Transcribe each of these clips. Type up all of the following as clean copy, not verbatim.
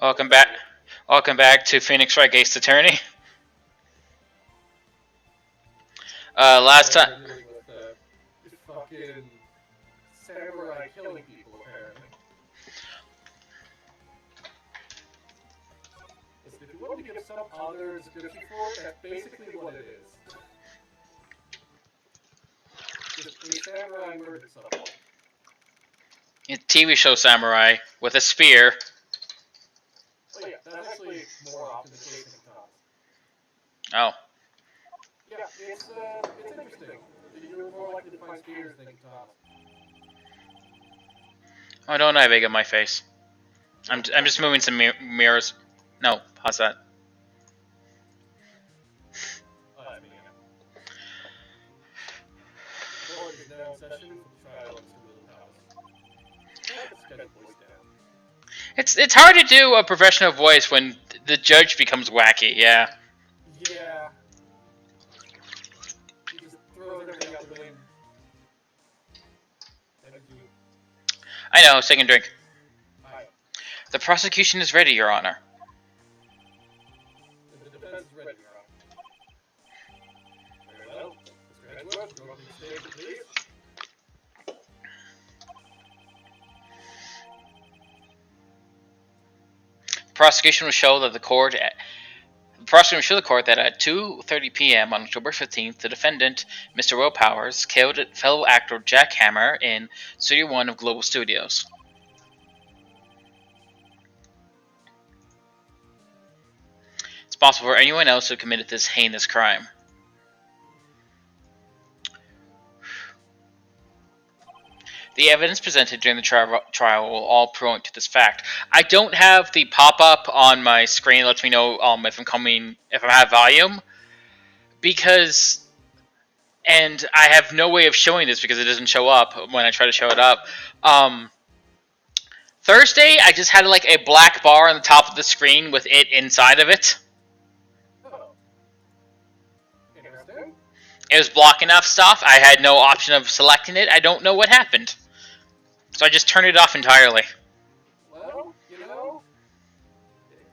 Welcome back. Welcome back to Phoenix Wright Gates Attorney. Last time. Dealing with fucking samurai killing people, apparently. Listen, if you want me to give some other description for it, that's basically what it is. Just a samurai murdered someone. A TV show Samurai with a spear. Oh yeah, that's actually more often the case in katanas. Oh. Yeah, it's interesting. You're more likely to find spears than katanas. Oh, don't I big on my face? I'm just moving some mirrors. No, pause that. Oh, I mean, yeah. Court is now in session for the trial of Mr. William House. Let's get the voice down. It's hard to do a professional voice when the judge becomes wacky. Yeah. Yeah. He just throws everything out the window. I know. Second drink. Aye. The prosecution is ready, Your Honor. The defense is ready, Your Honor. Very well. Mr. Edgeworth, go up to the stage, please. The prosecution will show that the court that at 2:30 p.m. on October 15th, the defendant, Mr. Will Powers, killed fellow actor Jack Hammer in Studio One of Global Studios. It's possible for anyone else who committed this heinous crime. The evidence presented during the trial will all point to this fact. I don't have the pop-up on my screen that lets me know if I have volume, and I have no way of showing this because it doesn't show up when I try to show it up. Thursday, I just had like a black bar on the top of the screen with it inside of it. Oh. Interesting. It was blocking off stuff. I had no option of selecting it. I don't know what happened. So I just turned it off entirely. Well, you know,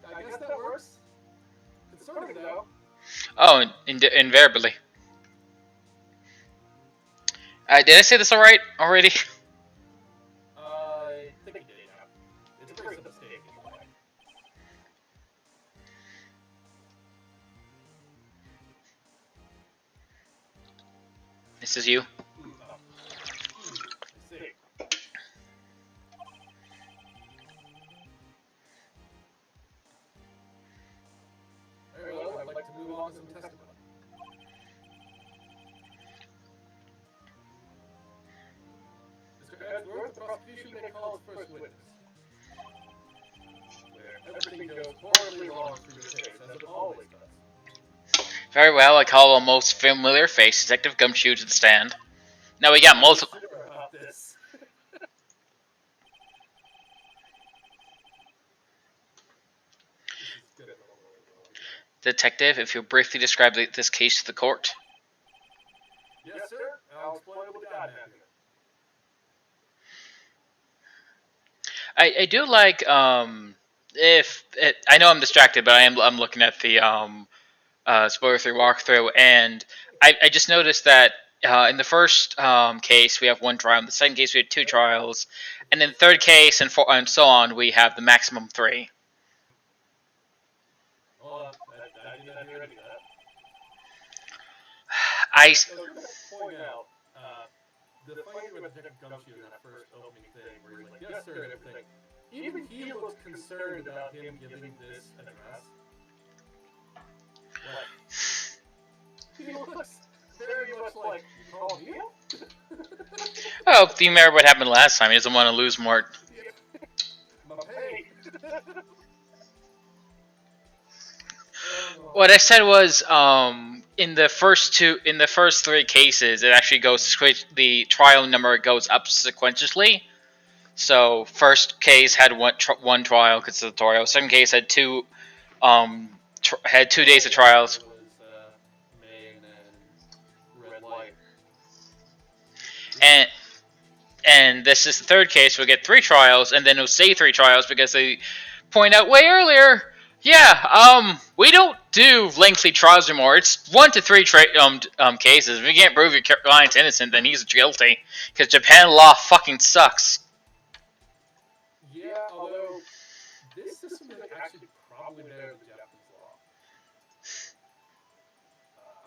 I guess that works. Concerning, though. Oh, invariably. Did I say this alright already? I think you did, yeah. It's a very simple mistake, anyway. This is you. I see. Very well, I'd like to move on to some testimony. Mr. Edgeworth, the prosecution may call his first witness. Where everything goes horribly wrong through the case, as it always does. Very well, I call a most familiar face, Detective Gumshoe, to the stand. Now we got multiple. Sure about this. Detective, if you'll briefly describe this case to the court. Yes, sir. I'll explain what we got here. I do like I know I'm distracted, but I'm looking at the spoiler 3 walkthrough, and I just noticed that in the first case we have one trial, in the second case we have 2 trials, and in the third case and so on we have the maximum 3. Hold on, I did not hear any of that. So, point out, the fight with Detective Gumshoe in that first opening thing, where he's like, yes, sir, and everything, even he looks concerned about him giving this address. Like, he looks very much like, you call me up? Oh, if you remember what happened last time, he doesn't want to lose more. My pay. What I said was, in the first 3 cases, it actually the trial number goes up sequentially. So first case had one trial consistorio. Second case had 2 days of trials. Main and red light. And this is the third case. We'll get 3 trials, and then it'll say 3 trials because the point out way earlier, yeah, we don't do lengthy trials anymore. It's 1 to 3 cases. If you can't prove your client's innocent, then he's guilty. Because Japan law fucking sucks. Yeah, although this system is actually probably better than Japanese law.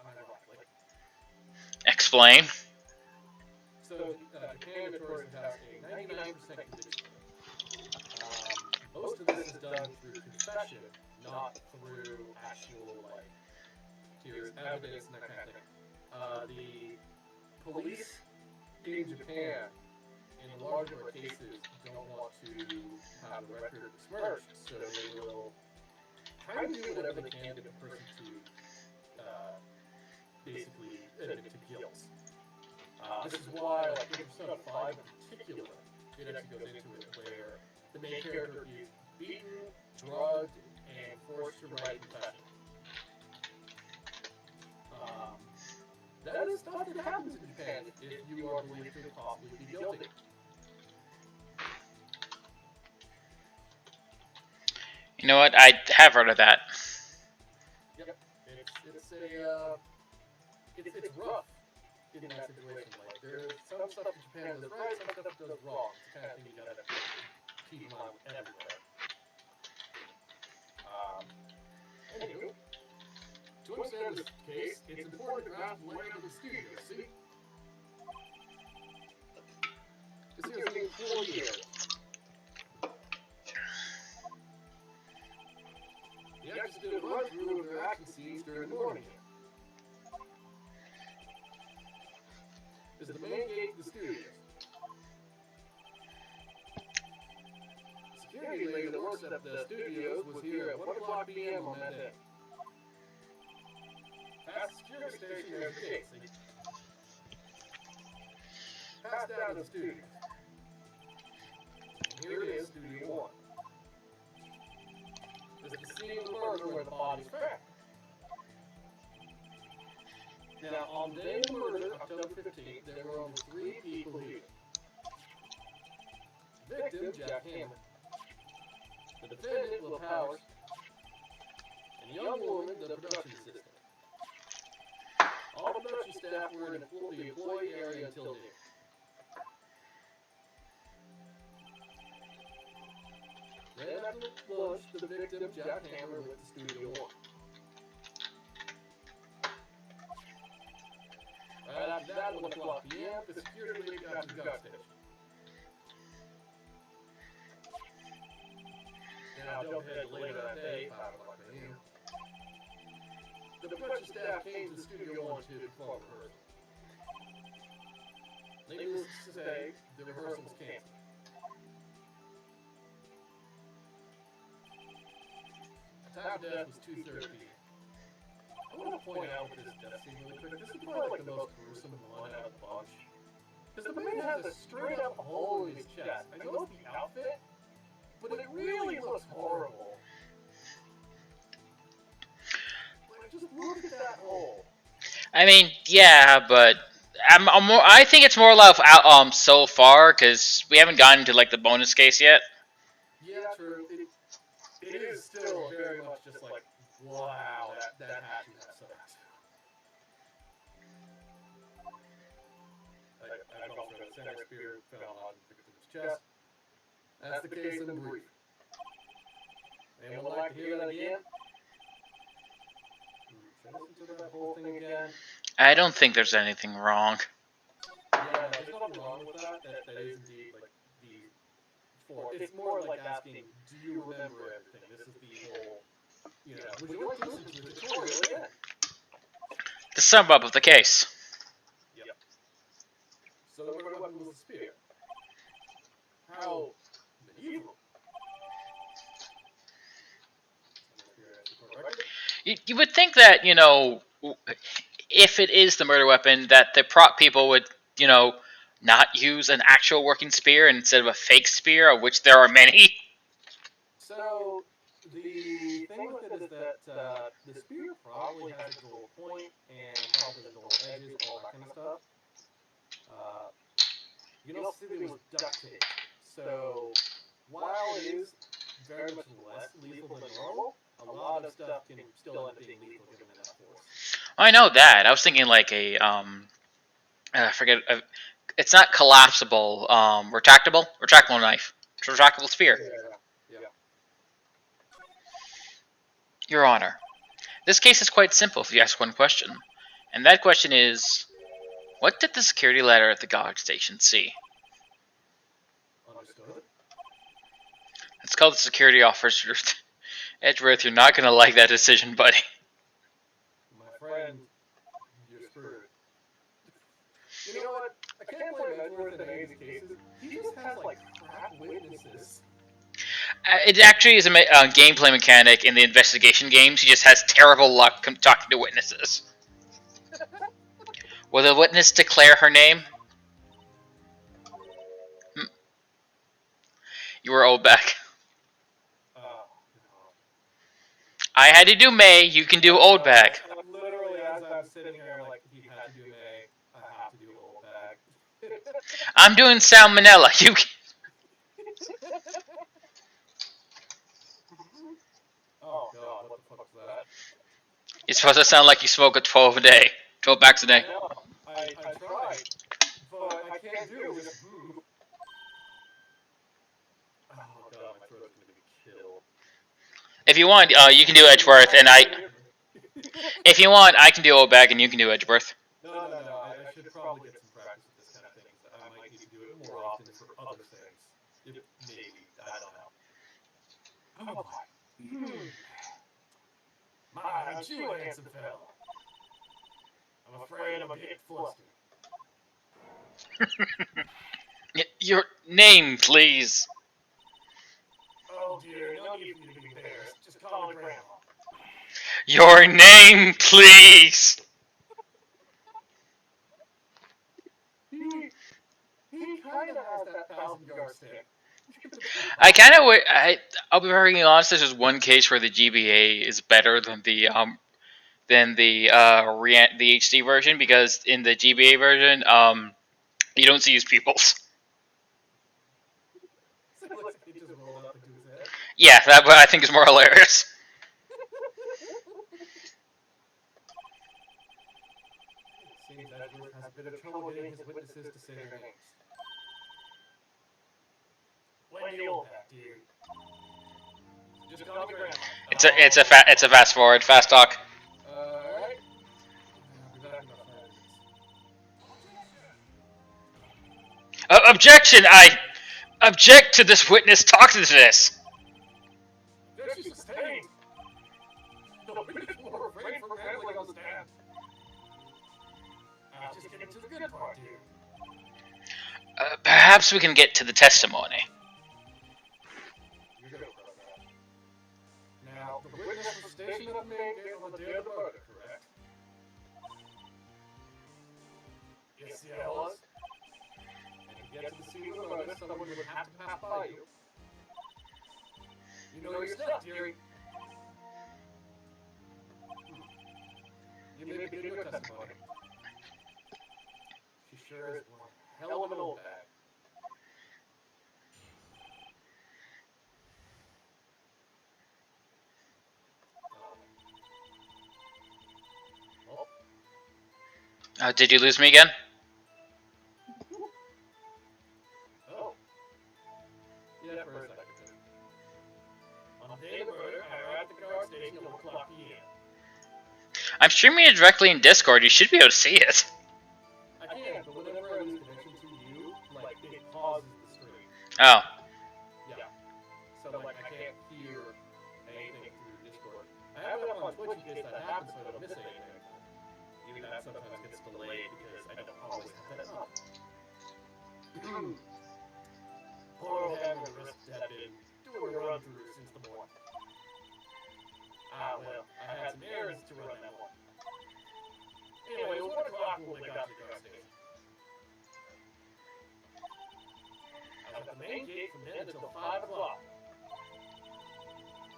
Unironically. Explain. So, Japan notoriously has a 99% conviction rate. Most of this is done through confession, not through actual, like, here's evidence and that kind of thing. The police in Japan, in the large number of cases, don't want to have the record besmirched, so they will try to do whatever they can to get the person to basically admit to guilt. This is why, like, in Persona 5 in particular, it actually goes into it where the main character is beaten, drugged, and forced to write confession. That is stuff that happens in Japan if you are believed to possibly be guilty. You know what? I have heard of that. Yep, it's rough in that situation. Like, there's some stuff in Japan does right, some stuff does wrong. It's the kind of thing you gotta keep in mind everywhere. Anywho, to understand this case, it's important to grasp the layout of the studio. See? This here's the employee area. The actors did a run through of their action scenes during the morning here. This is the main gate to the studios. Security lady that works at the studios was here at 1 o'clock p.m. on that day. Past the security station, there's the gate, see? Pass down to the studios. And here it is, Studio 1. This is the scene of the murder where the body's found. Now, on the day of the murder, October 15th, there were only 3 people here. Victim, Jack Hammer. The defendant, Will Powers. And a young woman, the production assistant. All the production staff were in the employee area until noon. Then after lunch, the victim, Jack Hammer, went to Studio 1. Right after that, 1 o'clock p.m., the security lady got to the gun station. Now, jump ahead to later that day, 5 o'clock p.m. The production staff came to the Studio 1 to perform rehearsal. Needless to say, the rehearsal was canceled. The time of death was 2:30 p.m. I want to point out this death scene really quick. This is probably like the most gruesome one out of the bunch. Because the man has a straight up hole in his chest. I know it's the outfit, but it really looks horrible. Like, just look at that hole. I mean, yeah, but I think it's more love out so far because we haven't gotten to like the bonus case yet. Yeah, true. It is still very much just like, wow, that had to have sucked. I call for the center spear fell on the victim's chest. That's the case in brief. Anyone would like to hear that again? Should I listen to that whole thing again? I don't think there's anything wrong. Yeah, no, there's nothing wrong with that. That is indeed like it's more like asking, do you remember everything? This is the whole, would you like to listen to the tutorial again? The sum up of the case. Yep. So the murder weapon was a spear. How medieval. You would think that, if it is the murder weapon, that the prop people would, not use an actual working spear instead of a fake spear, of which there are many. So, the thing with it is that the spear probably has a gold point and probably has gold edges, all that kind of stuff. You can also see that it was duct tape. So, while it is very much less lethal than normal, a lot of stuff can still end up being lethal given enough force. I know that. I was thinking like a I forget. It's not collapsible. Retractable knife. Retractable spear. Yeah. Your Honor, this case is quite simple if you ask one question, and that question is, what did the security ladder at the guard station see? Understood. It's called the security officer. Edgeworth, you're not gonna like that decision, buddy. My friend, you're screwed. You know what? I can't blame Edgeworth in Hayes' cases. He just has, like, crap witnesses. It actually is a gameplay mechanic in the investigation games. He just has terrible luck talking to witnesses. Will the witness declare her name? You were old back. Oh, God. I had to do May. You can do old bag. Literally, as I'm sitting here, like, he had to do May, I have to do old bag. I'm doing salmonella. You. Oh God, what the fuck was that? You're supposed to sound like you smoke a 12 a day, 12 packs a day. No, I tried, but I can't do this. Oh God, my throat's gonna be killed. If you want, you can do Edgeworth, and I. If you want, I can do old bag, and you can do Edgeworth. No. I should probably get some practice with this kind of thing. I might need to do it more often for other things. Maybe, I don't know. Oh boy. My, aren't you a handsome fellow? I'm afraid I'm getting flustered. Your name, please. Oh dear, no need for you to be embarrassed. Just call me Grandma. Your name, please. He kind of has that 1,000-yard stick. I kind of. I'll be very honest. This is one case where the GBA is better than the HD version, because in the GBA version, you don't see his pupils. So it looks like he just rolled up into his head. Yeah, that I think is more hilarious. Seems Edgeworth has a bit of trouble getting his witnesses to say their names. Wendy Oldback, dude. Just call me Grandma. It's a fast forward, fast talk. Alright. I'll be back in about 5 minutes. Objection! I object to this witness talking to this. Objection sustained. The witness will refrain from rambling on the stand. Just get into the good part, dude. Perhaps we can get to the testimony. You're gonna press that. Now, the witness was stationed at the main gate on the day of the murder, correct? Yes, yeah, it was. And to get to the scene of the murder, someone would have to pass by you. You know your stuff, dearie. You may begin your testimony. She sure is one hell of an old bag. Did you lose me again? Oh. Yeah, for a second. On the day of the murder, I arrived at the guard station at 1 o'clock p.m. I'm streaming it directly in Discord. You should be able to see it. I can, but whenever I lose connection to you, like, it pauses the stream. Oh. Yeah. So, like, I can't hear anything through Discord. I have it up on Twitch in case that happens so I don't miss anything. Even that sometimes gets delayed because I don't always have that up. Poor old Henry risked had been doing a run-through since the morning. Well, I had some errands to run that morning. Anyway, it was 1 o'clock when we got to the guard station. I was at the main gate from then until 5 o'clock.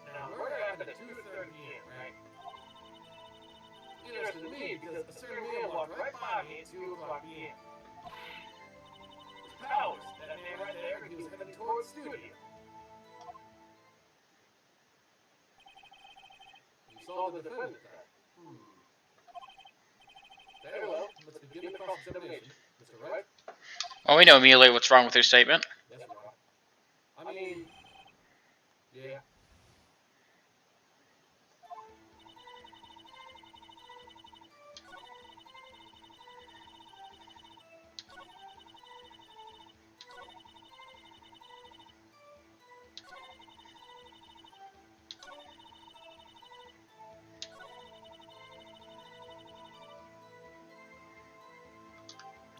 Now, murder happened at 2:30 p.m., right? Interesting to me because a certain man walked right by me at 2 o'clock p.m. It's Powers, that man right there, and he was heading towards the studio. saw the defendant then. Very well, let's begin the cross-examination. Mr. Wright? Well, we know immediately what's wrong with your statement. Yes, Your Honor. I mean, yeah.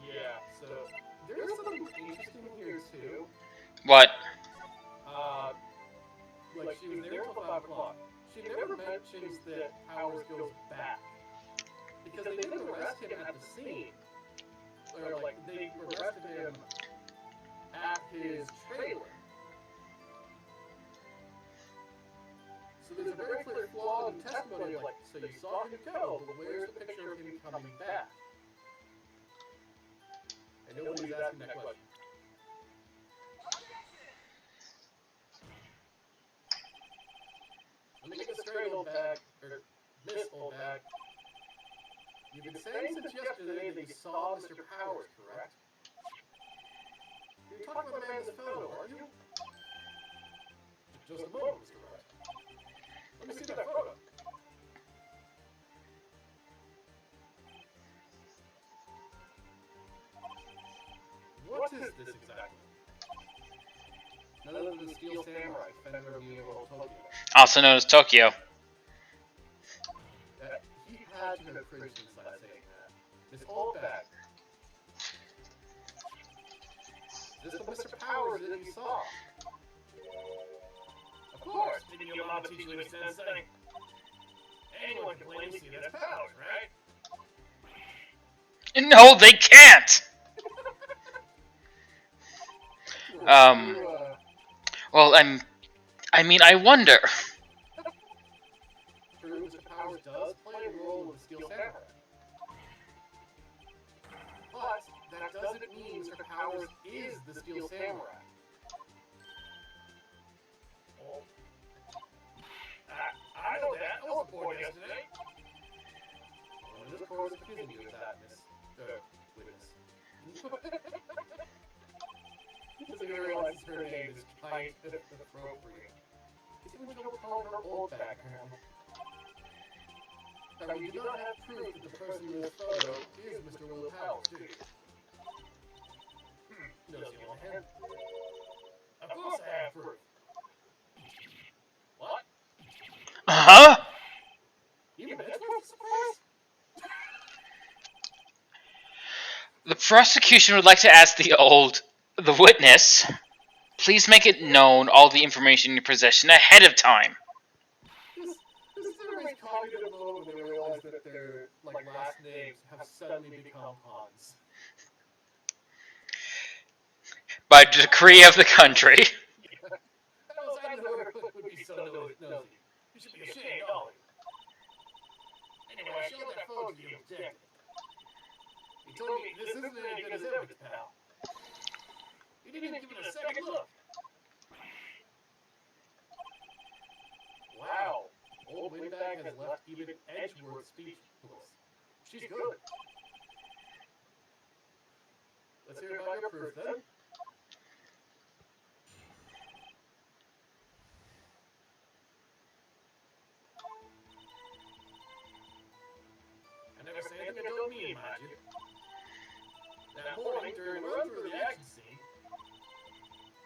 Yeah, so there is something interesting here too. What? Like she was there till 5 o'clock. She never mentions that Powers goes back. Because they didn't arrest him at the scene. Or like they arrested him at his trailer. So there's a very clear flaw in the testimony, like, so you saw him go, but where's the picture of him coming back? And nobody's asking that question. Let me get this straight, old bag, or Miss Old Bag. You've been saying since yesterday that you saw Mr. Powers, correct? You're talking about the man in this photo, aren't you? Just a moment, Mr. Wright. Let me see that photo. What is this exactly? None other than the Steel Samurai, defender of the Emerald Tokyo. Also known as Tokyo. He had to have cringed inside saying that. This old bag. Is this the Mr. Powers that you saw? Of course. Didn't your mama teach you any sense thing? Anyone can plainly see that's Powers, right? No, they can't! Well, I wonder. True, Mr. Powers does play a role in the Steel Samurai. But that doesn't mean Mr. Powers is the Steel Samurai. Oh. I know that. I was born yesterday. Well, this court is accusing you of that, Miss... witness. Doesn't realize her name is kind of appropriate. He's even going to call her old bag, apparently. Now, you do not have proof that the person in this photo is Mr. Will Powers, do you? Nosy old hand. Of course I have proof. What? Uh-huh? Even Edgeworth is surprised? The prosecution would like to ask the witness, please make it known all the information in your possession ahead of time. This is everybody's cognitive moment when they realize that their, like, last names have suddenly become puns. By decree of the country. How else I know would be so nosy? You should be ashamed, all of you. Anyway, I showed that photo to you objective. He told me this isn't any good as evidence, pal. You didn't even give it a second look. Wow. Old Windbag has left even Edgeworth speechless. She's good. Let's hear about your proof, then. I never say anything I don't mean, mind you. That morning, during a run through the action scene,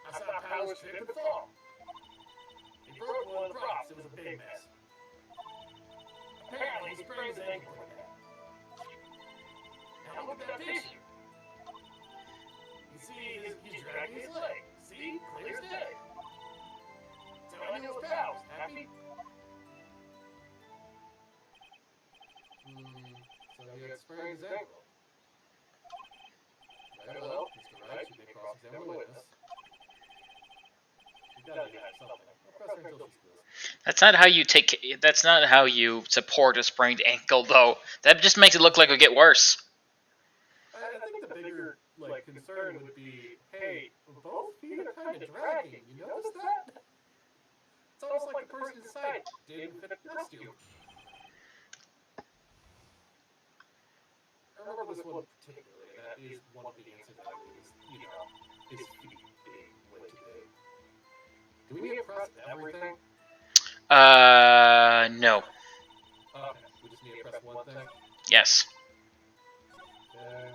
I saw Powers trip and fall. He broke one of the props. It was a big mess. Apparently, he sprained his ankle like that. Now look at that picture. You see, he's dragging his leg. See? Clear as day. So I knew it was Powers. Happy? So he had sprained his ankle. Very well, Mr. Wright, you may cross-examine the witness. You gotta have something. I'll press her until she's close. That's not how you support a sprained ankle, though. That just makes it look like it'll get worse. I think the bigger, like, concern would be, hey, both feet are kind of dragging. You notice that? It's almost like the person inside didn't fit next to you. remember this one particularly, and that is one of the incidents is, you know, his feet being way too big. Do we need to press everything? No. Okay, we just need to press one thing. Yes. Okay.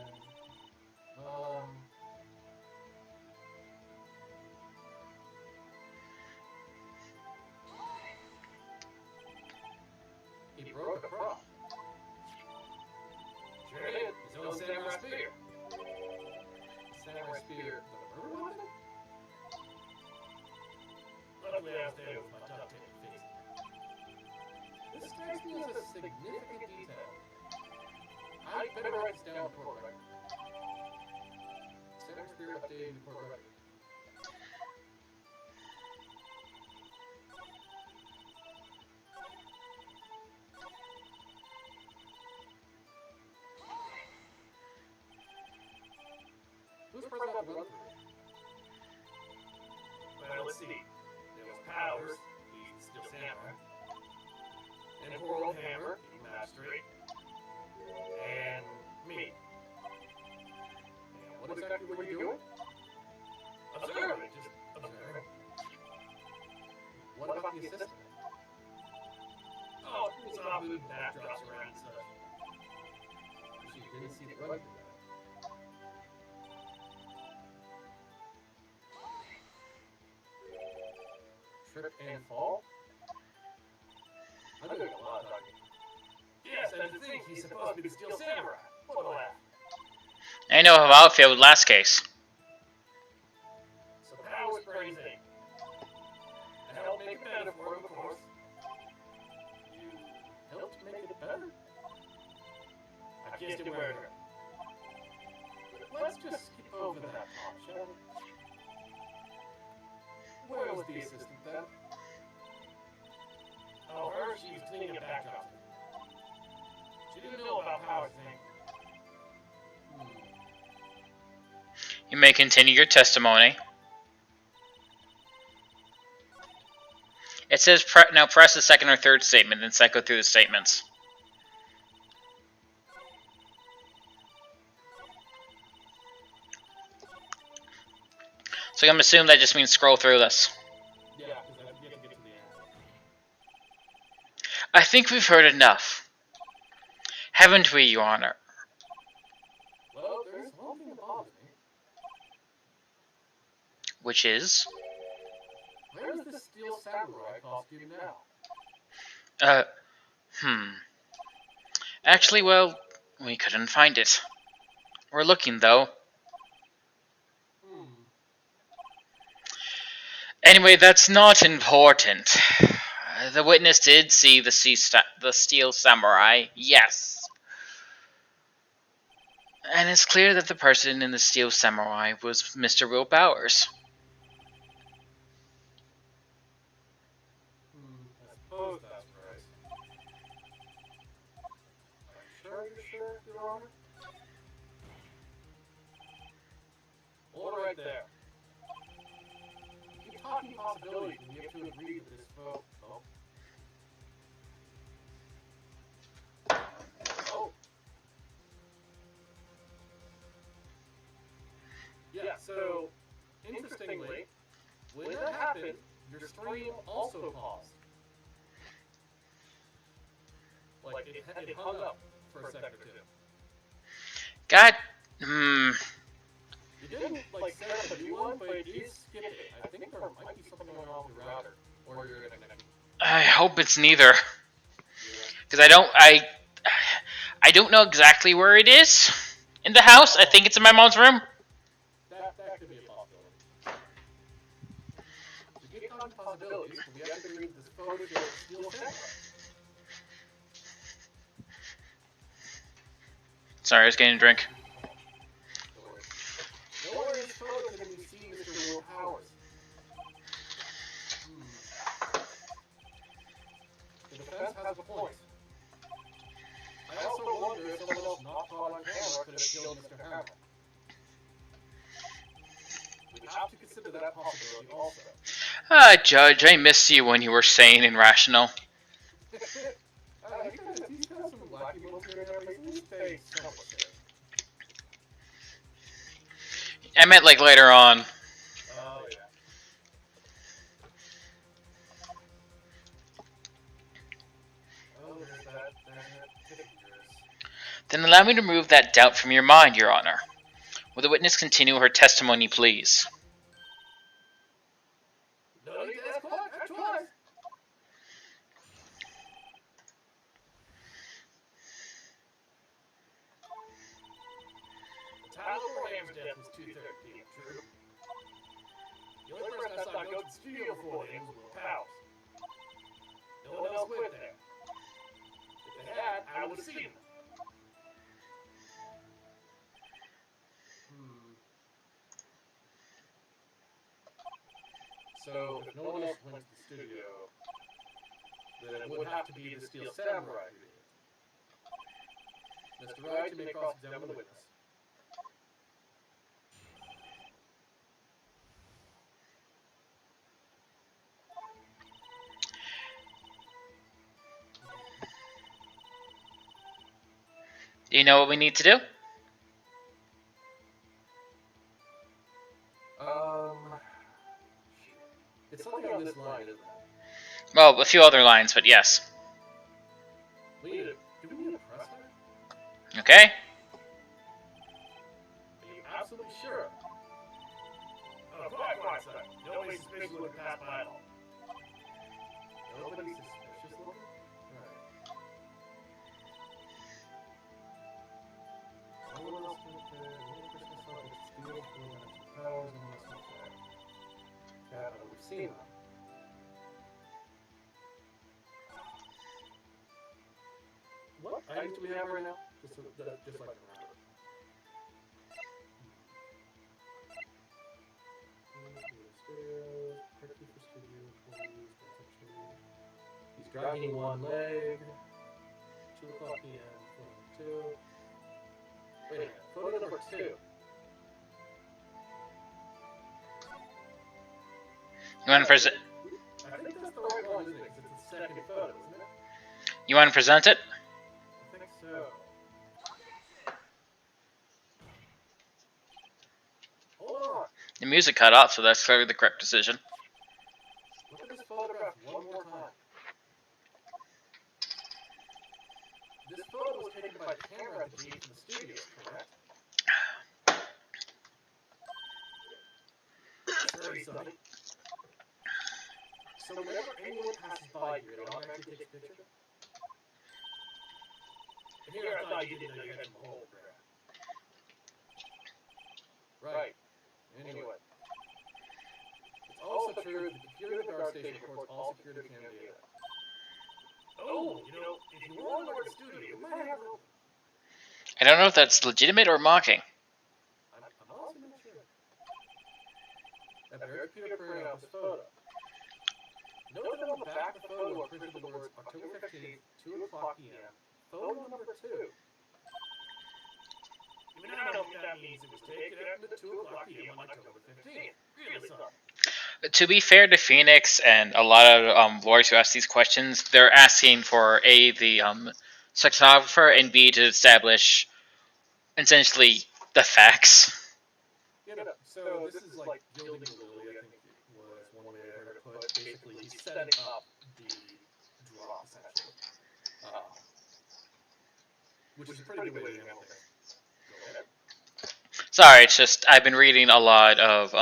He broke a prop. Sure did. His own samurai spear. Samurai spear, the murder weapon? Luckily I was there with my duct tape to fix it. This strikes me as a significant detail. I better write this down before record. Samurai spear updated before record. Who's first out to run through? Well, let's see. There was Powers, he's still samurai. And poor old Hammer, he's magistrate. And me. And what exactly were you doing? Observing, just observing. What about the assistant? Oh, it's not moving backdrops around and such. She didn't see the run through that. Trip and fall? I'm doing a lot of talking. Yes, and to think he's supposed to be the Steel Samurai. What a laugh. I know how it failed last case. So Powers praising. I helped make it better for him, of course. You helped make it better? I kissed him where it hurt. Let's just skip over that part, shall we? Where was the assistant then? Oh, her, she was cleaning a backdrop. She didn't know about Powers' thing. You may continue your testimony. It says now press the second or third statement, then cycle through the statements. So I'm going to assume that just means scroll through this. Yeah, because I get to the end. I think we've heard enough. Haven't we, Your Honor? Well, there's one thing that bothers me. Which is? Where is the Steel Samurai costume now? Actually, well, we couldn't find it. We're looking, though. Anyway, that's not important. The witness did see the Steel Samurai, yes. And it's clear that the person in the Steel Samurai was Mr. Will Bowers. I suppose that's right. Are you sure, Your Honor? Hold right there. Keep talking possibilities and you have to agree with this vote. Oh. Yeah, so, interestingly, when that happened, your stream also paused. Like, it hung up for a second or two. God, You didn't, like, set up a new one, but you skipped it. I think there might be something going on with your router. Or your internet. I hope it's neither. Because I don't know exactly where it is in the house. I think it's in my mom's room. That could be a possibility. To get on possibilities, we have to agree that this photo shows Steel Samurai. Sorry, I was getting a drink. Nowhere in this photo can we see Mr. Will Powers. The defense has a point. I also wonder if someone else not caught on camera could have killed Mr. Hammer. We have to consider that possibility also. Judge, I missed you when you were sane and rational. He's got some wacky moments here and there, but he's staying somewhat there. I meant like later on. Oh, yeah. Oh, there's that ticking dress. Then allow me to remove that doubt from your mind, Your Honor. Will the witness continue her testimony, please? No need to ask twice. The time of Lamb's death was 2:30 p.m. True. The only person I saw go to the studio before then was Will Powers. No one else went there. If they had, I would have seen them. So, if no one else went to the studio, then it would have to be the Steel Samurai who did. Mr. Wright, you may cross-examine the witness. Do you know what we need to do? It's something on this line, isn't it? Well, a few other lines, but yes. Do we need to press her? Okay. Are you absolutely sure? Oh, quiet, son. Nobody suspicious looking past by at all. Nobody suspicious looking? Alright. Someone else went there. The only person I saw was Steel before that to Powers, and no one else went there. Yeah, we've seen them. What items do we have right now? Just so I can remember. He's dragging one leg. 2 o'clock p.m. Photo 2. Wait a minute. Photo number 2. You want to present? I think that's the right one, isn't it? Because it's the second photo, isn't it? You want to present it? I think so. Hold on. The music cut off, so that's clearly the correct decision. Look at this photograph one more time. This photo was taken by the camera at the gate to the studio, correct? Sorry, son. So whenever anyone passes by here, it automatically takes a picture? And here I thought you didn't know you had some whole crap. Right. Anyway. It's also true that the computer at the guard station records all security cam data. Oh, you know, if you want to work at the studio, you might have room. I don't know if that's legitimate or mocking. I'm honestly not sure. That very computer printed out this photo. Note that on the back of the photo are printed the words October 15th, 2 o'clock p.m. Photo number 2. Even I don't think that means it was taken at 2 o'clock p.m. on October 15th. Really, son? To be fair to Phoenix and a lot of lawyers who ask these questions, they're asking for A, the sexographer, and B, to establish essentially the facts. You know, so this is like gilding the lily, I think was one way I heard it put. Basically, he's setting up the drop, essentially. Which is a pretty good way to handle things. Go ahead. Sorry, it's just I've been reading a lot of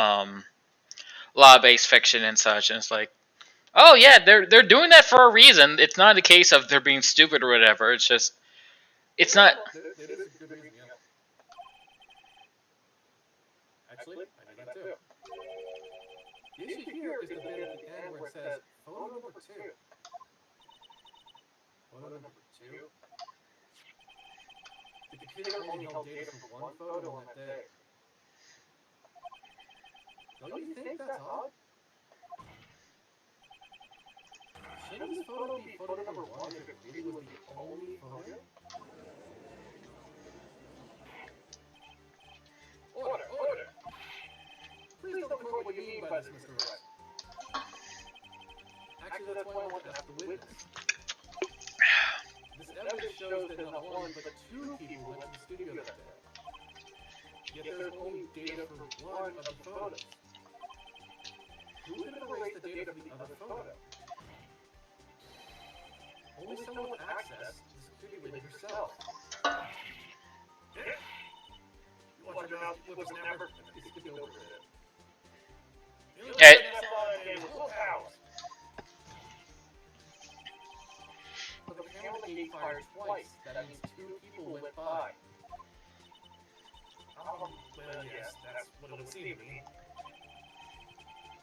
law-based fiction and such, and it's like, oh yeah, they're doing that for a reason. It's not a case of they're being stupid or whatever. It's just, it's not. It is a good reason, yeah. Actually, I knew that too. The issue here is the bit at the end where it says photo number 2. Photo number 2? The computer only held data from one photo on that day. Don't you think that's odd? Shouldn't this photo be photo number 1 if it really was the only photo? Order! Please don't quote what you mean by this, Mr. Wright. Actually, that's why I want to ask the witness. This evidence shows that not one, but 2 people went to the studio that day. Yet there's only data for one of the photos. Who could erase the data from the other photo? Only someone with access to the security link herself. You watch your mouth, whippersnapper. I think you skipped over it. The only Hey. thing I saw that day was Wolf House. But the camera on the gate fired twice. That means 2 people went by. Well, yes, that's what it would seem to me.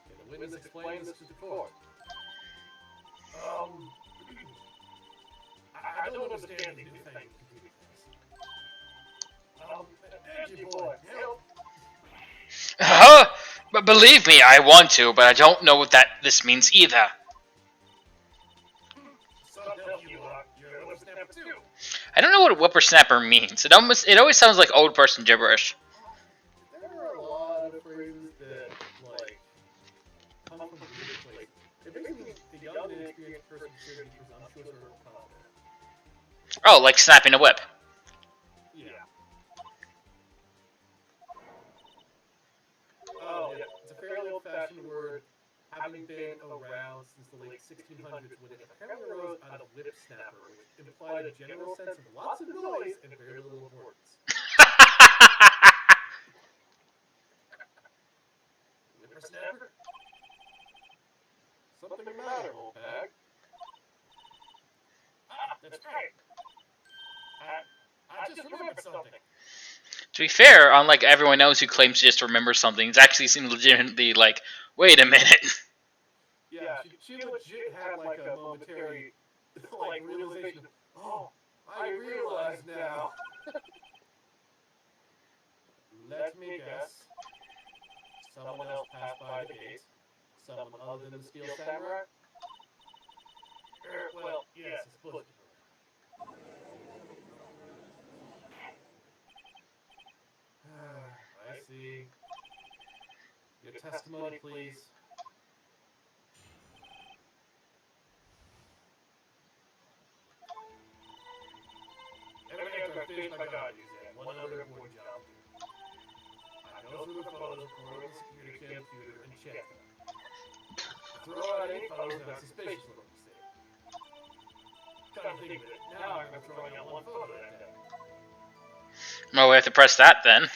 Can the witness explain this to the court? I don't understand the new thing. Angie boy, help! But believe me, I want to, but I don't know what this means either. Son, help you are. You're a whippersnapper too. I don't know what whippersnapper means. It always sounds like old person gibberish. There are a lot of phrases that, like, come from weird places. It basically means the young and inexperienced person should be presumptuous or confident. Oh, like snapping a whip. Yeah. Oh, yeah. It's a fairly old-fashioned word, having been around since the late 1600s, when it apparently arose out of whip snapper, which implied a general sense of lots of noise and very little importance. Whippersnapper? Something the matter, old bag? Ah, that's right. I just remembered something. To be fair, unlike everyone else who claims to just remember something, it actually seems legitimately like, wait a minute. Yeah, she legit had like a momentary like realization of, oh, I realize now. Let me guess. Someone else passed by the gate. Someone other than the Steel Samurai? Well, yes, it's supposed to be. I see. Your testimony, please. Every answer I finished my God using one other important job to do. I go through the photos recorded on the security computer and check them. I throw out any photos that are suspicious looking, see. Come to think of it, now I'm throwing out one photo that day. Well, we have to press that then.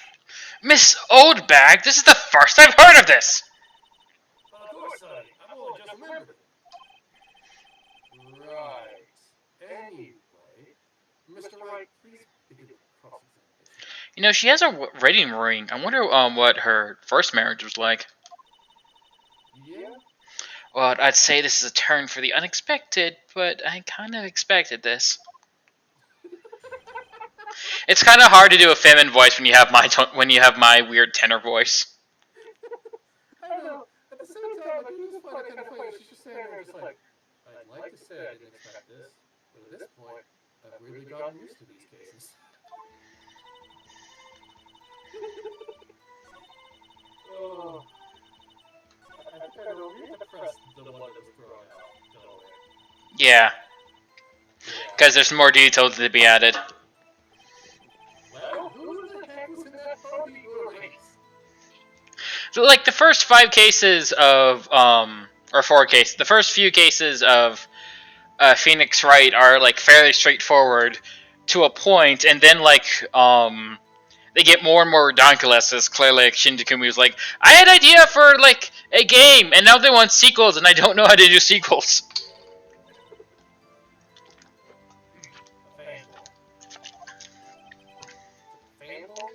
Miss Oldbag, this is the first I've heard of this! Well, of course, Sonny. I've only just remembered it. Right. Anyway, Mr. Wright, please begin the cross-examination. You know, she has a wedding ring. I wonder what her first marriage was like. Yeah? Well, I'd say this is a turn for the unexpected, but I kind of expected this. It's kind of hard to do a feminine voice when you have my weird tenor voice. I know. At the same time, I do just find it kind of funny that she's just standing there just like, I'd like to say I didn't expect this, but at this point, I've really gotten used to these cases. Oh. I think I don't need to press the one that was thrown out, don't we? Yeah. Because there's more details to be added. Well, who the heck was in that photo you erased? So, like, the first 5 cases of, or 4 cases, the first few cases of Phoenix Wright are, like, fairly straightforward to a point, and then, like, they get more and more ridiculous as clearly like, Shin Takumi was like, I had an idea for, like, a game, and now they want sequels, and I don't know how to do sequels. Fanboy?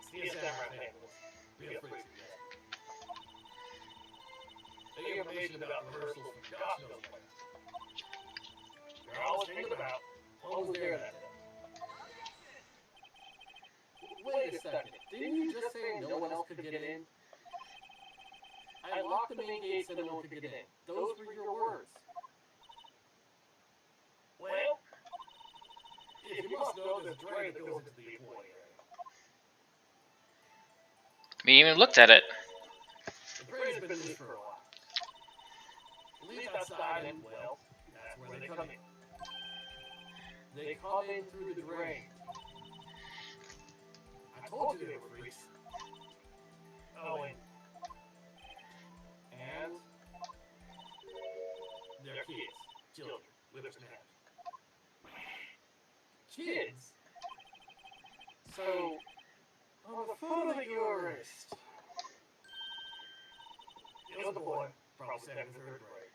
Steel Samurai fanboys. Real freaks, yes. Any information about rehearsals from gosh knows where. You're always thinking about almost there that day. Wait a second. Didn't you just say no one else could get in? I locked the main gate so no one could get in. Those were your words. Well, if you must know, there's a drain that goes into the employee area. We even looked at it. The drain's been leaked for a while. Leak outside and, well, that's where they come in. They come in through the drain. told you they were freaks. Oh, and they're kids, children, whippersnappers. Kids? So, on the photo that you erased, it was a boy, probably second or third grade.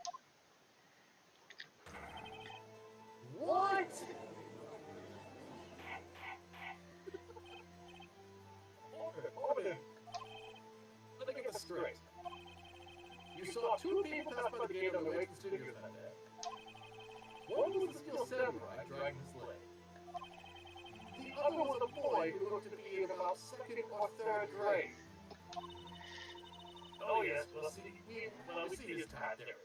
What? Hold it. Let me get this straight. You saw two people pass by the gate on the way to the studios that day. One was the Steel Samurai dragging his leg. The other was a boy who looked to be in about second or third grade. Oh yes, we'll see this time there.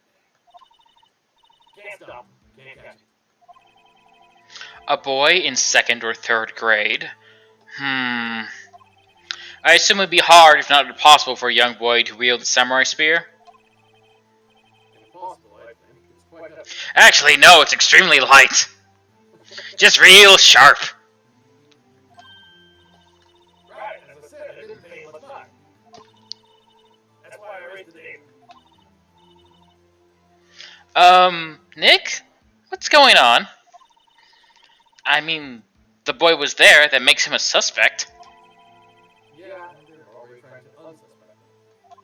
Can't stop him. Can't catch him. A boy in 2nd or 3rd grade. I assume it would be hard, if not impossible, for a young boy to wield a samurai spear. Impossible, I think. It's quite heavy. Actually, no, it's extremely light. Just real sharp. Right, as I said, I didn't pay much mind. That's why I raised the name. Nick? What's going on? I mean, the boy was there, that makes him a suspect. Yeah, and they're already trying to unsuspect him.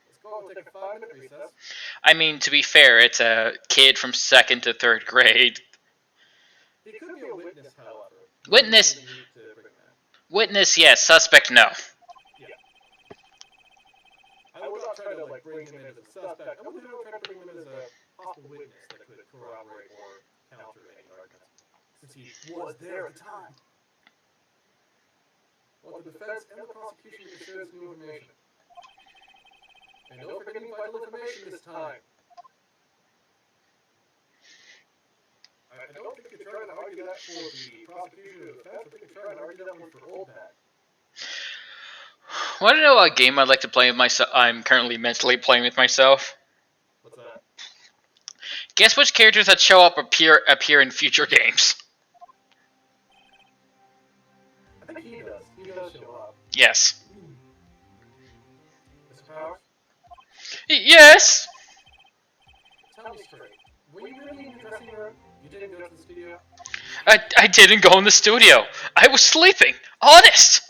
Let's go and take a 5-minute recess. I mean, to be fair, it's a kid from 2nd to 3rd grade. He could be a witness, however. Witness? We need to bring him in. Witness, yes. Suspect, no. I would not try to bring him in as a suspect. I would try to bring him in as a possible witness that could corroborate or counter any argument, since he was there at the time. Both the defense and the prosecution can share this new information. And don't forget any vital information this time. I don't think you're trying to argue that for the prosecution or the defense. I think you're trying to argue that one for Old Pat. Want to know a game I'd like to play with myself? I'm currently mentally playing with myself. What's that? Guess which characters that show up appear in future games. I think he does. He does show up. Yes. Mr. Powers? Yes. Tell me straight. Were you really in your dressing room? You didn't go to the studio? I didn't go in the studio. I was sleeping. Honest.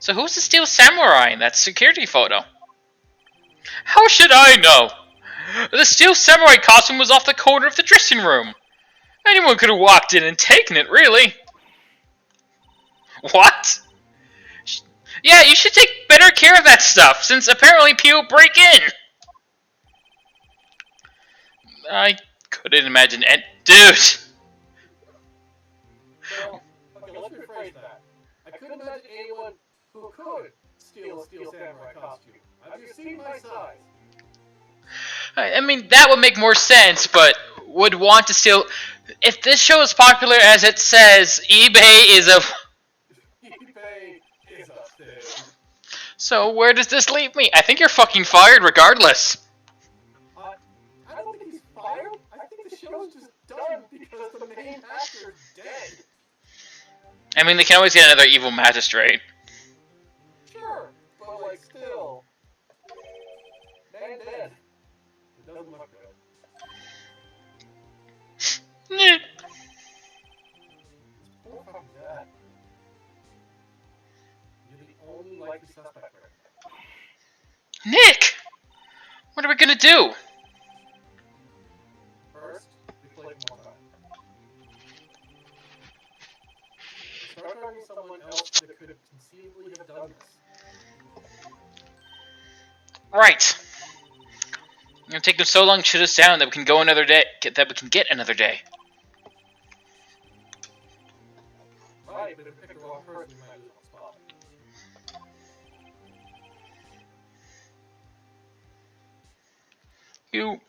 So who's the Steel Samurai in that security photo? How should I know? The Steel Samurai costume was off the corner of the dressing room. Anyone could have walked in and taken it, really. What? Yeah, you should take better care of that stuff, since apparently people break in. I couldn't imagine it. Dude! Well, okay, let's rephrase that. I couldn't imagine anyone who could steal a Steel Samurai costume. Have you seen my size? I mean, that would make more sense, but would want to steal... If this show is popular as it says, eBay is a... eBay is a thing. So where does this leave me? I think you're fucking fired regardless. I don't think he's fired. I think the show's just done because the main actor is dead. I mean, they can always get another evil magistrate. Sure, but still. Man dead. It doesn't look good. Nyeh. Poor fucking dad. You're the only likely suspect right now. Nick! What are we gonna do? First, we play from one time. Start targeting someone else that could conceivably have done this. Right. It's gonna take them so long to shoot us down that we can go another day. That we can get another day. Right, but if we pick the wrong person, we might lose on the spot. You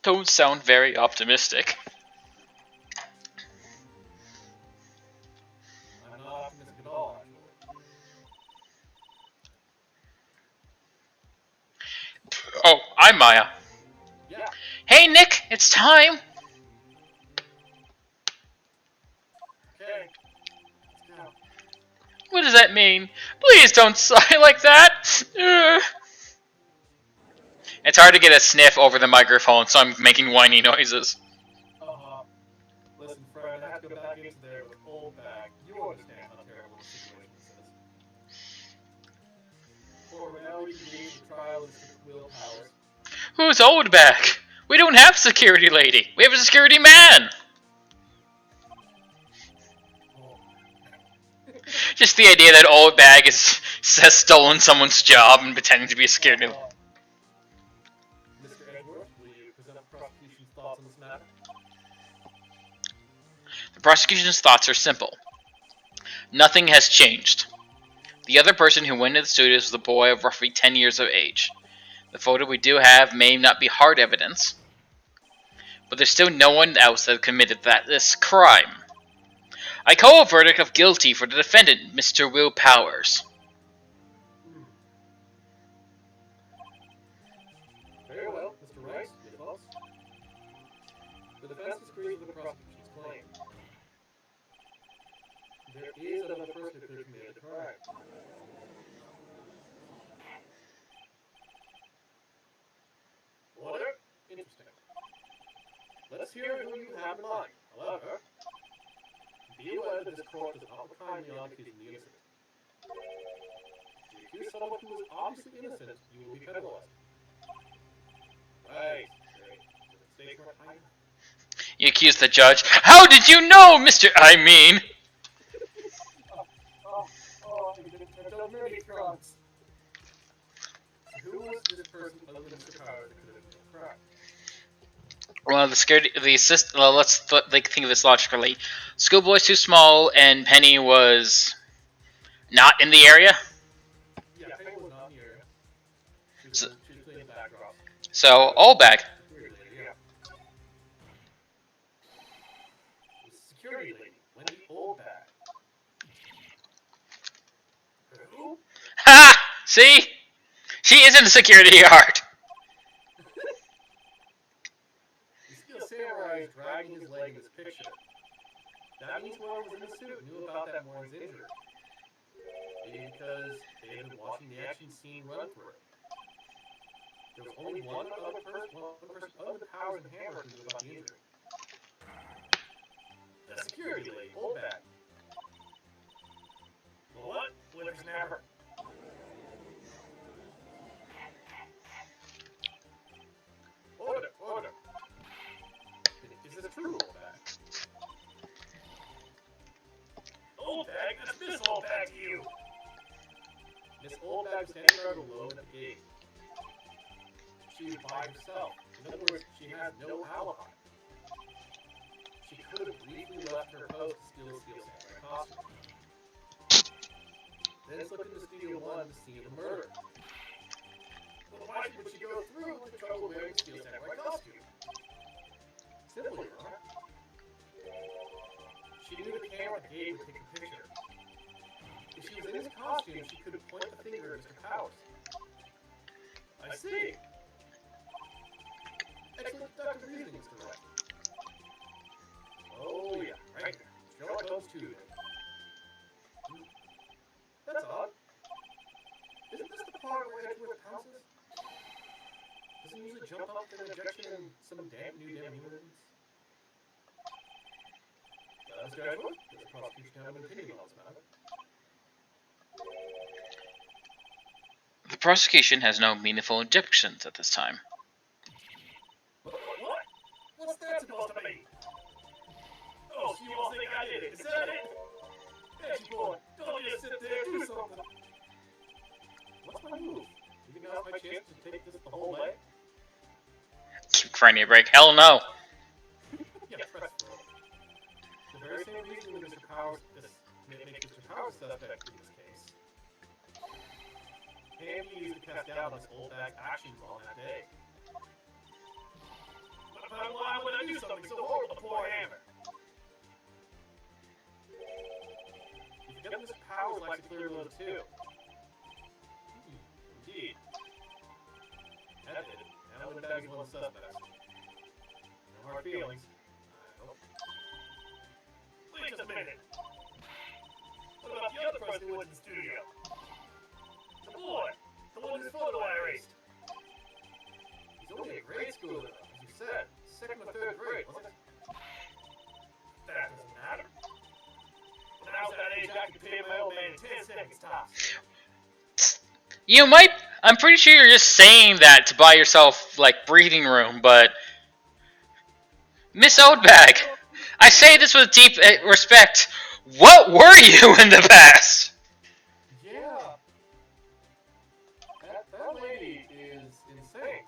don't sound very optimistic. I'm not optimistic at all, actually. Oh, I'm Maya. Yeah. Hey Nick, it's time. What does that mean? Please don't sigh like that. Ugh. It's hard to get a sniff over the microphone, so I'm making whiny noises. Listen, friend, I have to go back into there with old bag. You understand how terrible the situation this is. For now, we can engage the trial and strict willpowers. Who's old back? We don't have security lady. We have a security man. Just the idea that old bag has stolen someone's job and pretending to be a security. Mr. Edgeworth, will you present the prosecution's thoughts on this matter? The prosecution's thoughts are simple. Nothing has changed. The other person who went into the studio was a boy of roughly 10 years of age. The photo we do have may not be hard evidence, but there's still no one else that committed this crime. I call a verdict of guilty for the defendant, Mr. Will Powers. Very well, Mr. Rice, your thoughts? The defense disagrees with the prosecution's claim. There is another person who could have committed the crime. Order? Interesting. Let's hear who you have in mind. However, be aware that this court does not look kindly on accusing the innocent. If you accuse someone who is obviously innocent, you will be penalized. Right. State court high. You accuse the judge. How did you know, Mr. I mean? I've done many crimes. Who was this person other than Mr. Powers that could have been a crime? Well, let's think of this logically. Schoolboy's too small, and Penny was not in the area. Yeah, Penny was not in the area. She was cleaning the backdrop. So, Olbag. Yeah. The security lady, Wendy Oldbag. Who? Ha! See? She isn't a security guard. The Steel Samurai is dragging his leg in this picture. That means whoever was in the suit knew about that morning's injury. Maybe because they had been watching the action scene run through. There was only one person other than Powers and Hammer who knew about the injury. The security lady, Oldbag. What? Whippersnapper. Order. Is this true, Oldbag? Oldbag, that's Miss Oldbag to you! Miss Oldbag was standing around alone at the gate. She was by herself. In other words, she has no alibi. She could have briefly left her post to steal a Steel Samurai costume. Then let's look into Studio 1, the scene of the murder. But why would she go through with the trouble wearing a Steel Samurai costume? Simple, Your Honor. She knew the camera at the gate would take a picture. If she was in his costume, she could point the finger at Mr. Powers. I see. Excellent deductive reasoning, Mr. Wright. Oh yeah, right there. Sherlock Holmes 2 then. That's odd. Isn't this the part where Edgeworth pounces? Doesn't he usually jump up to an injection and some new damn humans? Mr. Edgeworth, does the prosecution have an opinion on this matter? The prosecution has no meaningful objections at this time. What? What's that supposed to mean? Oh, so you all think I did it? Is that it? Edgy boy, don't just sit there, do something. What's my move? You think now's my chance to take this the whole way? Cranial break. Hell no. Yeah, press for it. The very same reason that Mr. Powers makes Mr. Powers suspect in this case. Ham used to cast doubt on his Oldbag actions on that day. But why would I do something so horrible to poor Hammer? You forget Mr. Powers likes a clear motive too. Indeed. That did it. Now Oldbag is one of the suspects. No hard feelings. I hope. Wait just a minute. What about the other person who went to the studio. The boy. The one whose photo I erased. He's only in grade school, as you said. Second or third grade, wasn't it? That doesn't matter. When I was that age, I could pay my old man in 10 seconds tops. You might. I'm pretty sure you're just saying that to buy yourself, like, breathing room, but. Miss Oldbag, I say this with deep respect. What were you in the past? Yeah. That lady is insane.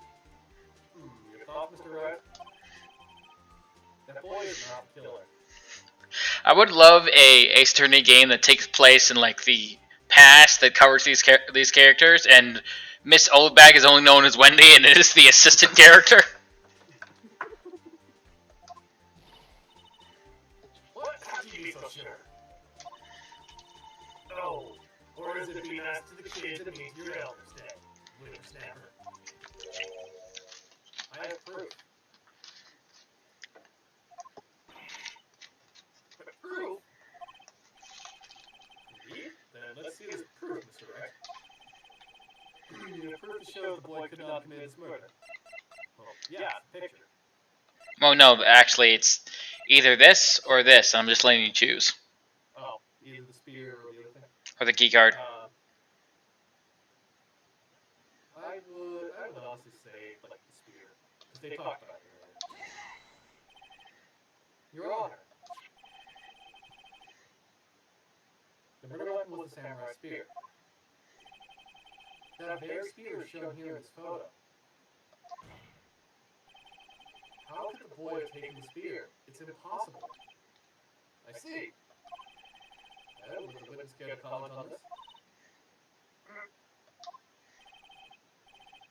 Your thoughts, Mr. Wright? That boy is not a killer. I would love a Ace Attorney game that takes place in like the past that covers these characters, and Miss Oldbag is only known as Wendy, and it is the assistant character. What? How can you be so sure? Oh, or is it be nice to the kids and meet your elders day, whippersnapper? I have proof. Proof? Indeed? Then let's see this proof, Mr. Wright. You have proof to show the boy could not commit this murder. Well, yeah, picture. Oh no, actually, it's either this or this. I'm just letting you choose. Oh, either the spear or the other thing? Or the key card. I would honestly say, like, the spear. Because they talked about it earlier. Your Honor. The murder weapon was the samurai spear. That very spear is shown here in this photo. How could the boy have taken the spear? It's impossible. I see. Would the witness care to comment on this?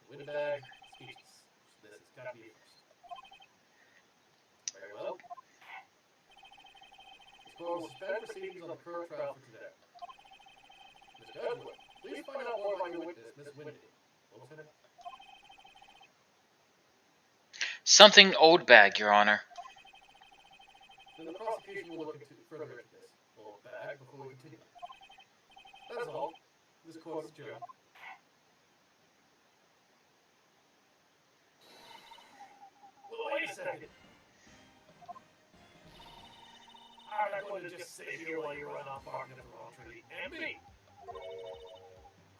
Windbag, speechless. This has got to be first. Very well. This court will suspend proceedings on the current trial for today. Mr. Edgewood, please find out more about your witness, Miss Windy. What was her name? Something Oldbag, Your Honor. Then the prosecution will look further into this. Oldbag before we continue. That is all. This court is adjourned. Well, wait a second. I'm not going to just sit here while you run off barking up the wrong tree. And me.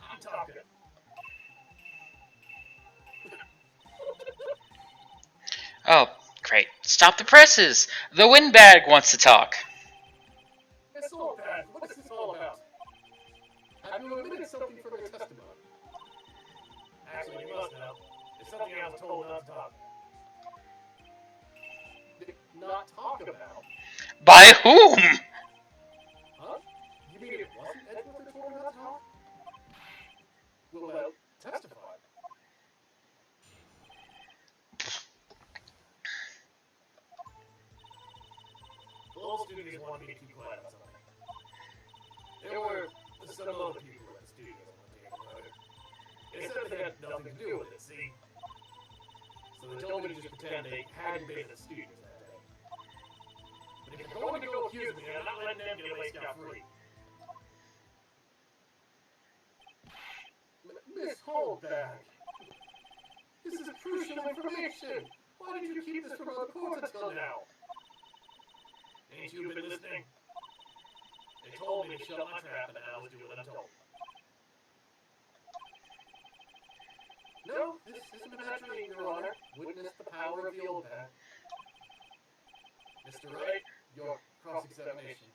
I'm talking. Oh, great. Stop the presses! The Windbag wants to talk. Miss Oldbag, what is this all about? Have you omitted something from your testimony? Actually, you must know. It's something I was told not to talk about. Not talk about? By whom? Huh? You mean it wasn't Edward that told her not to talk? Well, testify. All students wanted me to keep quiet about something. There were some other people at the studio on the day of the murder. They said they had nothing to do with it, see? So they told me to just pretend they hadn't been at the studios that day. But if you're going to go accuse me, I'm not letting them get away scot-free. Miss Holdback! This is crucial information! Why did you keep this from other courts until now? Ain't you been listening? They told me to shut my trap and I was doing what I'm told. No, this isn't a bad dream, Your Honor. Witness the power of the old man. Mr. Wright, your cross-examination.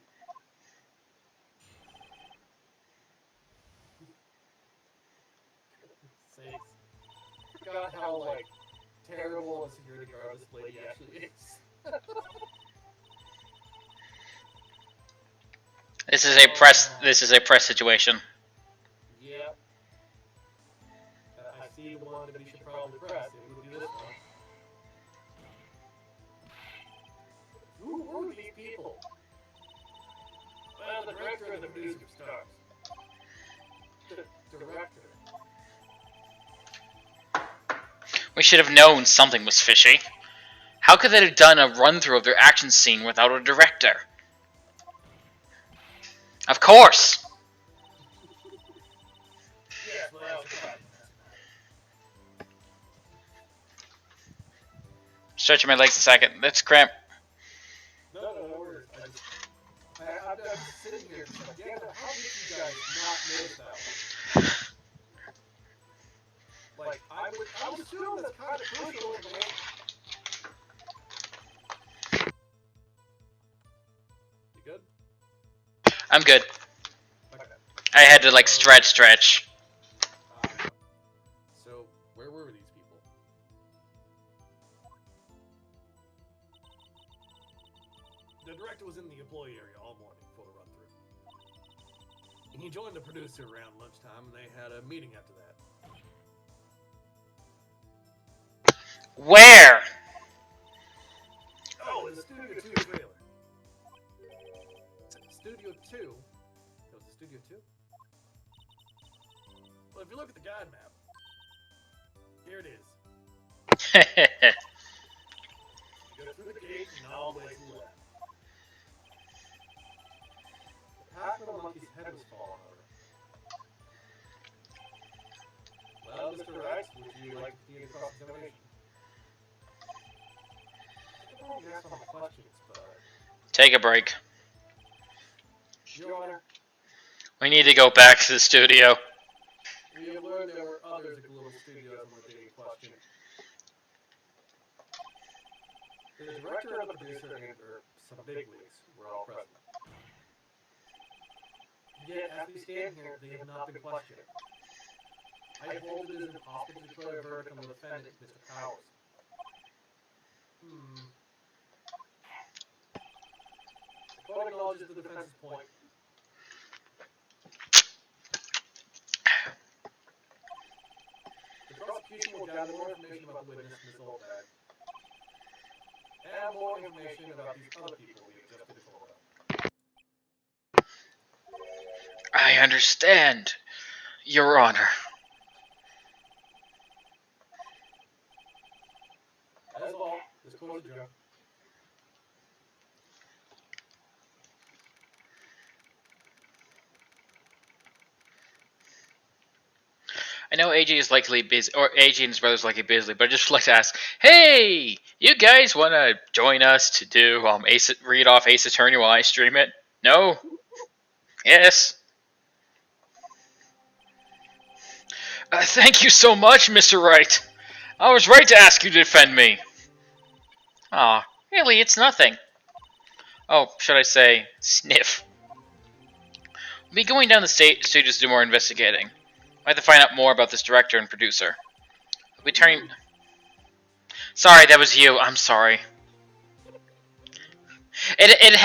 Sakes. Forgot how, like, terrible a security guard this lady actually is. This is a press situation. Yep. I see the one that we should probably press. It would be this one. Who were these people? Well, the director of the producer stars. The director. We should have known something was fishy. How could they have done a run-through of their action scene without a director? Of course! Stretching my legs a second. That's cramp. No worries. I'm just sitting here just like, damn it, how did you guys not notice that one? Like, I would assume that's kind of crucial information. You good? I'm good. Okay. I had to like stretch. So, where were these people? The director was in the employee area all morning for the run-through. And he joined the producer around lunchtime, and they had a meeting after that. Where? Oh, in the Studio 2 trailer. Studio 2? It was the Studio 2? Well, if you look at the guide map, here it is. You go through the gate and all the way to the left. The path where the monkey's head was falling over. Well, Mr. Rex, would you like to continue the cross-examination? I don't ask all the questions, but... Take a break. Your Honor, We need to go back to the studio. we have learned there were others at Global Studios on the day in question. The director and the producer and some bigwigs were all present. Yet, as we stand here, they have not been questioned. I hold it is impossible to declare a verdict on the defendant, Mr. Powers. The court acknowledges the defense's point. The prosecution will gather more information about the witness, Ms. Oldbag, and more information about these other people we have just been told about. I understand, Your Honor. That is all. This court is adjourned. I know AJ is likely busy, or AJ and his brother's likely busy, but I just like to ask, hey, you guys want to join us to do read off Ace Attorney while I stream it? No? Yes? Thank you so much, Mr. Wright. I was right to ask you to defend me. Aw, really, it's nothing. Oh, should I say, sniff. We'll be going down the studios to do more investigating. I have to find out more about this director and producer. We'll be turning... Sorry, that was you. I'm sorry. It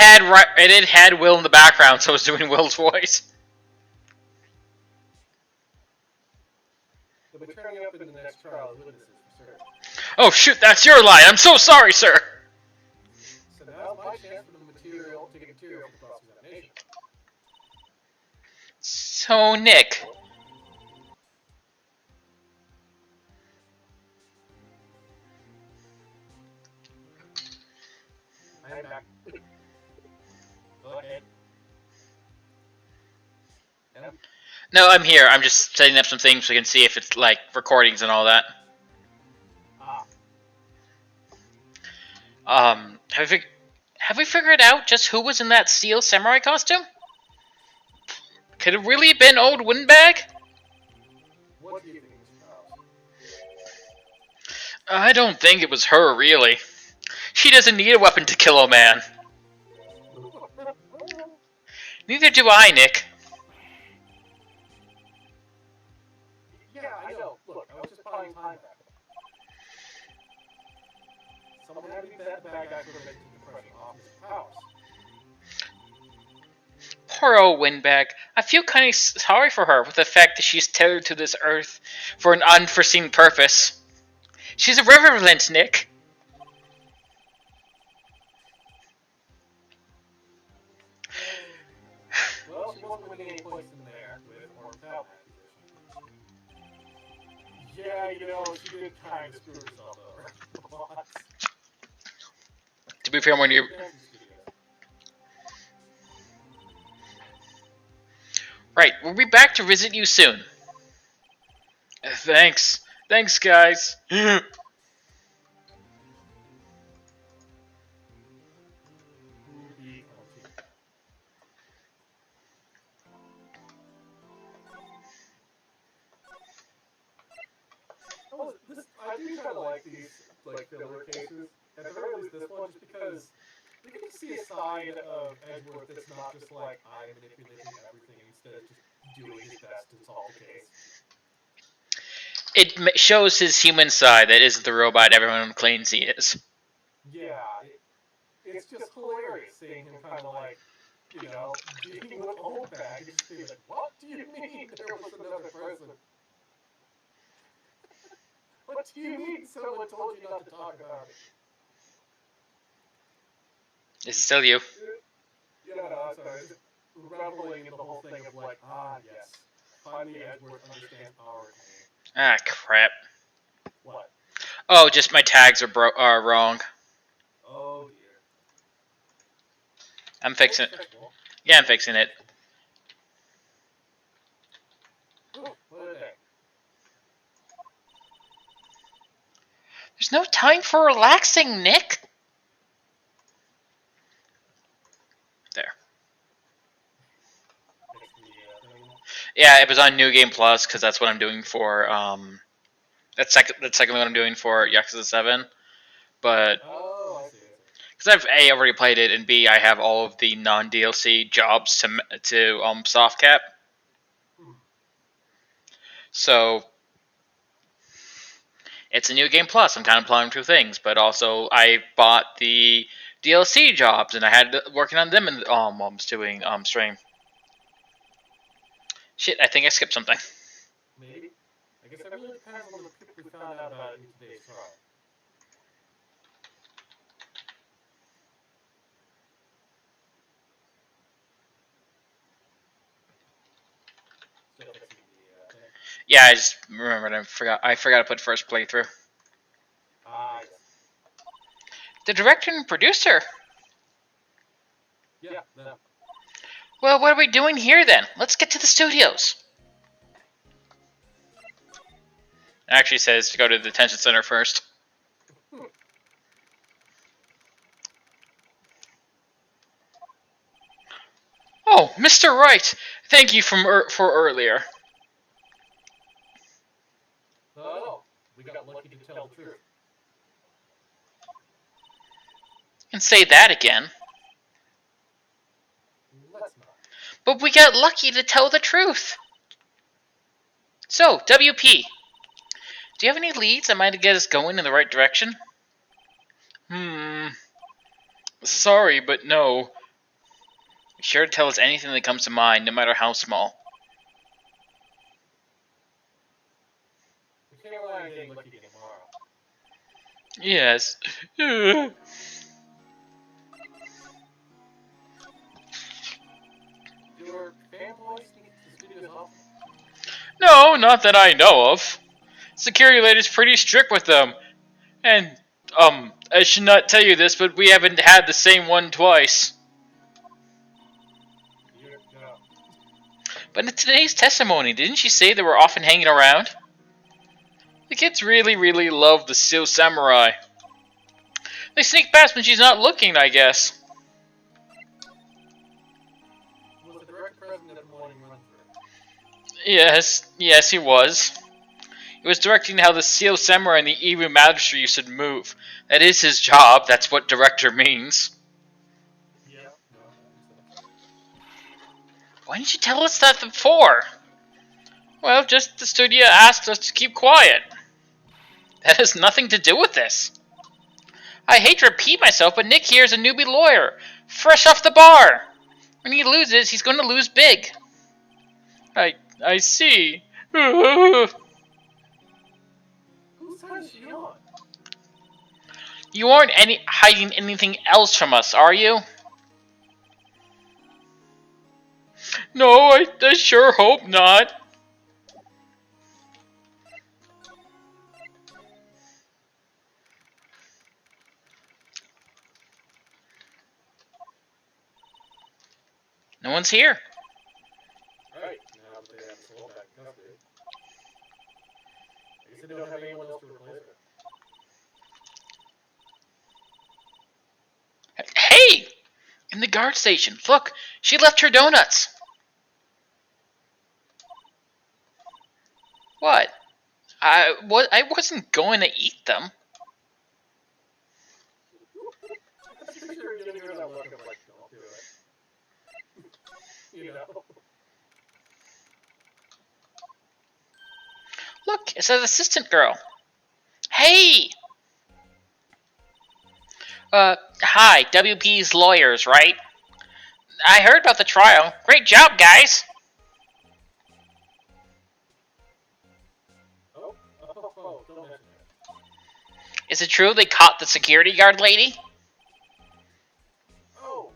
had Will in the background, so I was doing Will's voice. They'll be turning up in the next trial as witnesses for certain. Oh shoot, that's your line. I'm so sorry, sir. So now's my chance for the material to get material for cross-examination. So, Nick. I am back. Go ahead. Yep. No, I'm here. I'm just setting up some things so we can see if it's like recordings and all that. Have we figured out just who was in that steel samurai costume? Could it really have been old Windbag? What do you think, Mr. Powers? I don't think it was her, really. She doesn't need a weapon to kill a man. Neither do I, Nick. Yeah, I know. Look, I was just buying time back. Someone had to be the bad guy for making the impression off Mr. Powers. Poor old Windbag. I feel kind of sorry for her with the fact that she's tethered to this earth for an unforeseen purpose. She's irreverent, Nick. Well, she wasn't winning any points in there with or without accusation. Yeah, you know, she did kind of screw herself over. To be fair, when you... Right, we'll be back to visit you soon. Thanks. Thanks, guys. I do kind of like these like filler cases. At the very least, this one, just because we get to see a side of Edgeworth that's not just like I'm manipulating everything, and instead is just doing his best to solve the case. It shows his human side that isn't the robot everyone claims he is. Yeah, it's just hilarious seeing him kind of like, dealing with OPAC and just being like, what do you mean there was another person? What do you mean someone told you not to talk about it? Is it still you? Yeah, no, I'm sorry. Just reveling in the whole thing of like, yes, finally Edgeworth understands our pain. Ah, crap. What? Oh, just my tags are wrong. Oh dear. I'm fixing it. Yeah, I'm fixing it. Ooh, what a day. There's no time for relaxing, Nick. There. Yeah, it was on New Game Plus because that's what I'm doing for that's secondly what I'm doing for Yakuza 7. But I see. because I've A, already played it, and B, I have all of the non DLC jobs to soft cap. So it's a New Game Plus. I'm kind of plowing through things, but also I bought the DLC jobs, and I had working on them and while I was doing stream. Shit, I think I skipped something. Maybe. I guess it really depends on the people we found out about in today's trial. Still fixing the thing. Yeah, I just remembered. I forgot to put first playthrough. Yes. The director and producer. Yeah, them. Well, what are we doing here then? Let's get to the studios. It actually says to go to the detention center first. Oh, Mr. Wright, thank you for earlier. Oh, we got lucky to tell the truth. And say that again. Let's not. But we got lucky to tell the truth. So, WP, do you have any leads that might get us going in the right direction? Sorry, but no. Be sure to tell us anything that comes to mind, no matter how small. We can't rely on getting lucky again tomorrow. Yes. Do our fanboys sneak into the studios often? No, not that I know of. Security lady's pretty strict with them. And, I should not tell you this, but we haven't had the same one twice. Yeah. But in today's testimony, didn't she say they were often hanging around? The kids really, really love the Steel Samurai. They sneak past when she's not looking, I guess. Was the director present at the morning run-through? Yes, he was. He was directing how the Steel Samurai and the Evil Magistrate should move. That is his job, that's what director means. Yeah, no, that makes sense. Why didn't you tell us that before? Well, just the studio asked us to keep quiet. That has nothing to do with this. I hate to repeat myself, but Nick here is a newbie lawyer, fresh off the bar. When he loses, he's going to lose big. I see. Whose side is she on? You aren't hiding anything else from us, are you? No, I sure hope not. No one's here. Right, now that they have Soul back in custody. I guess they don't have anyone else to replace her. Hey! In the guard station. Look, she left her donuts. What? I wasn't going to eat them. I'm sure you're giving her that look of like, don't do it. You know? Look, it says assistant girl. Hey! Hi, WP's lawyers, right? I heard about the trial. Great job, guys! Don't mention it. Is it true they caught the security guard lady? Oh.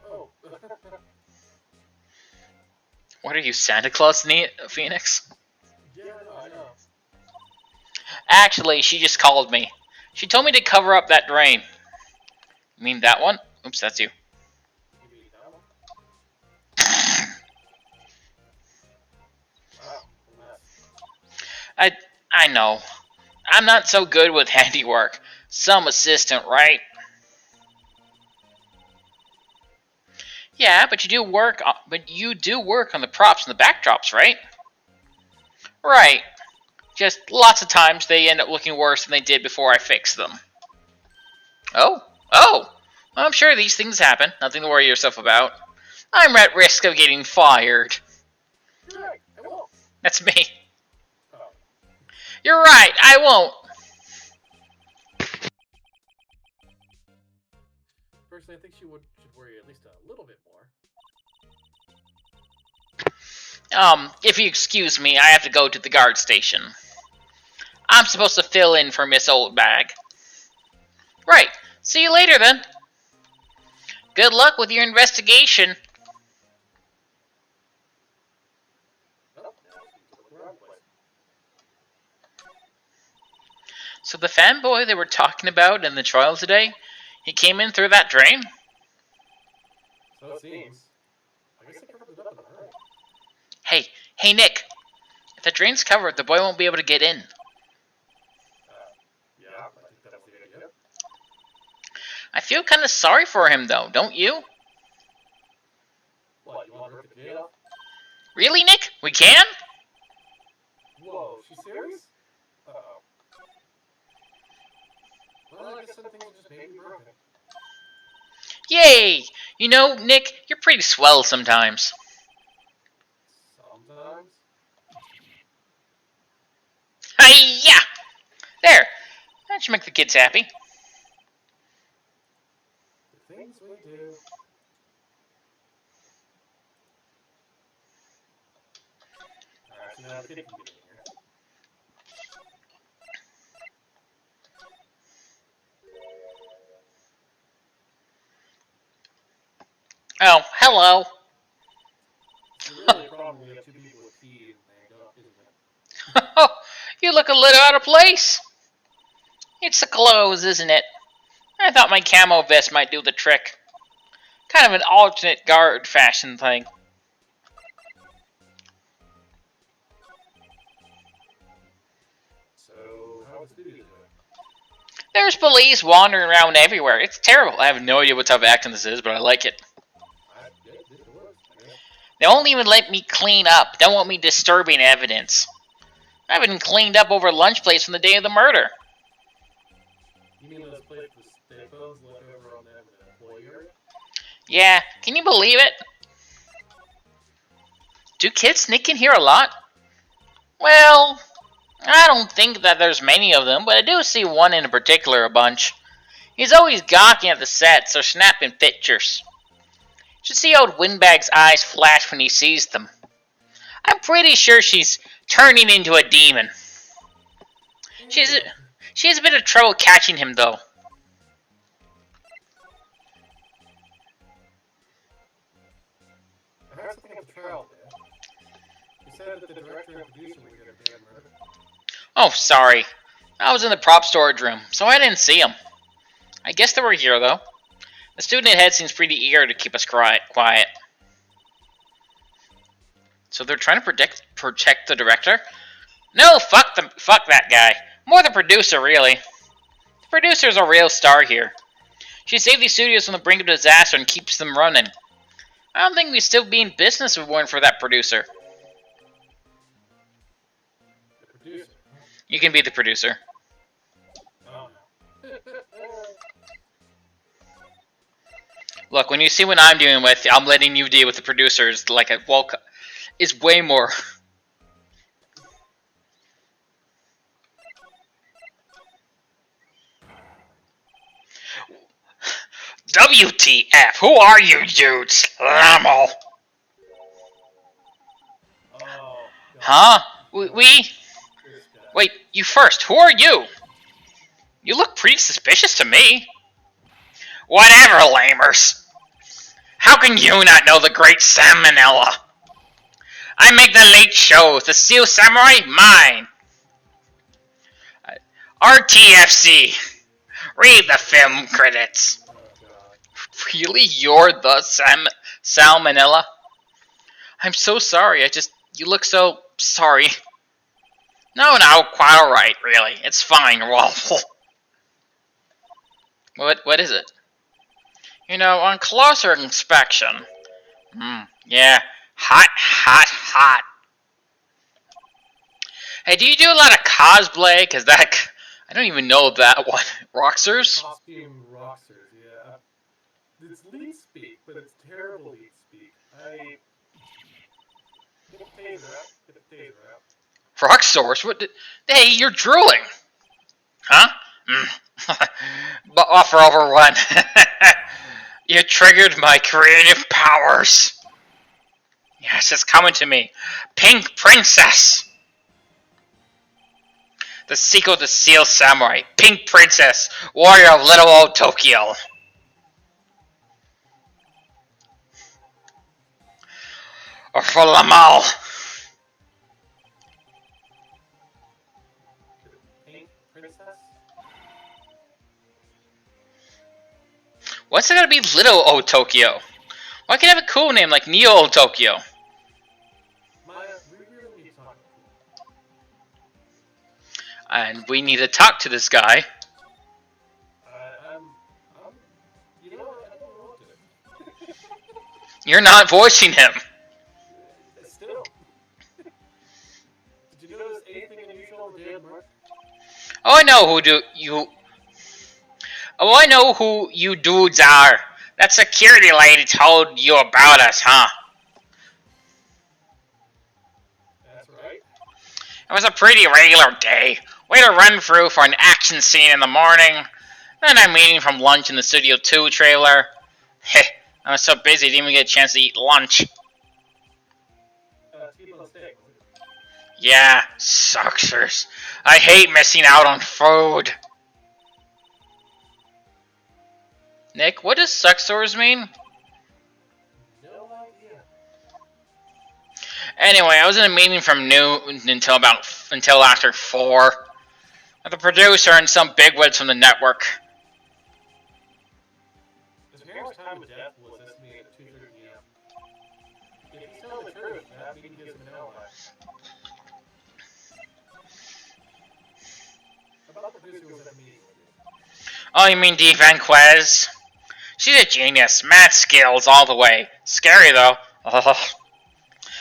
What are you, Santa Claus, Phoenix? Yeah, I know. Actually, she just called me. She told me to cover up that drain. You mean that one? Oops, that's you. You mean that one? Wow, a mess. I know. I'm not so good with handiwork. Some assistant, right? Yeah, but you do work on the props and the backdrops, right? Right. Just lots of times they end up looking worse than they did before I fixed them. Oh. Well, I'm sure these things happen. Nothing to worry yourself about. I'm at risk of getting fired. You're right, I won't. That's me. Oh. You're right, I won't. Personally, I think she should worry at least a little bit more. If you excuse me, I have to go to the guard station. I'm supposed to fill in for Miss Oldbag. Right. See you later, then. Good luck with your investigation. Oh, now she's looking around the place. So the fanboy they were talking about in the trial today, he came in through that drain? So it seems. I guess they covered it up in a hurry. Hey, Nick. If the drain's covered, the boy won't be able to get in. Yeah, I think that was the idea. I feel kind of sorry for him, though, don't you? What, you want to rip the gate off? Really, Nick? We can? Whoa, she's serious? Uh-oh. Well, I guess some things are just maybe broken. Yay! You know, Nick, you're pretty swell sometimes. Sometimes. Hi-ya! There. That should make the kids happy. The things we do. Alright, so now the kid can get in here. Oh, hello. It's really a problem when you have two people with keys and they don't, isn't it? You look a little out of place. It's the clothes, isn't it? I thought my camo vest might do the trick. Kind of an alternate guard fashion thing. So, how was Studio doing? There's police wandering around everywhere. It's terrible. I have no idea what type of acting this is, but I like it. It works, I guess. They won't even let me clean up. Don't want me disturbing evidence. I haven't cleaned up over lunch plates from the day of the murder. You mean those plates with stay phones left over on them in the employee area? Yeah, can you believe it? Do kids sneak in here a lot? Well, I don't think that there's many of them, but I do see one in particular a bunch. He's always gawking at the sets or snapping pictures. Should see old Windbag's eyes flash when he sees them. I'm pretty sure she's turning into a demon. She has a bit of trouble catching him, though. I heard something at the trial, Dan. You said that the director and producer were here at the murder. Oh, sorry. I was in the prop storage room, so I didn't see them. I guess they were here, though. The student head seems pretty eager to keep us quiet. So they're trying to protect the director? No, fuck that guy. More the producer, really. The producer's a real star here. She saved these studios from the brink of disaster and keeps them running. I don't think we'd still be in business if it weren't for that producer. The producer. You can be the producer. Oh. Look, when you see what I'm dealing with, I'm letting you deal with the producers. Like a Walcott is way more. WTF? Who are you, dudes? Lamo. Oh, God. Huh? We? This guy. Wait, you first. Who are you? You look pretty suspicious to me. Whatever, lamers. How can you not know the great Sam Manella? I make the late shows. The Steel Samurai, mine. RTFC. Read the film credits. Oh, God. Really? You're the Sal Manella? I'm so sorry. You look so sorry. No, quite alright, really. It's fine, Waffle. What is it? You know, on closer inspection. Yeah. Hot, hot, hot. Hey, do you do a lot of cosplay? Cause I don't even know that one. Roxers? Costume rocksters, yeah. It's lead speak, but it's terrible lead speak. Get a taser out. Get a taser out. Roxors? Hey, you're drooling. Huh? But offer over one. You triggered my creative powers. Yes, it's coming to me. Pink Princess. The sequel to Steel Samurai. Pink Princess. Warrior of Little Old Tokyo. Or for Lamal. Pink Princess? What's it gotta be Little Old Tokyo? Why can't it have a cool name like Neo Old Tokyo? Maya, we really need to talk. And we need to talk to this guy. You know what? I don't want to. You're not voicing him. Still. Did you notice anything unusual on the day of Mark? Oh, I know who you dudes are. That security lady told you about us, huh? That's right. It was a pretty regular day. We had a run through for an action scene in the morning. Then I'm eating from lunch in the Studio 2 trailer. Heh, I was so busy I didn't even get a chance to eat lunch. T-bone steak. Yeah, sucksers. I hate missing out on food. Nick, what does sucksers mean? No idea. Anyway, I was in a meeting from noon until after 4. With the producer and some bigwigs from the network. His parents' time of death was estimated at 2:30 p.m. If he's telling the truth, that meeting gives him an alibi. About the producer was at the meeting with you. Oh, you mean Dee Vanquez? She's a genius. Mad skills all the way. Scary, though. Ugh.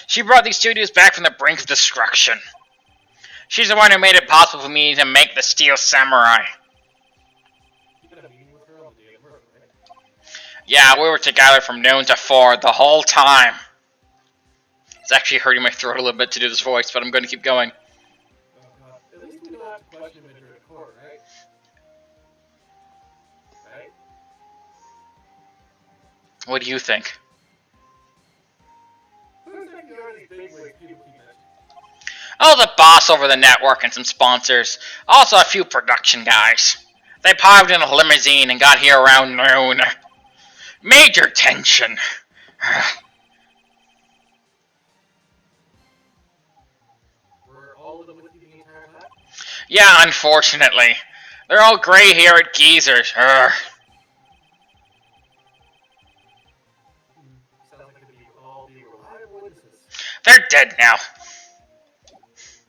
She brought these studios back from the brink of destruction. She's the one who made it possible for me to make the Steel Samurai. You had a meeting with her on the day of the murder, right? Yeah, we were together from noon to 4 the whole time. It's actually hurting my throat a little bit to do this voice, but I'm going to keep going. Oh, God. At least we don't have to question him during court, right? Right? What do you think? Who do you think are these bigwigs people keep mentioning? Oh, the boss over the network and some sponsors. Also a few production guys. They piled in a limousine and got here around noon. Major tension. Were all of them with you the entire time? Yeah, unfortunately. They're all gray-haired geezers. Sounds like it could be all be reliable witnesses. They're dead now.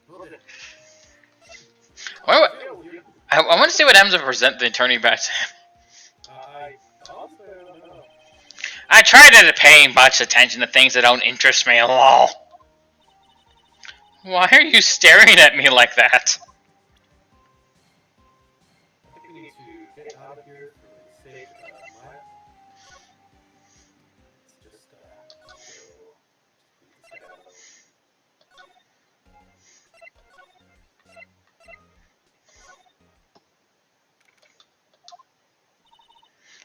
Well, then, Wait, jail with you. I want to see what happens if I present the attorney back to him. I honestly don't know. I try not to pay much attention to things that don't interest me at all. Why are you staring at me like that? out of here for the sake of Maya. Let's just go. Beat this guy out.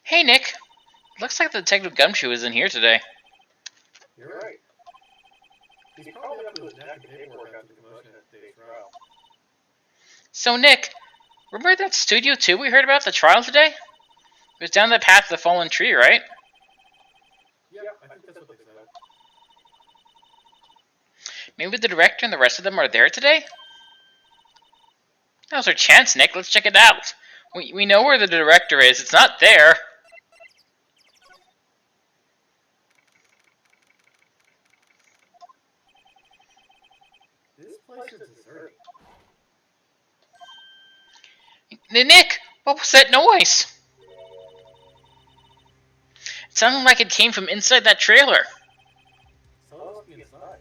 Hey, Nick. Looks like the Detective Gumshoe isn't here today. You're right. He's probably up to his neck in paperwork after the commotion at today's trial. So, Nick, remember that Studio 2 we heard about at the trial today? It was down the path of the fallen tree, right? Yeah, I think that's what they said. Maybe the director and the rest of them are there today? Now's our chance, Nick. Let's check it out. We know where the director is. It's not there. This place is deserted. Nick, what was that noise? It sounded like it came from inside that trailer. Someone must be inside.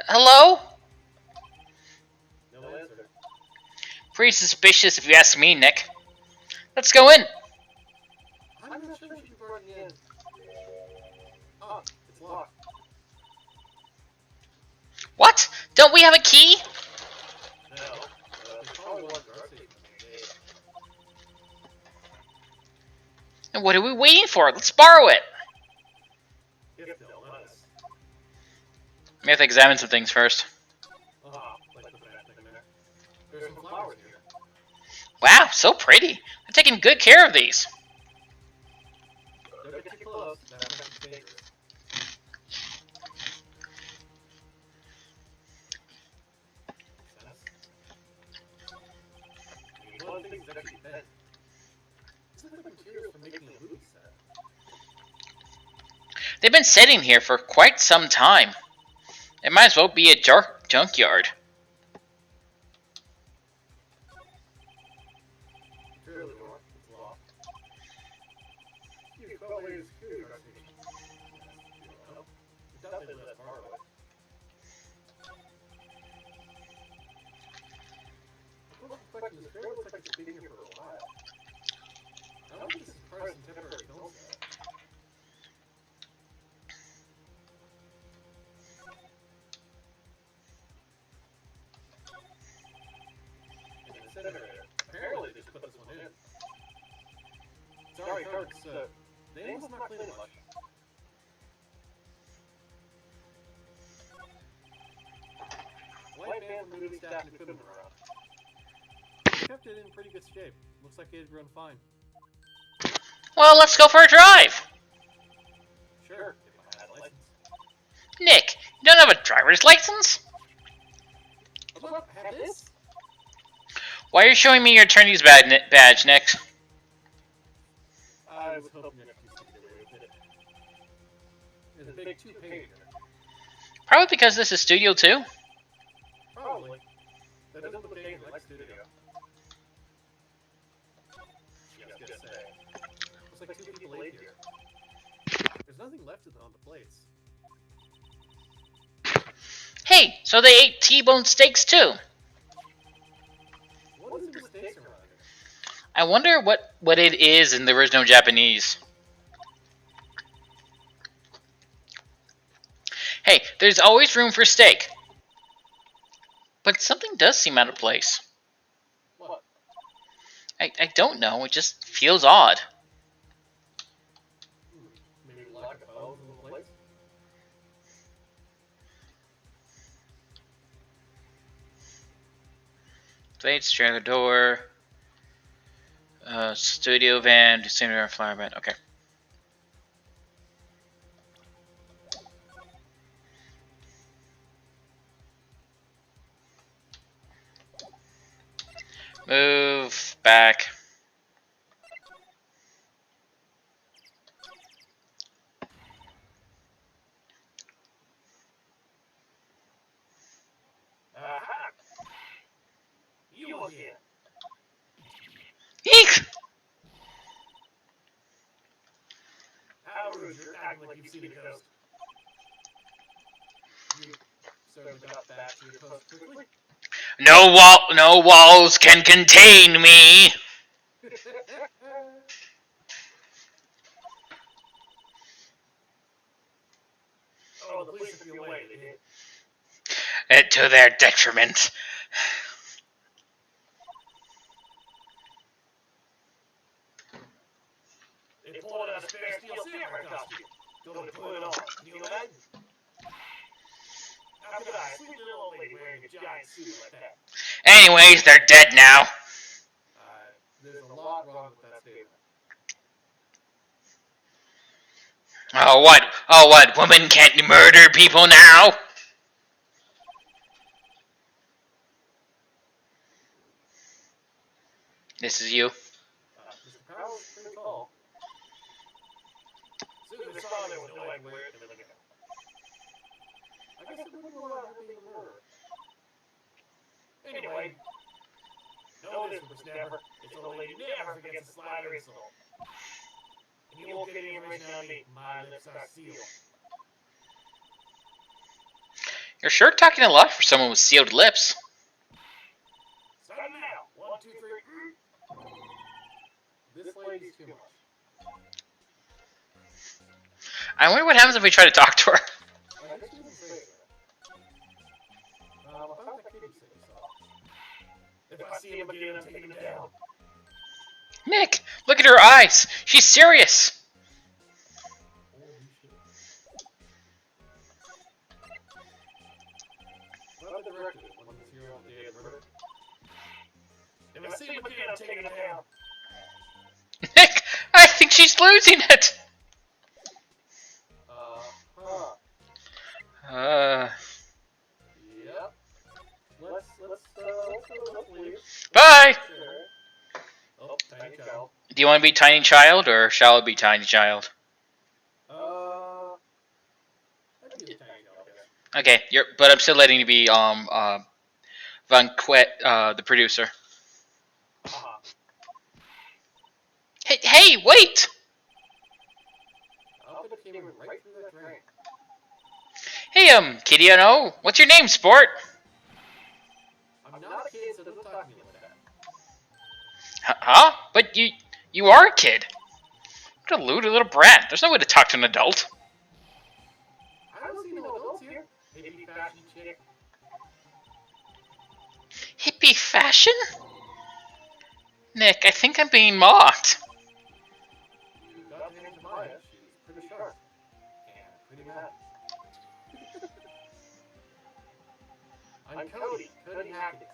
Hello? No answer. Pretty suspicious if you ask me, Nick. Let's go in. I'm not sure we should be running in. Oh, it's locked. What? Don't we have a key? No, there's probably one guard station on the gate. And what are we waiting for? Let's borrow it. If they'll let us. We have to examine some things first. Like the back thing there. There's some flowers here. Wow, so pretty. They're taking good care of these. Don't get too close. That's dangerous. One of the things is actually bent. This looks like materials for making a movie set. They've been sitting here for quite some time. It might as well be a junkyard. Clearly not. It's locked. You call it a security guard station. You don't know. It doesn't let us borrow it. This trailer looks like it's been here for a while. I don't think this is part of some temporary film set. An incinerator. Apparently they just put this one in. Sorry, Kirk, the name's not clean much. White man from moving staff and equipment around. He kept it in pretty good shape. Looks like it'd run fine. Well, let's go for a drive. Sure, if I had a license. Nick, you don't have a driver's license? Look, I have this? Why are you showing me your attorney's badge, Nick? I was hoping that you could get away with it. There's a big 2-page in it. Probably because this is Studio 2. Probably. That doesn't look anything like studio. I was gonna say. Looks like 2 people ate here. There's nothing left on the plates. Hey, so they ate T-bone steaks too. What is the mistakes around here? I wonder what it is in the original Japanese. Hey, there's always room for steak. But something does seem out of place. What? I don't know, it just feels odd. Maybe lack of bones in the plates? Plates, trailer door, studio van, distributor, flower bed. Okay. Move back. Aha! You again! Eek! How rude, you're acting like you've seen a ghost. You certainly got back to your post quickly. No walls can contain me. Oh, the police took me away. They did. To their detriment. They pulled out a spare steel samurai costume. Told me to put it on. Can you imagine? How could I? Sweet little old lady wearing a giant suit like that. Anyways, they're dead now. There's a lot wrong with that statement. Oh, what? Oh, what? Women can't murder people now? This is you. Mr. Powell's pretty tall. As soon as they saw there was no way to wear it, they let it go. I guess it wouldn't rule out her being a murderer. Anyway, know this, whippersnapper. This old lady never forgets a slight or insult. And you won't get any information on me. My lips are sealed. You're sure talking a lot for someone with sealed lips. Start now. 1, 2, 3. This lady's too much. I wonder what happens if we try to talk to her. I guess you didn't say that. About that kid you said you saw. If I see him again, I'm taking him down. Nick, look at her eyes. She's serious. Holy shit. Well, I directed it when this hero did murder. If I see him again, I'm taking him down. Nick, I think she's losing it. Yep. Let's leave. Bye. Oh, tiny child. Do you want to be Tiny Child or shall it be Tiny Child? I'd be the tiny child, I guess. Okay, but I'm still letting you be Van Quet, the producer. Hey, wait! I'll put the camera right through that drain. Hey, Kitty, I know. What's your name, sport? I'm not a kid, so don't talk to me like that. Huh? But you are a kid. What a lewd little brat. There's no way to talk to an adult. I don't see no adults here. Hippie fashion chick. Hippie fashion? Nick, I think I'm being mocked. You got the name to Maya. She's pretty sharp. And pretty mad. I'm Cody Hackett.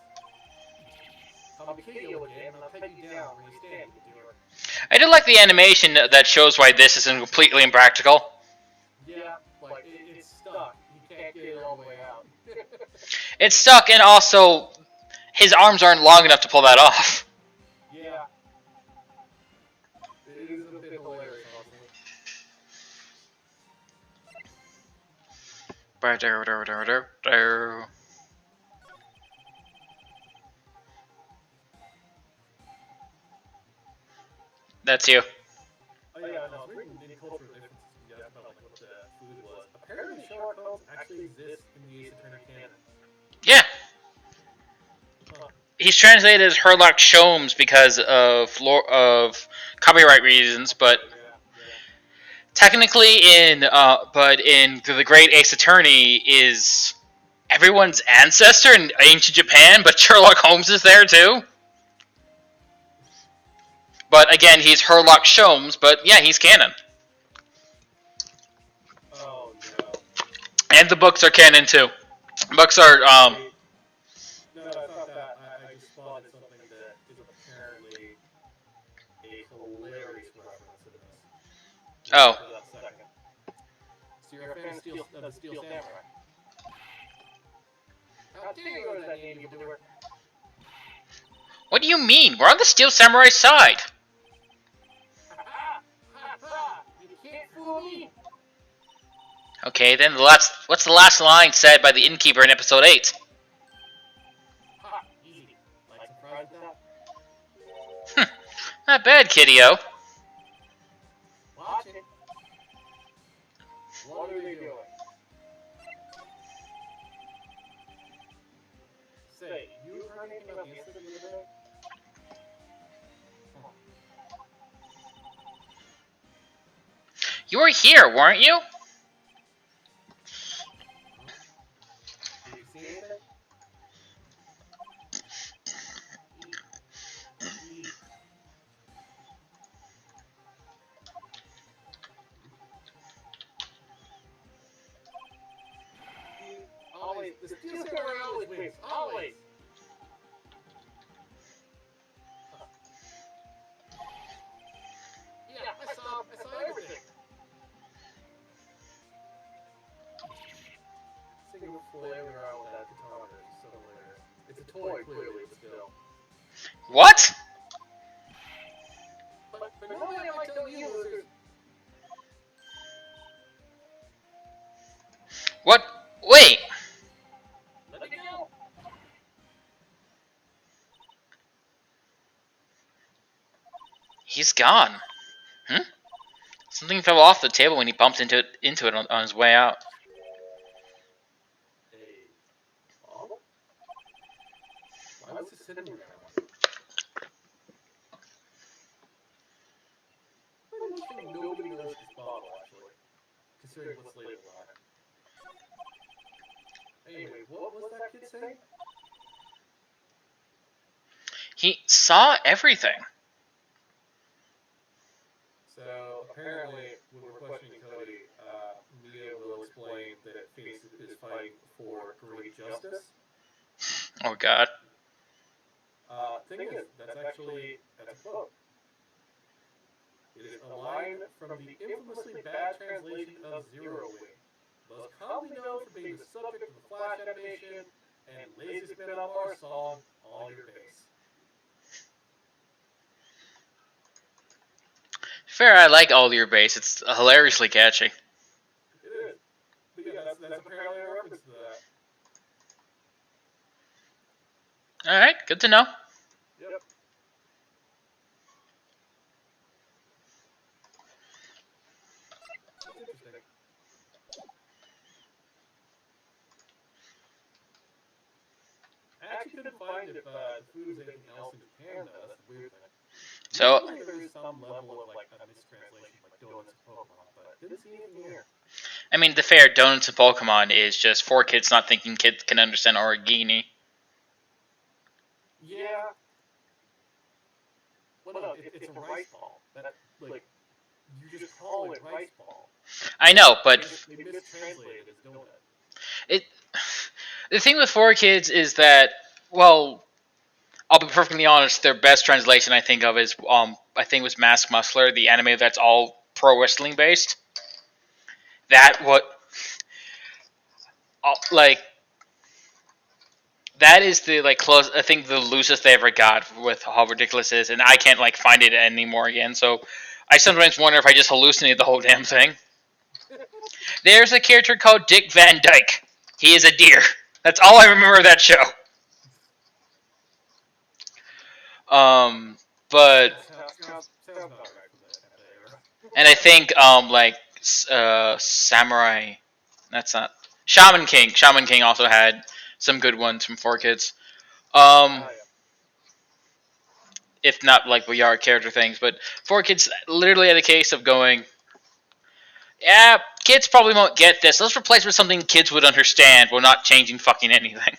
I'll be Kitty again, and I'll take you down where you stand, you doer. I do like the animation that shows why this isn't completely impractical. Yeah, like, it's stuck. You can't get it all the way out. It's stuck, and also, his arms aren't long enough to pull that off. Yeah. It is a bit hilarious, honestly. That's you. Oh yeah, no, I was reading the cultural differences you guys about like what the food was. Apparently Sherlock Holmes actually exists in the Ace Attorney canon. Yeah. Huh. He's translated as Sherlock Holmes because of copyright reasons, but technically in the Great Ace Attorney is everyone's ancestor in ancient Japan, but Sherlock Holmes is there too. But again, he's Sherlock Holmes, but yeah, he's canon. Oh no. And the books are canon too. Books are No, I thought that I just spotted something that is apparently a hilarious reference in this. Oh. For that second. So you're a fan of the Steel Samurai? How dare you go to that name, you doer? What do you mean? We're on the Steel Samurai side. You can't fool me. Okay, then what's the last line said by the innkeeper in episode 8? Ha, easy. Like some fries with that? Not bad, kiddio. Watch it. What are they doing? Say, you heard anything about the incident the other day? You were here, weren't you? Did you see anything? Always, the steel samurai always wins. Always. Yeah, I saw everything. Singing flailing around with that guitar is so hilarious. It's a toy, clearly, but still. What? But normally I might tell you losers. What? Wait. Let me go. He's gone. Something fell off the table when he bumped into it on his way out. Hey, bottle? Why was it sitting around? I don't think nobody knows this bottle, actually. Considering what's labeled on it. Anyway, what was that kid saying? He saw everything. So, apparently, when we're questioning Cody, Mia will explain that Phoenix is fighting for great justice. Oh God. Thing is, that's a quote. It is a line from the infamously bad translation of Zero Wing, most commonly known for being the subject of the Flash animation and lazy spin-off our song, All Your Base. Fair, I like All Your Base. It's hilariously catchy. It is. But yeah, that's apparently a reference to that. Alright, good to know. Yep. That's interesting. I actually couldn't find if the food was anything else in Japan, though. That's the weird thing. So, usually there is some level of like a mistranslation, like donuts and Pokemon, but didn't see anything here. I mean, the fair Donuts and Pokemon is just 4 kids not thinking kids can understand origami. Yeah. Well, no, it's a rice ball. That, like, you just call it rice ball. I know, but They mistranslated it as donut. it. The thing with 4 kids is that, well, I'll be perfectly honest. Their best translation I think of is I think it was Mask Muscler, the anime that's all pro wrestling based. That what like that is the like close. I think the loosest they ever got with how ridiculous it is, and I can't like find it anymore again. So I sometimes wonder if I just hallucinated the whole damn thing. There's a character called Dick Van Dyke. He is a deer. That's all I remember of that show. But Sounds about right from that era. and I think like Samurai. That's not Shaman King. Shaman King also had some good ones from 4 kids. Yeah. If not like we are character things, but 4 kids literally had a case of going, yeah, kids probably won't get this. Let's replace it with something kids would understand while not changing fucking anything.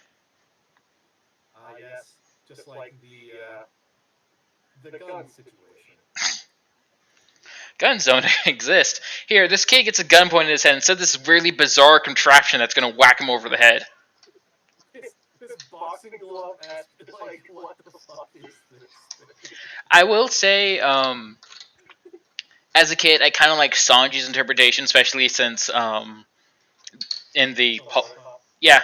Yes. Just like the gun situation. Guns don't exist. Here, this kid gets a gun pointed at his head and said this really bizarre contraption that's gonna whack him over the head. This boxing glove like, what the fuck is this? I will say, as a kid, I kind of like Sanji's interpretation, especially since in the yeah,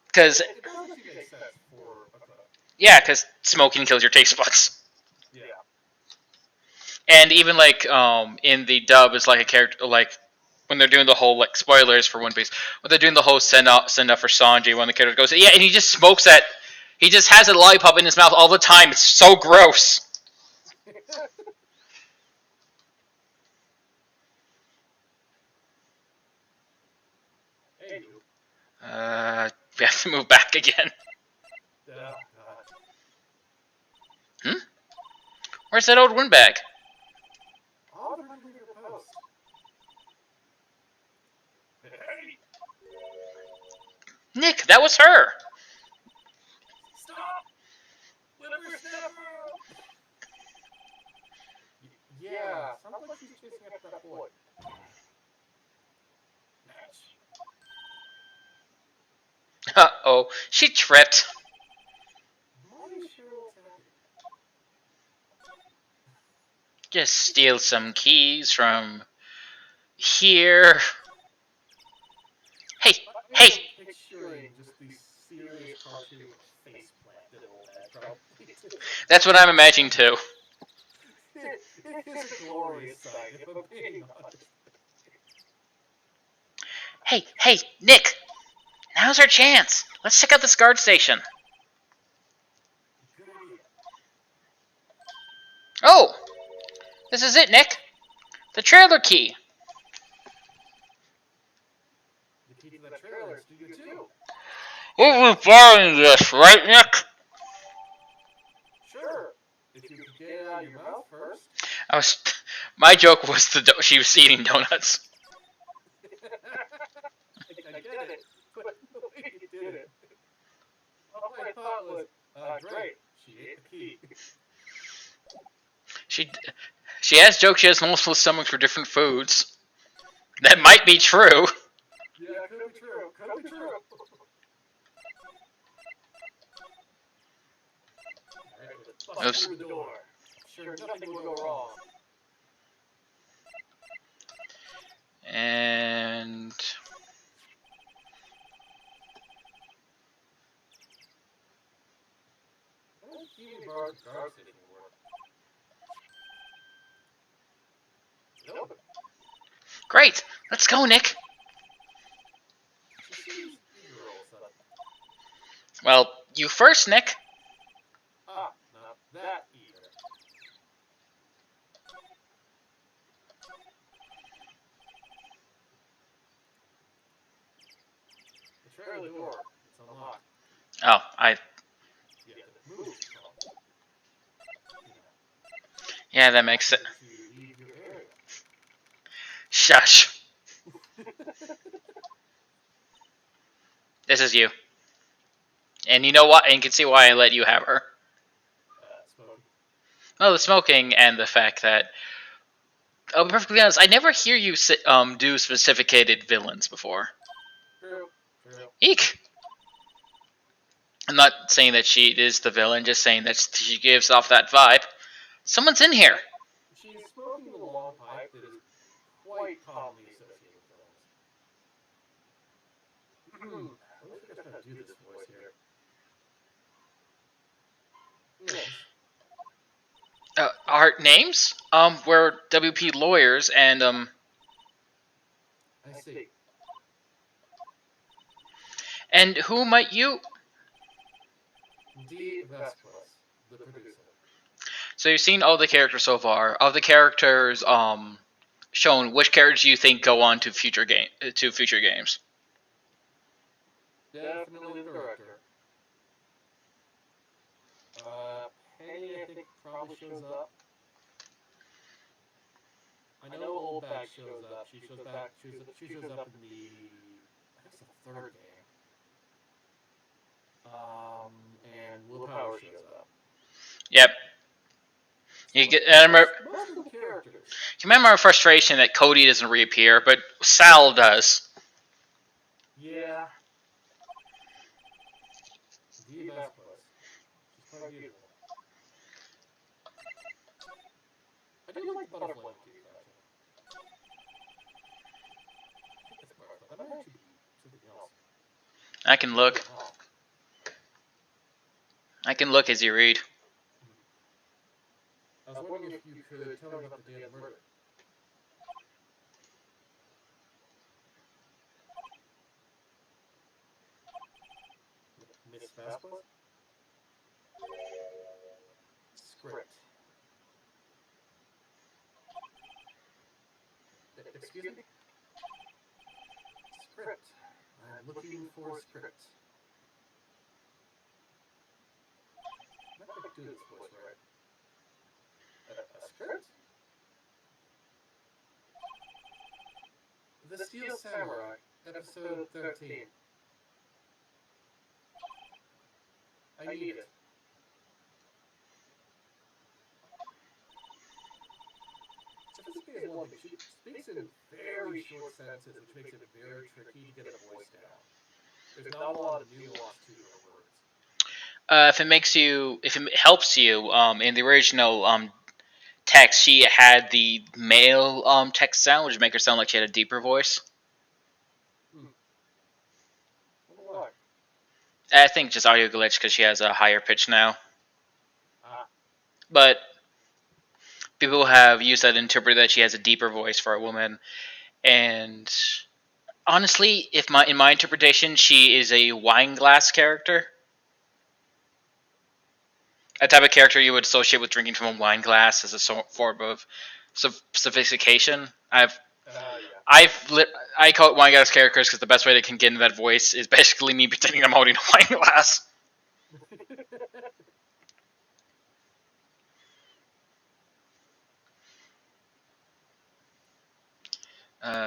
because It does actually make sense for a gun. yeah, because smoking kills your taste buds. Yeah. And even like in the dub, it's like a character like when they're doing the whole like spoilers for One Piece, when they're doing the whole send up for Sanji, when the character goes, yeah, and he just smokes that, he just has a lollipop in his mouth all the time. It's so gross. Hey, you. We have to move back again. God. Where's that old windbag? All the running their post. Hey! Nick, that was her! Stop! Whippersnapper! Yeah, sounds like she's chasing after that boy. Match. Uh-oh, she tripped. Molly sure looks happy. Just steal some keys from here. Hey, hey! I'm picturing just the serious cartoon face plant that old dad probably did. That's what I'm imagining too. It is a glorious sight, if I'm being honest. Hey, hey, Nick! Now's our chance. Let's check out this guard station. Good idea. Oh! This is it, Nick. The trailer key. The key to that trailer in Studio 2. We'll be borrowing this, right, Nick? Sure. If you could get it out of your mouth first. My joke was she was eating donuts. I get it, but the way you did it. All I thought was, great, she ate the key. She has joked she has multiple stomachs for different foods. That might be true. Yeah, could be true. Could be true. Alright, bust through the door. Sure, nothing will go wrong. And Where's Keely Bar's guard station work? Nope. great. Let's go, Nick. She seems eager all of a sudden. Well, you first, Nick. Ah, not that eager. The trailer door. It's unlocked. Oh, I. You have to move. Yeah, that makes it. To leave your area. Shush. This is you. And you know what? And you can see why I let you have her. Smoking. Well, the smoking and the fact that. I'll be perfectly honest, I never hear you do specificated villains before. True. True. Eek! I'm not saying that she is the villain, just saying that she gives off that vibe. Someone's in here. She's smoking the long pipe that is quite commonly associated with villains. I don't think I how to do this voice here. Yes. Our names? We're WP lawyers, and I see. And who might you? D. Vespas, the producer. So you've seen all the characters so far. Of the characters, shown, which characters do you think go on to future games? Definitely the director. Penny, I think, probably shows up. I know Old Bag shows up. She shows back. She shows up in the, I guess, the third game. And Willpower shows up. Yep. You get. I remember. Most of the characters. You remember our frustration that Cody doesn't reappear, but Sal does. Yeah. D. Vespas. She's quite beautiful. I do like the butterfly motif, actually. I think it's a butterfly. That might actually be something else. I can look. Oh. I can look as you read. I was wondering if you could tell me about the day of the murder. Miss Vespa? Script. Excuse me? Script. I'm looking for a script. I'm not quite doing this voice right. script? The Steel Samurai, episode 13. I need it. Jessica is one thing. She speaks in very short sentences, which makes it very tricky to get a voice down. There's not a lot of nuance to her words. If it helps you, in the original text, she had the male text sound, which make her sound like she had a deeper voice. Why? I think just audio glitch because she has a higher pitch now. Ah. But people have used that to interpret that she has a deeper voice for a woman. And honestly, in my interpretation, she is a wine glass character. A type of character you would associate with drinking from a wine glass as a form of sophistication. Yeah. I call it wine glass characters because the best way they can get into that voice is basically me pretending I'm holding a wine glass.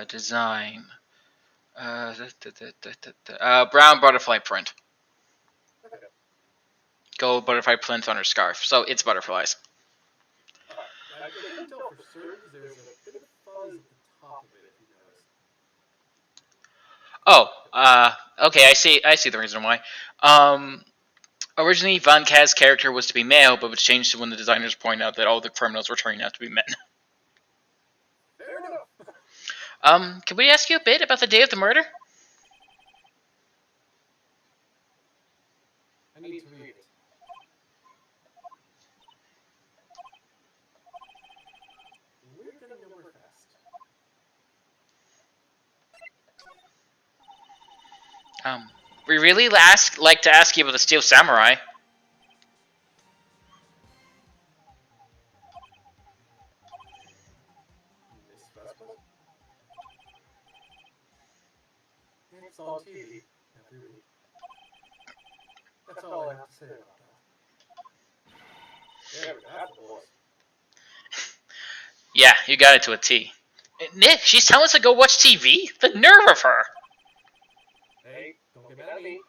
Design. Brown butterfly print. Okay. Gold butterfly print on her scarf. So it's butterflies. I couldn't tell for certain because there's a bit of fuzz at the top of it, if you notice. Oh, okay. I see the reason why. Originally, Von Kaz's character was to be male, but was changed when the designers pointed out that all the criminals were turning out to be men. Fair enough. Can we ask you a bit about the day of the murder? I need to read it. We're getting nowhere fast. We really like to ask you about the Steel Samurai. Miss Vespa? It's on TV every week. That's all I have to say about that. There, that's the voice. Yeah, you got it to a T. Nick, she's telling us to go watch TV? The nerve of her! Hey, don't get mad at me.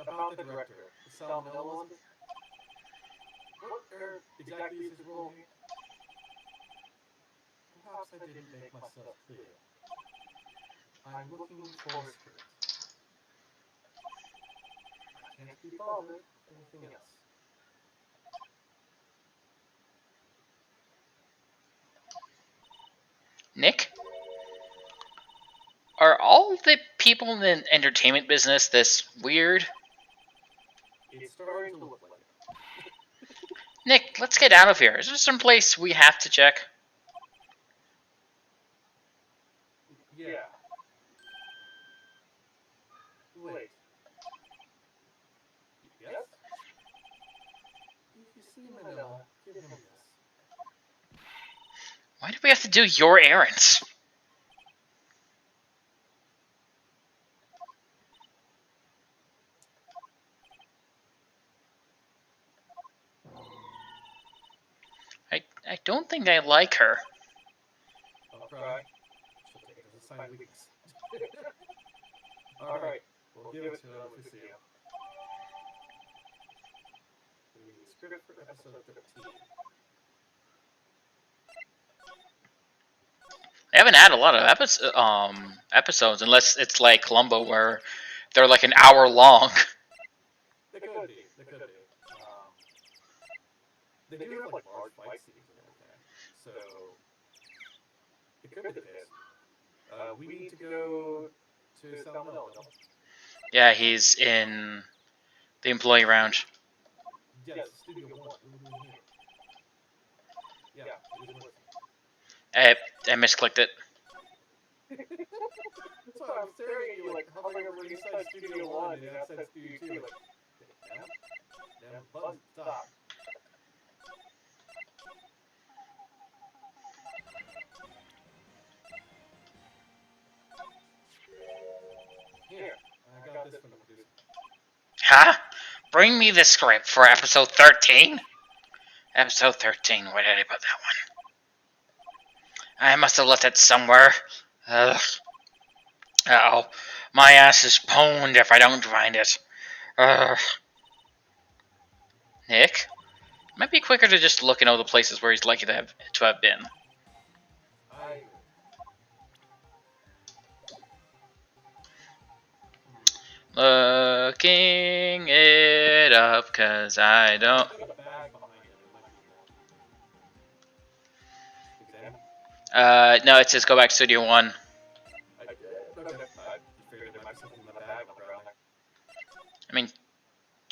About the director, the Salmonella one. What exactly is his role here? Perhaps I didn't make myself clear. I'm looking for a script. I can't be bothered with anything else. Nick? Are all the people in the entertainment business this weird? It's starting to look like it. Nick, let's get out of here. Is there some place we have to check? Yeah. Wait. Yes? If you see Manila, give him this. Why do we have to do your errands? I don't think I like her. I'll cry. She'll take it as a sign of weakness. Alright, we'll give it to him if we see him. We need a script for episode 13. They haven't had a lot of episodes, unless it's like Columbo, where they're like an hour long. They could be. They do have like large fight scenes and everything, so it could be the case. We need to go to Salmonella. Yeah, he's in the employee lounge. Yes, Studio One. What are we doing here? Yeah, it is working. I misclicked it. So I'm staring at you like hovering over inside Studio One and outside Studio Two, like, now, button, stop. Here, I got this from the producer. Huh? Bring me the script for episode 13? Episode 13. Where did I put that one? I must have left it somewhere. Ugh. Uh-oh. My ass is pwned if I don't find it. Ugh. Nick? It might be quicker to just look in all the places where he's likely to have been. I Looking it up, cause I don't... got a bag behind it. It might be in there. Examine. No, it says go back to Studio 1. Okay. I figured there might be something in the bag on the ground there. I mean,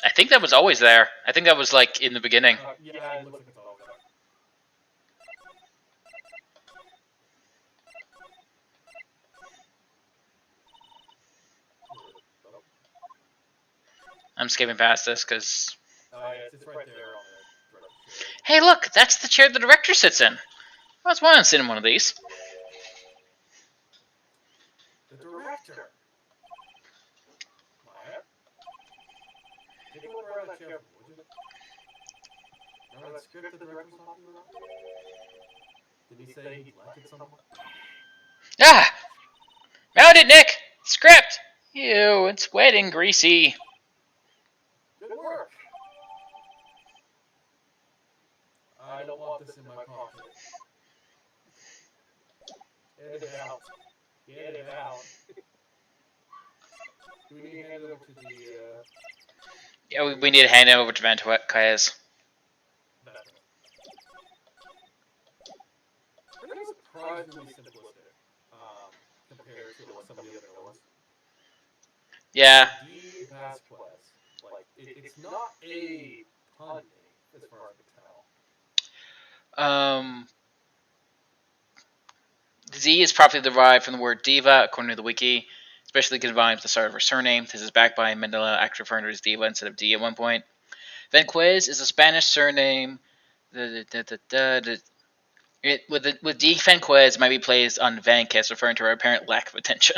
I think that was always there. I think that was, like, in the beginning. Yeah, it looks like it's all there. I'm skipping past this, because... Yeah, it's right there on the director's chair. Hey, look! That's the chair the director sits in! I was wanting to sit in one of these. The director! Maya? Take a look around that chair, would you? Remember that script the director was talking about? Did he say he'd like it somewhat? Ah! Found it, Nick! Script! Ew, it's wet and greasy. Good work! I don't want this in my pocket. Get it out. Get it out. Do we need to hand it over to the, Yeah, we need to hand it over to Vanquez. Pretty surprisingly simplistic, compared to like, some of the other villains. Yeah. D. Vasquez. Like, it's not a pun name, as far as I can tell. Z is probably derived from the word diva, according to the wiki, especially combined with the start of her surname. This is backed by Mandela actually referring to her as diva instead of D at one point. Vanquez is a Spanish surname. With D Vanquez might be placed on Vanquez, referring to her apparent lack of attention.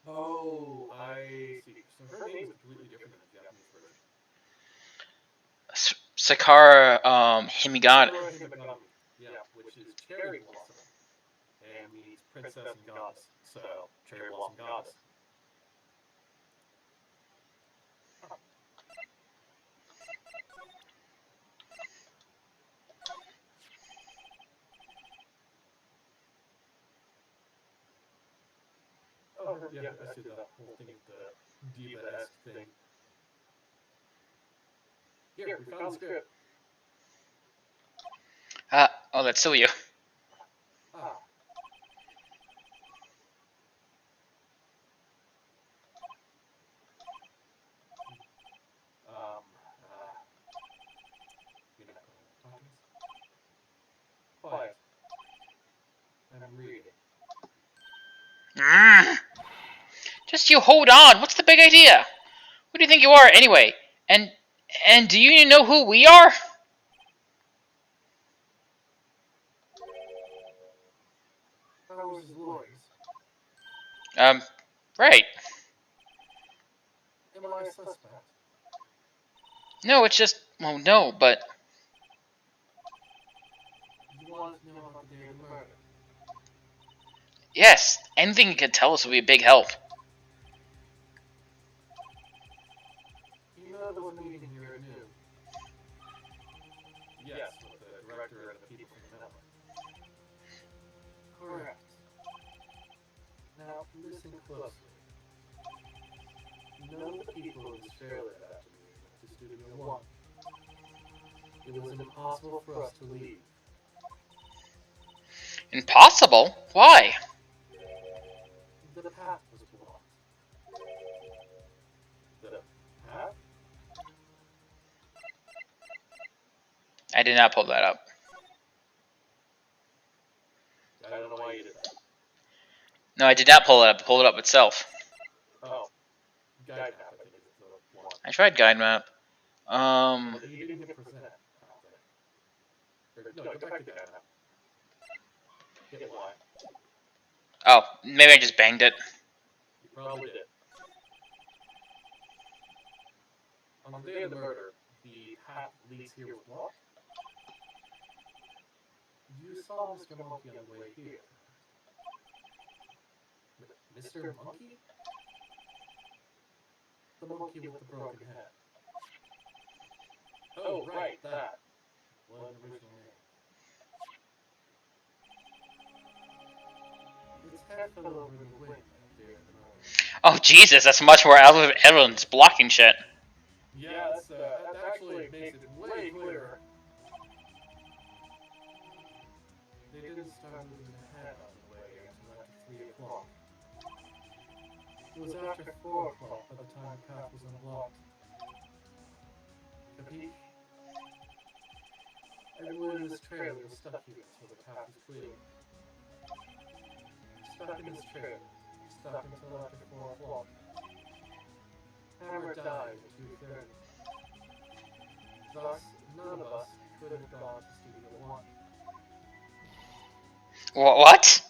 Oh, I see. So her name is completely different in the Japanese version. Sakura Himigata. Sakura Himigami. Yeah, which is Cherry Blossom. And means princess and goddess. So, Cherry Blossom Goddess. Oh, yeah, I see the whole thing with the diva-esque thing. Here, we found the script. Oh, that's still you. Ah. You're not going to talk to us? Quiet. I'm reading. Just you hold on. What's the big idea? Who do you think you are, anyway? And do you know who we are? Powers his lawyers. Right. Am I a suspect? No, it's just... Well, no, but... You want to know about the day of the murder? Yes, anything you could tell us would be a big help. You know there was a meeting here at noon? Yes, with the director and the people from the network. Correct. Now, listen closely. None of the people in this trailer that afternoon went to Studio One. It was impossible for us to leave. Impossible? Why? The path was blocked. The path? I did not pull that up. I don't know why you did that. No, I did not pull it up. Pull it up itself. Oh. Guide map, I think, is the one. I tried guide map. Well, you didn't hit present, I don't think. No, go back to guide map. Hit Y. Oh, maybe I just banged it. You probably did. On the day of the murder, the path that leads here was blocked? You saw Mr. Monkey on the way here. Mr. Monkey? The monkey with the broken head. Oh, right, that. What an original name. Its head fell over in the wind that day of the murder. Oh Jesus, that's much more Evelyn's blocking shit. Yeah, that actually makes it way clearer. They didn't start moving the head out of the way until after 3 o'clock. It was after 4 o'clock by the time the path was unblocked. Capiche? Everyone in this trailer was stuck here until the path was cleared. Stuck in this trailer. Stuck until after 4 o'clock. Hammer died at 2:30. Thus, none of us could have gone to Studio One. What?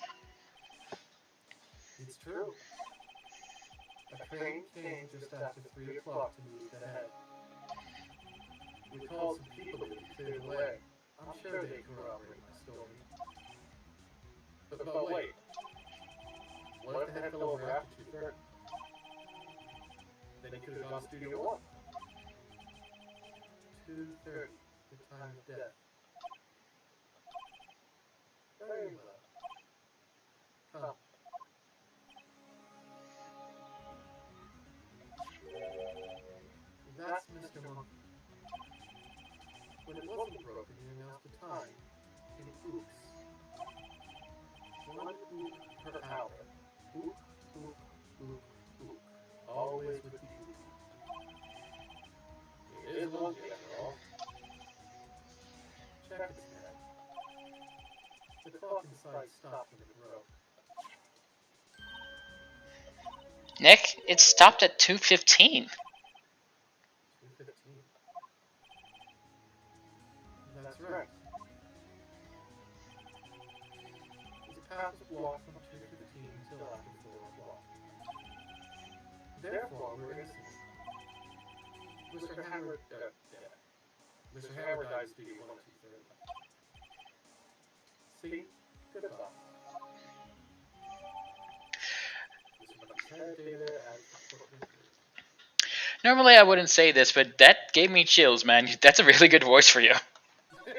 It's true. A crane came just after 3 o'clock to move the head. We called some people to clear the way. I'm sure they corroborate my story. But wait. What if the head fell over after 2:30? Then he could have gone to Studio One. 2:30, the time of death. Very well. Come. That's Mr. Monkey. When it wasn't broken, he announced the time in oops. 1 oop per hour. Oop, oop, oop, oop. Always with the oop. It is a monkey after all. Check its head. The clock inside stopped when it broke. Nick, it stopped at 2:15. 2:15. That's right. His path was blocked from 2:15 until after 4 o'clock. Therefore, we're innocent. Mr. Hammer, Mr. Hammer died Studio 1 at 2:30. See? Goodbye. Mr. Monkey's head data as reported. Normally I wouldn't say this, but that gave me chills, man. That's a really good voice for you. What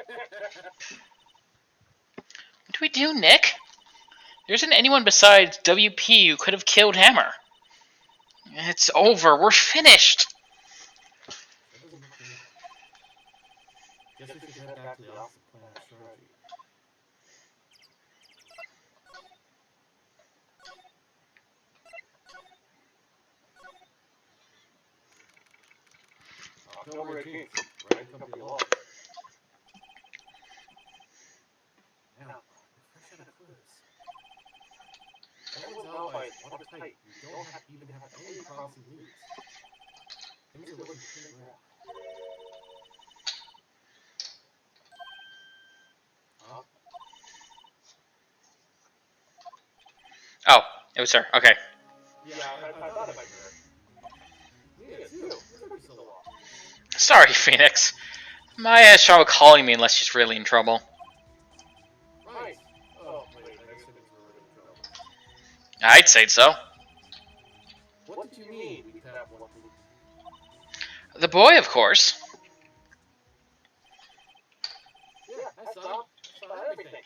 do we do, Nick? There isn't anyone besides WP who could have killed Hammer. It's over. We're finished. That doesn't look good. Guess we should head back to the office and plan our strategy. October 18th, Ryan Company Law. Now, we're fresh out of quiz. Everyone's alibis watertight. We don't even have any promising leads. Things are looking pretty rough. Huh? Oh, it was her. Okay. Yeah, I thought it might be her. Yeah, it's you. It took you so long. Sorry, Phoenix. My ass trouble calling me unless she's really in trouble. Right. Oh, wait, I guess it means we're really in trouble. I'd say so. What did you mean we could have one lead? The boy, of course. Yeah, I saw everything.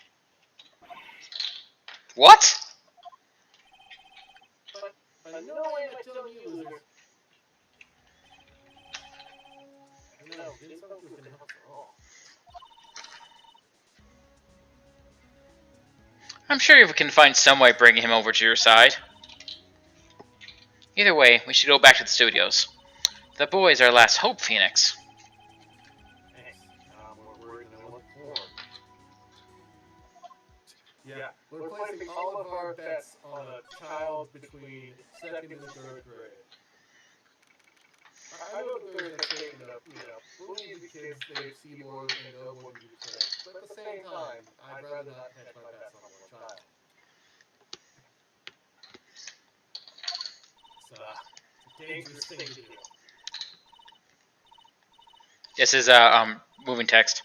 What? But I know I am telling you, losers. No, didn't sound like it was gonna help at all. I'm sure we can find some way bringing him over to your side. Either way, we should go back to the studios. The boy is our last hope, Phoenix. Thanks. I'm more worried than I was before. Yeah, we're placing all of our bets on a child between 2nd and 3rd grade. I know that there's that statement of, believe the kids, they see more and know more than you can. But at the same time, I'd rather not hedge my bets on one child. It's a dangerous thing to do. This is moving text.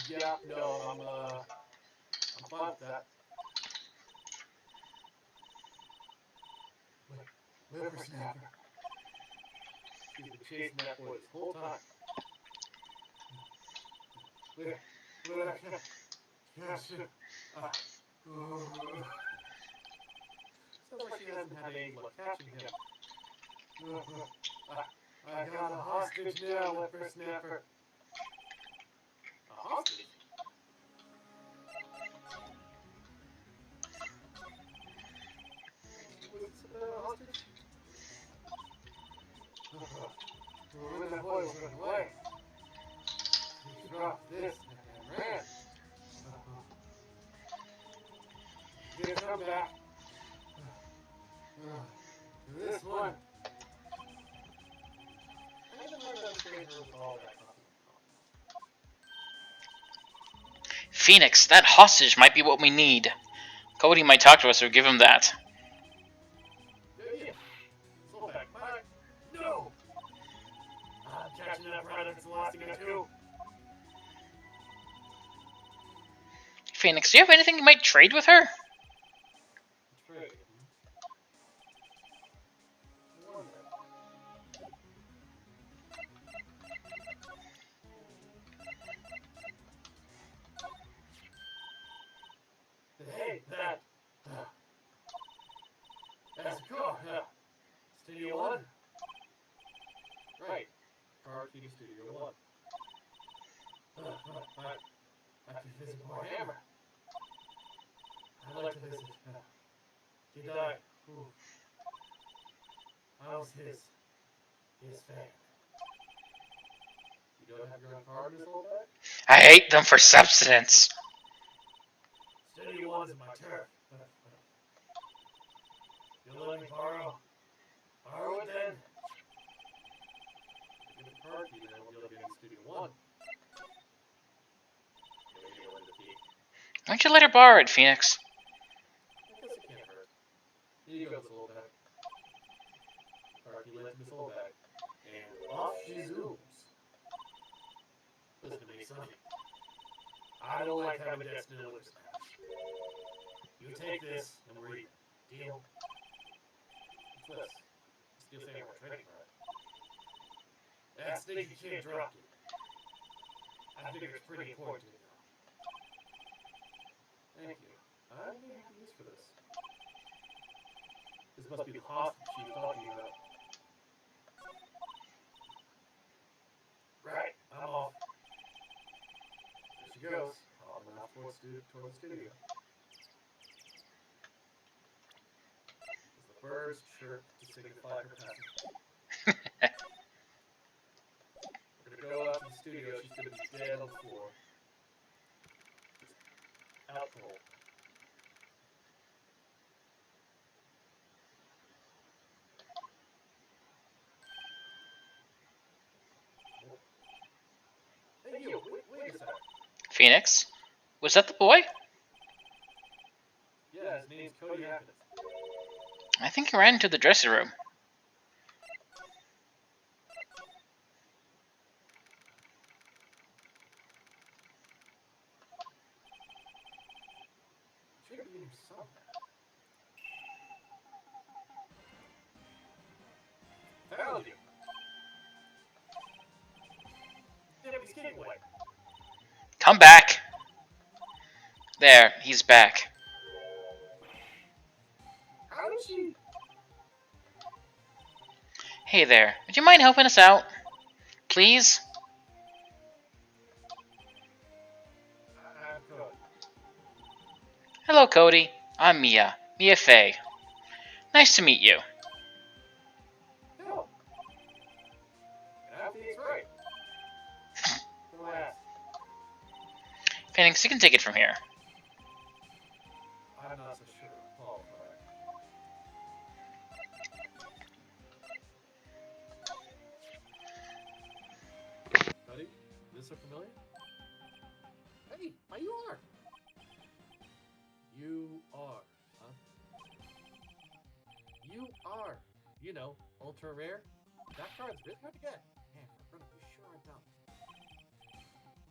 Yeah, no, fine with that. Whippersnapper. She's been chasing that boy this whole time. Sounds like she hasn't had any luck catching him. I got a hostage now, Whippersnapper. A hostage? What's a hostage? When that boy was running away, he dropped this and ran. He's gonna come back. This one. I don't understand her with all that. Phoenix, that hostage might be what we need. Cody might talk to us or give him that. Yeah. Slow back. No! I'm catching that brother. It's the last thing I do. Phoenix, do you have anything you might trade with her? Trade. Hey, that's a car. Studio One. Right. Car key to Studio One. I can visit Warhammer. I'd like to visit. He died. Ooh. I was his fan. You don't have your own car in this old bag? I hate them for substance. Studio One's in my turf. You'll let me borrow it then? Get the car key, then we'll be able to get into Studio One. Why don't you let her borrow it, Phoenix? I guess it can't hurt. Here you go, this little bag. Car key lent in this little bag. And off she zooms. Listen to me, son. I don't like having debts to deliver smash. You take this, and we're even. Deal? What's this? Steel Samurai training card. That sneaky kid dropped it. I figure it's pretty important to me now. Thank you. I may have use for this. This must be the hostage she was talking about. Right, I'm off. There she goes. Hopping off toward the studio. As the birds chirp to signify her passing. We're gonna go out to the studio. She's gonna be dead on the floor. Just out cold. Hey, you, wait a second. Phoenix? Was that the boy? Yeah, his name's Cody Happiness. I think he ran into the dressing room. Should be in here somewhere. Found you. Damn, he's getting away. Come back. There, he's back. How did she? Hey there, would you mind helping us out? Please? I'm Cody. Hello, Cody. I'm Mia. Mia Fey. Nice to meet you. No. And I think he's right. Don't ask. Phoenix, you can take it from here. I'm not so sure. Paul, Buddy, this look familiar? Hey, why you are? You are, huh? You are. You know, ultra rare. That card's really hard to get. Man, I'm gonna be sure I don't.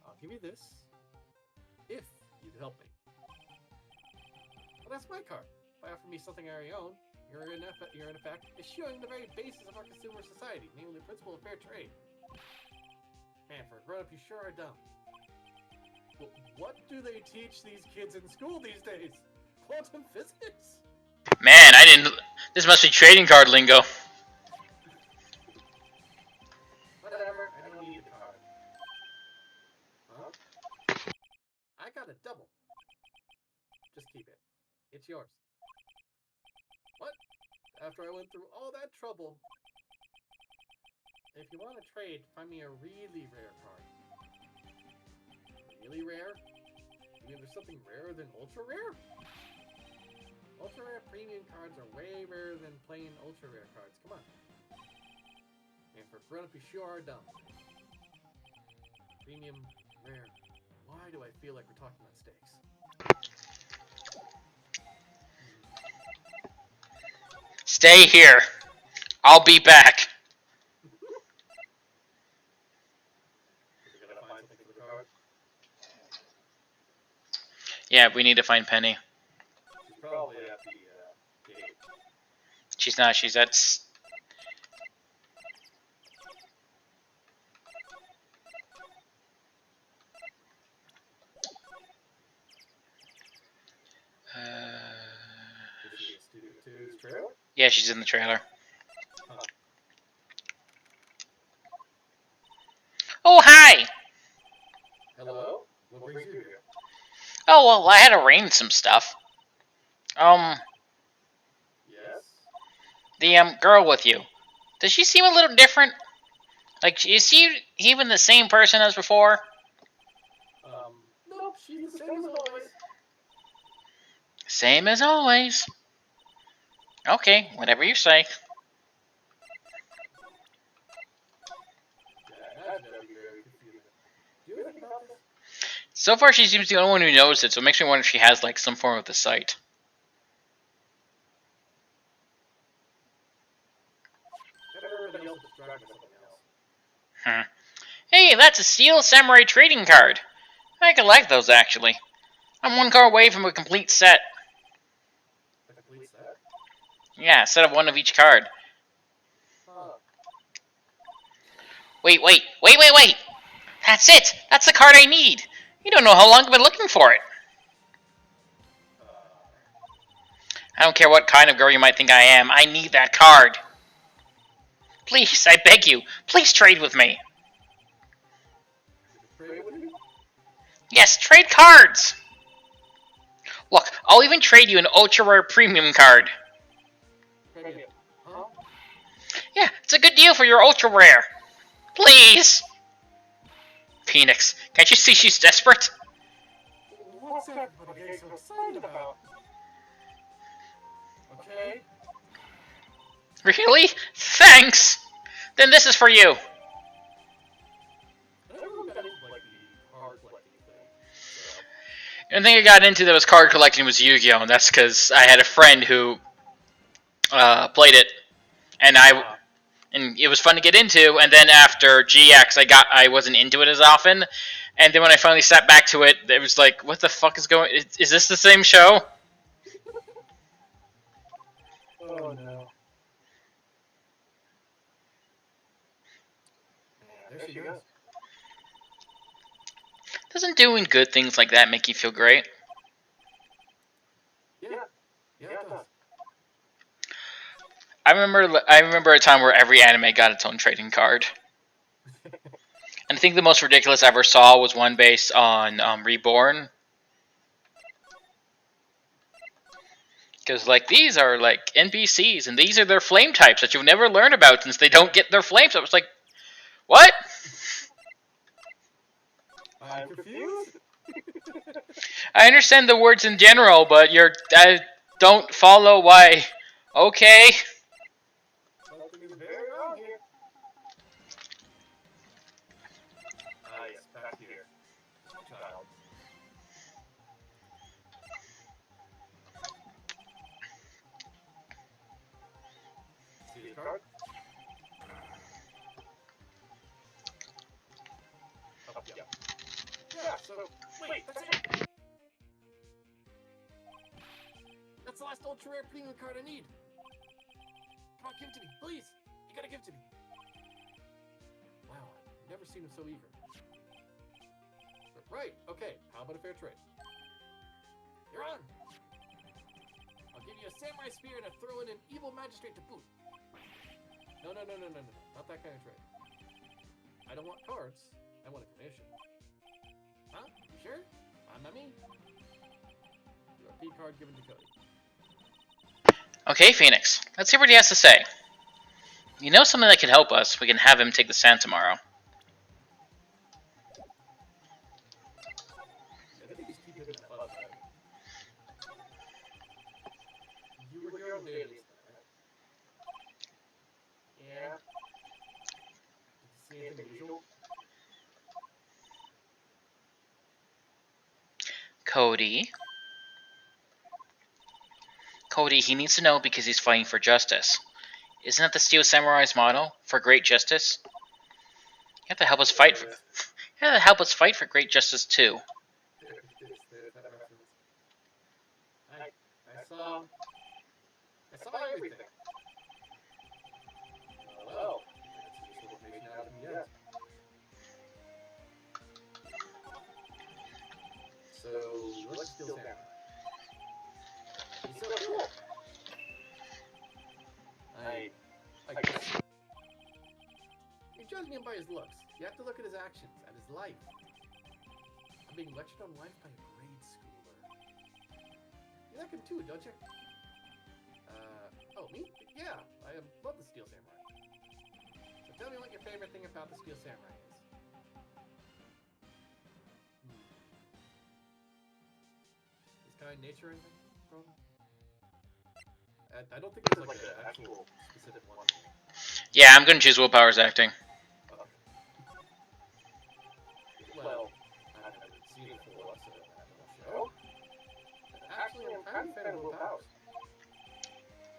I'll give you this if you'd help me. that's my card. By offering me something I already own, you're in effect eschewing the very basis of our consumer society, namely the principle of fair trade. Man, for a grown-up, you sure are dumb. But what do they teach these kids in school these days? Quantum physics? Man, I didn't. This must be trading card lingo. Whatever, I don't need the card. Huh? I got a double. Just keep it. It's yours. What? After I went through all that trouble. If you want to trade, find me a really rare card. Really rare? You mean there's something rarer than ultra rare? Ultra rare premium cards are way rarer than plain ultra rare cards. Come on. And for grown up, you sure are dumb. Premium rare. Why do I feel like we're talking about steaks? Stay here. I'll be back. Yeah, we need to find Penny. She's probably at the gate. She's not. She's at. Is she a student two's trailer? Yeah, she's in the trailer. Huh. Oh, hi! Hello? What brings you here? Oh, well, I had to arrange some stuff. Yes? The, girl with you. Does she seem a little different? Like, is she even the same person as before? Nope, she's the same as always. Same as always. Okay, whatever you say. Yeah, I imagine that'd be very confusing. Do you ever think about this? So far, she seems the only one who knows it, so it makes me wonder if she has, like, some form of the sight. Everybody else is distracted by something else. Hey, that's a Steel Samurai trading card. I collect those, actually. I'm one card away from a complete set. A complete set? Yeah, a set of one of each card. Huh. Wait! That's it! That's the card I need! You don't know how long I've been looking for it. I don't care what kind of girl you might think I am. I need that card. Please, I beg you. Please trade with me. Trade with you? Yes, trade cards. Look, I'll even trade you an ultra rare premium card. Premium. Huh? Yeah, it's a good deal for your ultra rare. Please. Phoenix, can't you see she's desperate? What's everybody getting so excited about? Okay. Really? Thanks. Then this is for you. I never really got into like the card collecting thing. So. The thing I got into that was card collecting was Yu-Gi-Oh, and that's because I had a friend who played it, and it was fun to get into. And then after GX, I wasn't into it as often, and then when I finally sat back to it, it was like, what the fuck is going? Is this the same show? Oh no. There she goes. Doesn't doing good things like that make you feel great? Yeah. Yeah, it does. I remember a time where every anime got its own trading card. And I think the most ridiculous I ever saw was one based on Reborn. Because, like, these are, like, NPCs, and these are their flame types that you'll never learn about since they don't get their flames. I was like, what? I'm confused. I understand the words in general, but I don't follow why. Okay. Something is very wrong here. Ah, yes, back here. Child. See the card? Oh, yeah. Yeah, so, wait, that's it. last ultra rare premium card I need. Come on, give it to me, please. You gotta give it to me. Wow, I've never seen him so eager. Right, okay, how about a fair trade? You're on! I'll give you a samurai spear and throw in an evil magistrate to boot. No, not that kind of trade. I don't want cards, I want a commission. Huh? You sure? Not me. Your P card given to Cody. Okay, Phoenix. Let's see what he has to say. You know something that can help us? We can have him take the stand tomorrow. I think he's keep hitting the button. You were here on the day of the incident, right? Yeah. Did you see anything unusual? Cody. Cody, he needs to know because he's fighting for justice. Isn't that the Steel Samurai's motto? For great justice? You have to help us fight for... You have to help us fight for great justice too. I saw everything. Well, that's useful information out of me yet. So, let's Steel Samurai. He's so cool. I guess. You judge him by his looks. You have to look at his actions, at his life. I'm being lectured on life by a grade schooler. You like him too, don't you? Oh, me? Yeah, I love the Steel Samurai. So tell me what your favorite thing about the Steel Samurai is. His kind nature, I think, probably? I don't think there's like an actual specific one. Yeah, I'm gonna choose Willpower's acting. Well, I've never seen it for us at a show. Actually, I'm kind of a fan of Will Powers.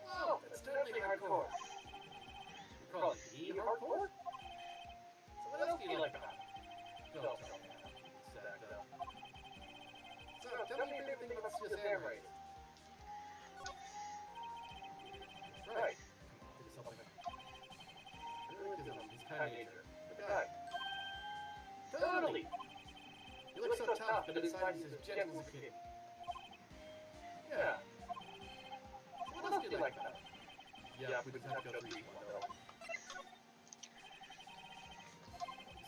Wow, that's totally hardcore. You call it the hardcore? So what else do you like about it? Don't tell me. So, tell me your favorite thing about Steel Samurai. Right. Think of something. He's kind of nature. The guy. Totally! You look so tough, but inside he's as gentle as a kid. Yeah. What else do you like about it? Yeah, we just have to go through each one, though.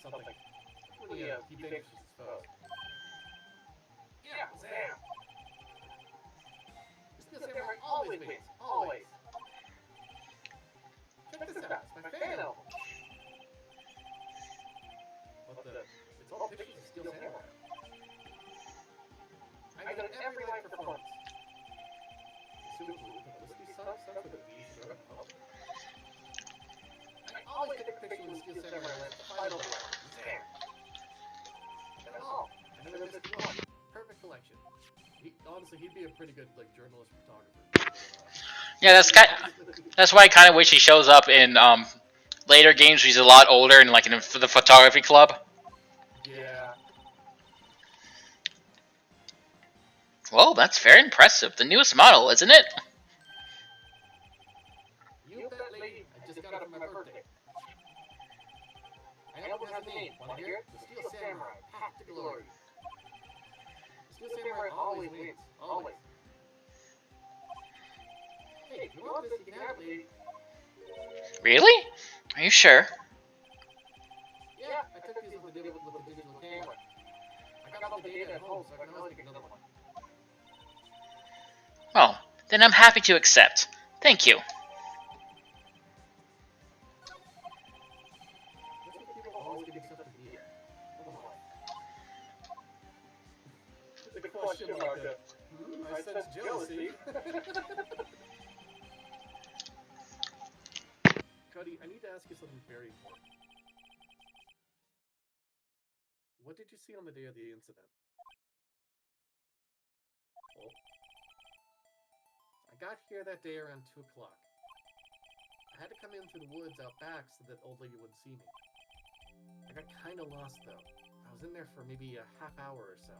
Something. When he vanquishes his foe. Yeah, Zam! The Steel Samurai always wins. Always. Check this out. It's my fan album. What the? It's all pictures of Steel Samurai. I got every live performance. Super cool. Listen to these songs with the beats. I always take a picture with Steel Samurai like the final one. Zam! And all. I never missed one. Perfect collection. Honestly, he'd be a pretty good journalist photographer. Yeah, that's why I kind of wish he shows up in later games. He's a lot older and in the photography club. Yeah. Whoa, that's very impressive. The newest model, isn't it? You bet, lady. I just got it for my birthday. I know it has a name. Want to hear it? The Steel Samurai. Path to glory. The Steel Samurai always wins. Always. Hey, you want this? You can have it, lady. Really? Are you sure? Yeah, I took these with the digital camera. I got all the data at home, so I can always pick another one. Well, then I'm happy to accept. Thank you. The question mark. I sense jealousy. Cody, I need to ask you something very important. What did you see on the day of the incident? Oh. I got here that day around 2 o'clock. I had to come in through the woods out back so that old lady wouldn't see me. I got kinda lost though. I was in there for maybe a half hour or so.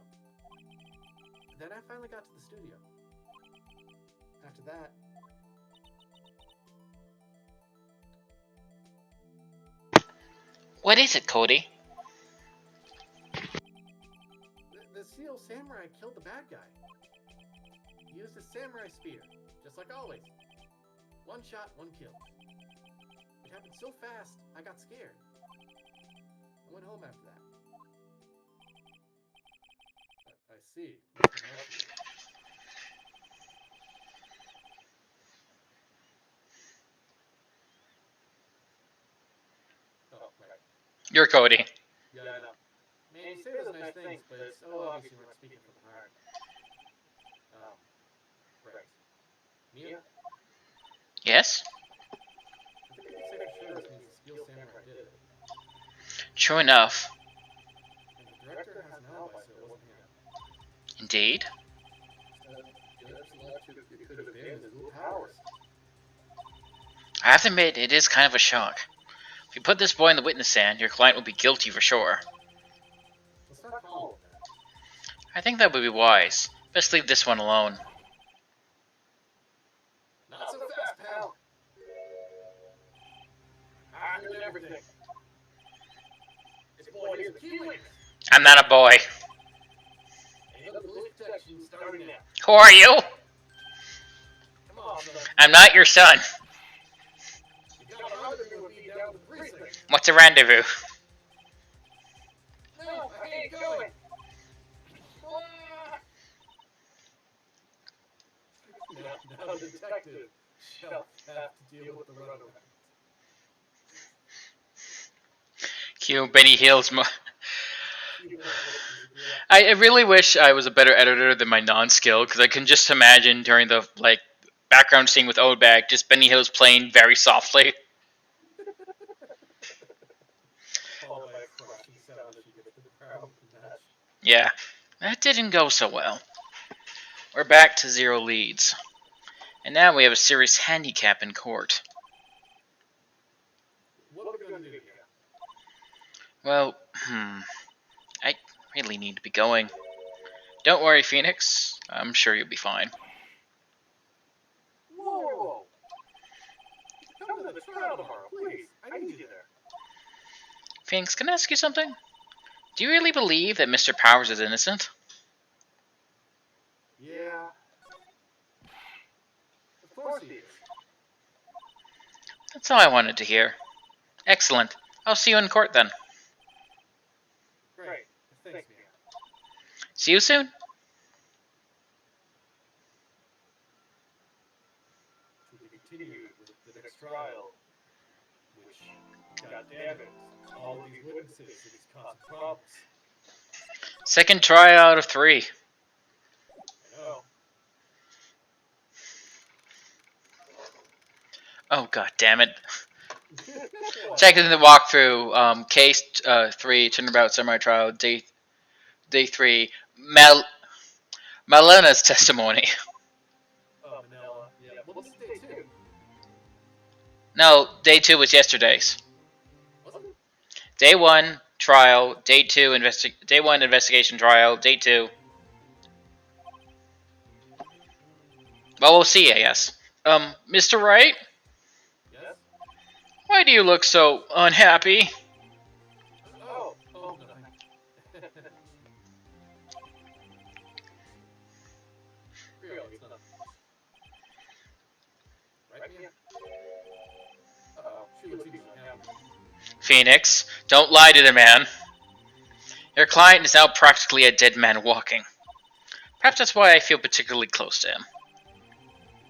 Then I finally got to the studio. After that, What is it, Cody? the Seal Samurai killed the bad guy. He used his samurai spear, just like always. One shot, one kill. It happened so fast, I got scared. I went home after that. I see. Oh, right. You're Cody. Yeah, I know. Man, you say those nice things, but it's so obvious you weren't speaking from the heart. Right. Mia? Yes? I think we can say for sure this means the Steel Samurai did it. True enough. And the director has an alibi, so it wasn't him. Indeed. The other person left it could have been his dual powers. I have to admit, it is kind of a shock. If you put this boy in the witness stand, your client will be guilty for sure. Let's not call him that. I think that would be wise. Best leave this one alone. Not so fast, pal. I heard everything. This boy here's a key witness. I'm not a boy. And the police protection starting now. Who are you? Come on, son. I'm not your son. You got a rendezvous with me down to the precinct. What's a rendezvous? No, I ain't going. Now the detective shall have to deal with the runaround. Cue Benny Hill's I really wish I was a better editor than my non-skill, because I can just imagine during the background scene with Odebag, just Benny Hill's playing very softly. Followed by a crashing sound as she gets to the crowd of the match. Yeah, that didn't go so well. We're back to 0 leads. And now we have a serious handicap in court. What are we gonna do here? Well, I really need to be going. Don't worry, Phoenix. I'm sure you'll be fine. Whoa! Come to the trial tomorrow, please. I need you there. Phoenix, can I ask you something? Do you really believe that Mr. Powers is innocent? Yeah. Of course he is. That's all I wanted to hear. Excellent. I'll see you in court then. Great. Thanks, Mia. See you soon. To be continued with the next trial, which, goddammit, all of these witnesses it has caused problems. Second try out of 3. I know. Oh, god damn it. Checking the walkthrough, case 3, Turnabout Samurai Trial, day 3, Malena's testimony. Oh, Manila. Yeah. Well, this is day 2. No, day 2 was yesterday's. Wasn't it? Day 1, trial, day 2, day 1, investigation trial, day 2. Well, we'll see, I guess. Mr. Wright? Yes? Why do you look so unhappy? Oh, nothing. Really, it's nothing. Right, Mia? Uh-oh, she looks even unhappy. Phoenix, don't lie to the man. Your client is now practically a dead man walking. Perhaps that's why I feel particularly close to him.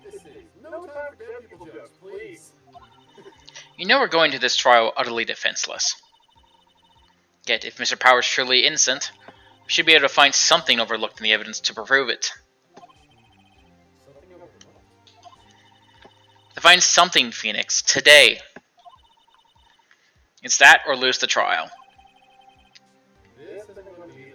This is no time for dead people jokes, please. You know we're going to this trial utterly defenseless. Yet, if Mr. Powers is truly innocent, we should be able to find something overlooked in the evidence to prove it. Something overlooked? To find something, Phoenix, today. It's that or lose the trial. This isn't going to be easy.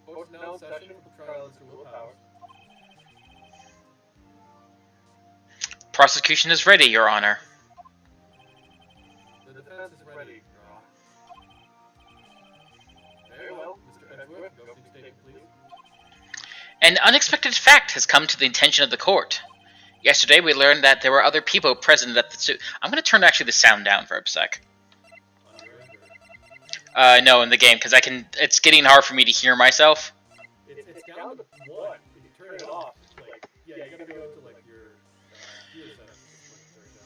Court's now in session for the trial of Mr. Will Powers. Prosecution is ready, Your Honor. The defense is ready, Your Honor. Very well, Mr. Edgeworth, your opening statement, please. An unexpected fact has come to the attention of the court. Yesterday, we learned that there were other people present at the suit. I'm going to turn actually the sound down for a sec. No, in the game, because it's getting hard for me to hear myself. It's down to 1. If you turn it off, like, yeah, you gotta go into, like, your gear settings to turn it down.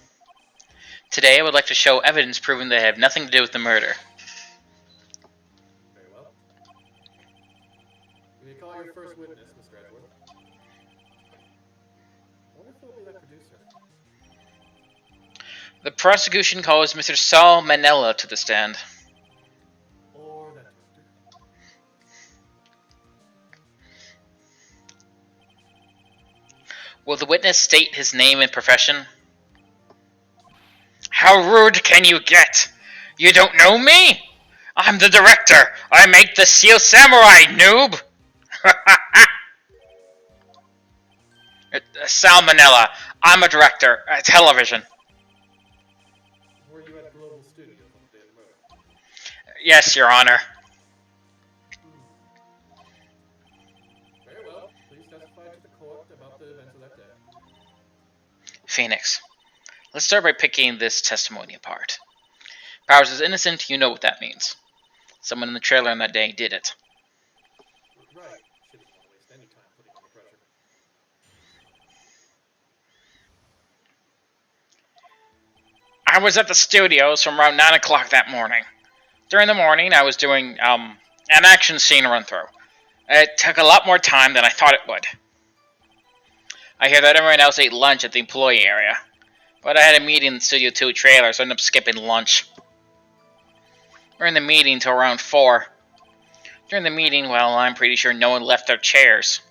Today, I would like to show evidence proving they have nothing to do with the murder. Very well. You may call your first witness, Mr. Edgeworth. I wonder if it'll be that producer. The prosecution calls Mr. Saul Manella to the stand. Or that director. Will the witness state his name and profession? How rude can you get? You don't know me? I'm the director. I make the Steel Samurai, noob! Sal Manella. I'm a director at television. Were you at Global Studios on the day of the murder? Yes, Your Honor. Very well. Please testify to the court about the events of that day. Phoenix. Let's start by picking this testimony apart. Powers is innocent, you know what that means. Someone in the trailer on that day did it. Right. Shouldn't want to waste any time putting on the pressure. I was at the studios from around 9 o'clock that morning. During the morning, I was doing an action scene run-through. It took a lot more time than I thought it would. I hear that everyone else ate lunch at the employee area, but I had a meeting in the Studio 2 trailer, so I ended up skipping lunch. We're in the meeting till around 4. During the meeting, well, I'm pretty sure no one left their chairs.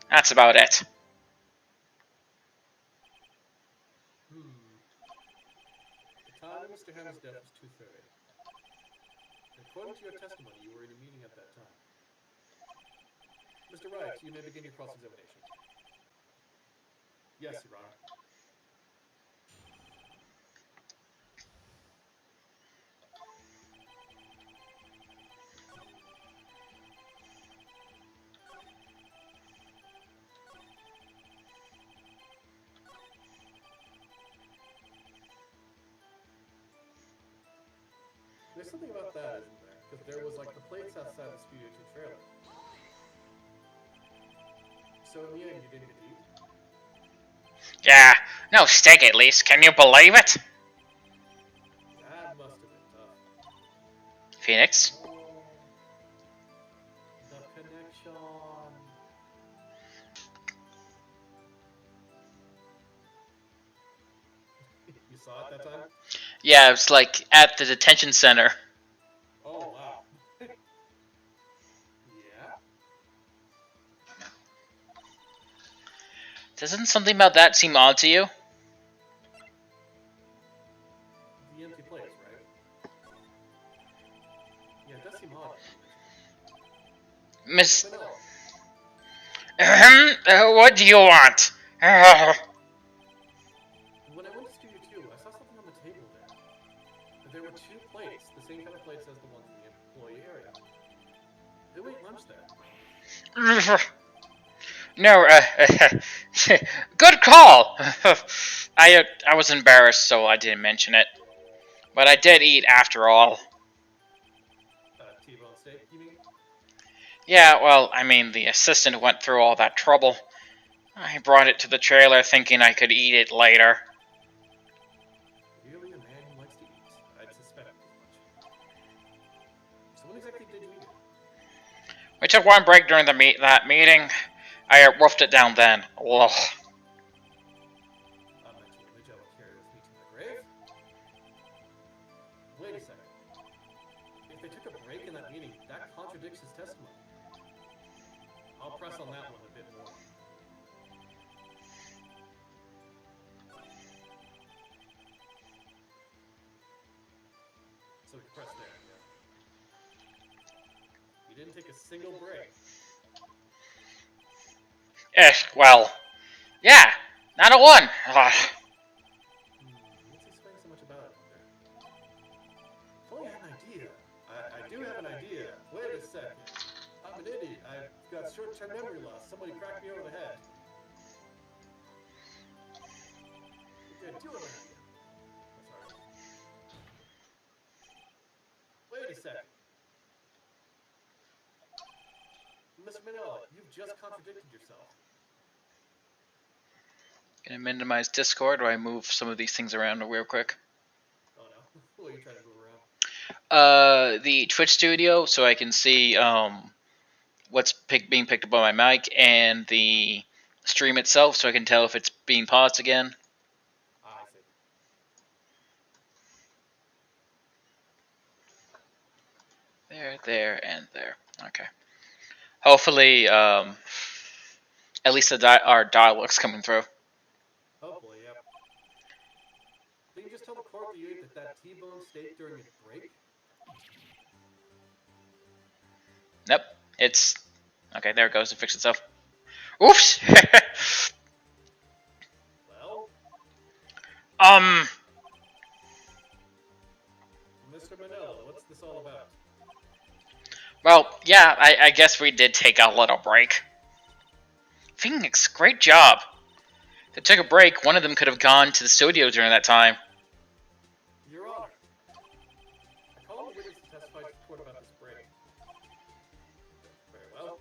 That's about it. The time of Mr. Hammer's death was 2:30. According to your testimony, you were in a meeting at that time. Mr. Wright, you may begin your cross-examination. Yes, Your Honor. There's something about that, isn't there? Because there was, like, the plates outside the Studio 2 trailer. So in the end, you didn't get to eat? Yeah, no steak at least. Can you believe it? That must have been tough. Phoenix? Oh, the connection. You saw it that time? Yeah, it's like at the detention center. Oh, wow. Yeah? Doesn't something about that seem odd to you? The empty plates, right? Yeah, it does seem odd. Miss... Manila, what do you want? when I went to Studio 2, I saw something on the table there. There were 2 plates, the same kind of plates as the ones in the employee area. Who ate lunch there? No, good call. I was embarrassed, so I didn't mention it. But I did eat after all. T-bone steak, you mean? Yeah, well, I mean, the assistant went through all that trouble. I brought it to the trailer thinking I could eat it later. Really a man who likes to eat? I'd suspect as much. So when exactly did you eat it? We took one break during that meeting. I wolfed it down then. Ugh. A mental image I will carry with me to my grave? Wait a second. If they took a break in that meeting, that contradicts his testimony. I'll press on that one a bit more. So we can press there, yeah. You didn't take a single break. Well, yeah. Not a one. Ugh. What's explain so much about it? If only I had an idea. I do have an idea. Wait a second. I'm an idiot. I've got short-term memory loss. Somebody cracked me over the head. Okay, I do have an idea. I'm sorry. Wait a second. Mr. Manila, you've just contradicted yourself. Gonna minimize Discord while I move some of these things around real quick. Oh no. What are you trying to move around? The Twitch studio so I can see what's being picked up on my mic, and the stream itself so I can tell if it's being paused again. I see. There, and there. Okay. Hopefully, at least our dialogue's coming through. Hopefully, yep. Did you just tell the court that you ate that T-bone steak during a break? Nope. It's... Okay, there it goes. It fixed itself. Oops! Well, Mr. Manila, what's this all about? Well, yeah, I guess we did take a little break. Phoenix, great job. If they took a break, one of them could have gone to the studio during that time. Your Honor, I call the witness to testify to the court about this break. Very well.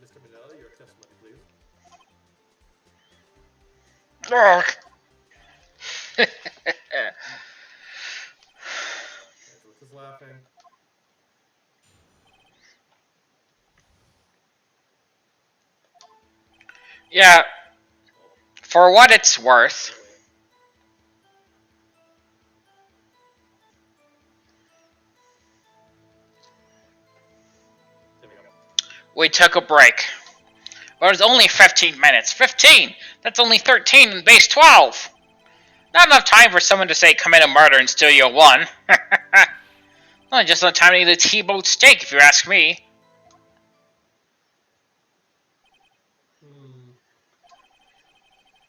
Mr. Manila, your testimony, please. Ugh. Angela is laughing. Yeah, for what it's worth. There we go. We took a break. But it was only 15 minutes. 15! That's only 13 in base 12! Not enough time for someone to say commit a murder in Studio 1. Not just enough time to eat a T-bone steak, if you ask me.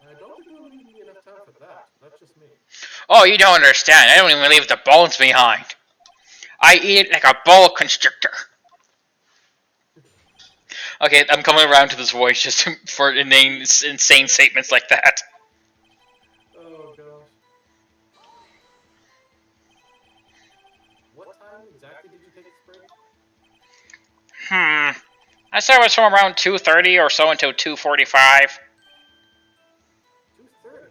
I don't think there will be enough time for that. That's just me. Oh, you don't understand. I don't even leave the bones behind. I eat it like a boa constrictor. Okay, I'm coming around to this voice just for insane statements like that. Oh gosh. What time exactly did you take this break? I said it was from around 2:30 or so until 2:45. 2:30.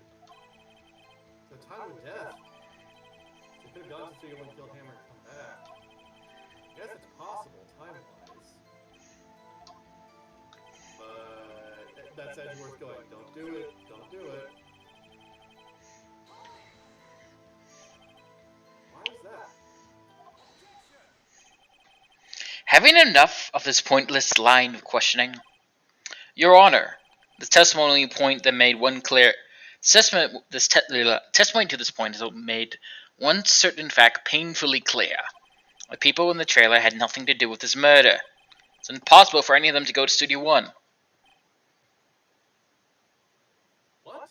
The time of death. So could have gone to Studio 1, killed Hammer, and come back. I guess it's possible, time-wise. But that's Edgeworth going, don't do it, don't do it. Why is that? Having enough of this pointless line of questioning? Your Honor, the testimony point that made one clear... testimony to this point has made one certain fact painfully clear. The people in the trailer had nothing to do with this murder. It's impossible for any of them to go to Studio 1. What?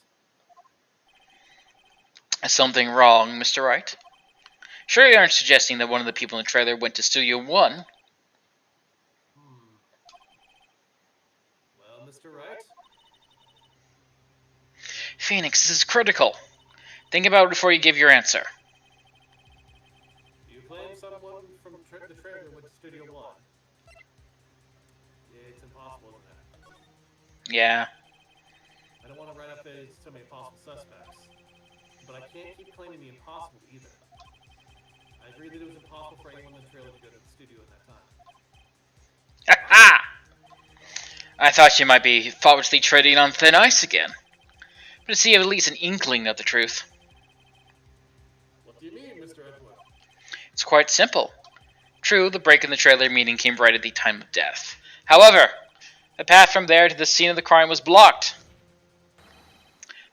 Is something wrong, Mr. Wright? Sure you aren't suggesting that one of the people in the trailer went to Studio 1? Well, Mr. Wright? Phoenix, this is critical. Think about it before you give your answer. Do you claim someone from the trailer went to Studio 1? Yeah, it's impossible, isn't it? Yeah. I don't want to write up so many possible suspects. But I can't keep claiming the impossible either. I agree that it was impossible for anyone in the trailer to go to the studio at that time. Ha! I thought you might be thoughtlessly treading on thin ice again. But to see at least an inkling of the truth. What do you mean, Mr. Edgeworth? It's quite simple. True, the break in the trailer meeting came right at the time of death. However, the path from there to the scene of the crime was blocked.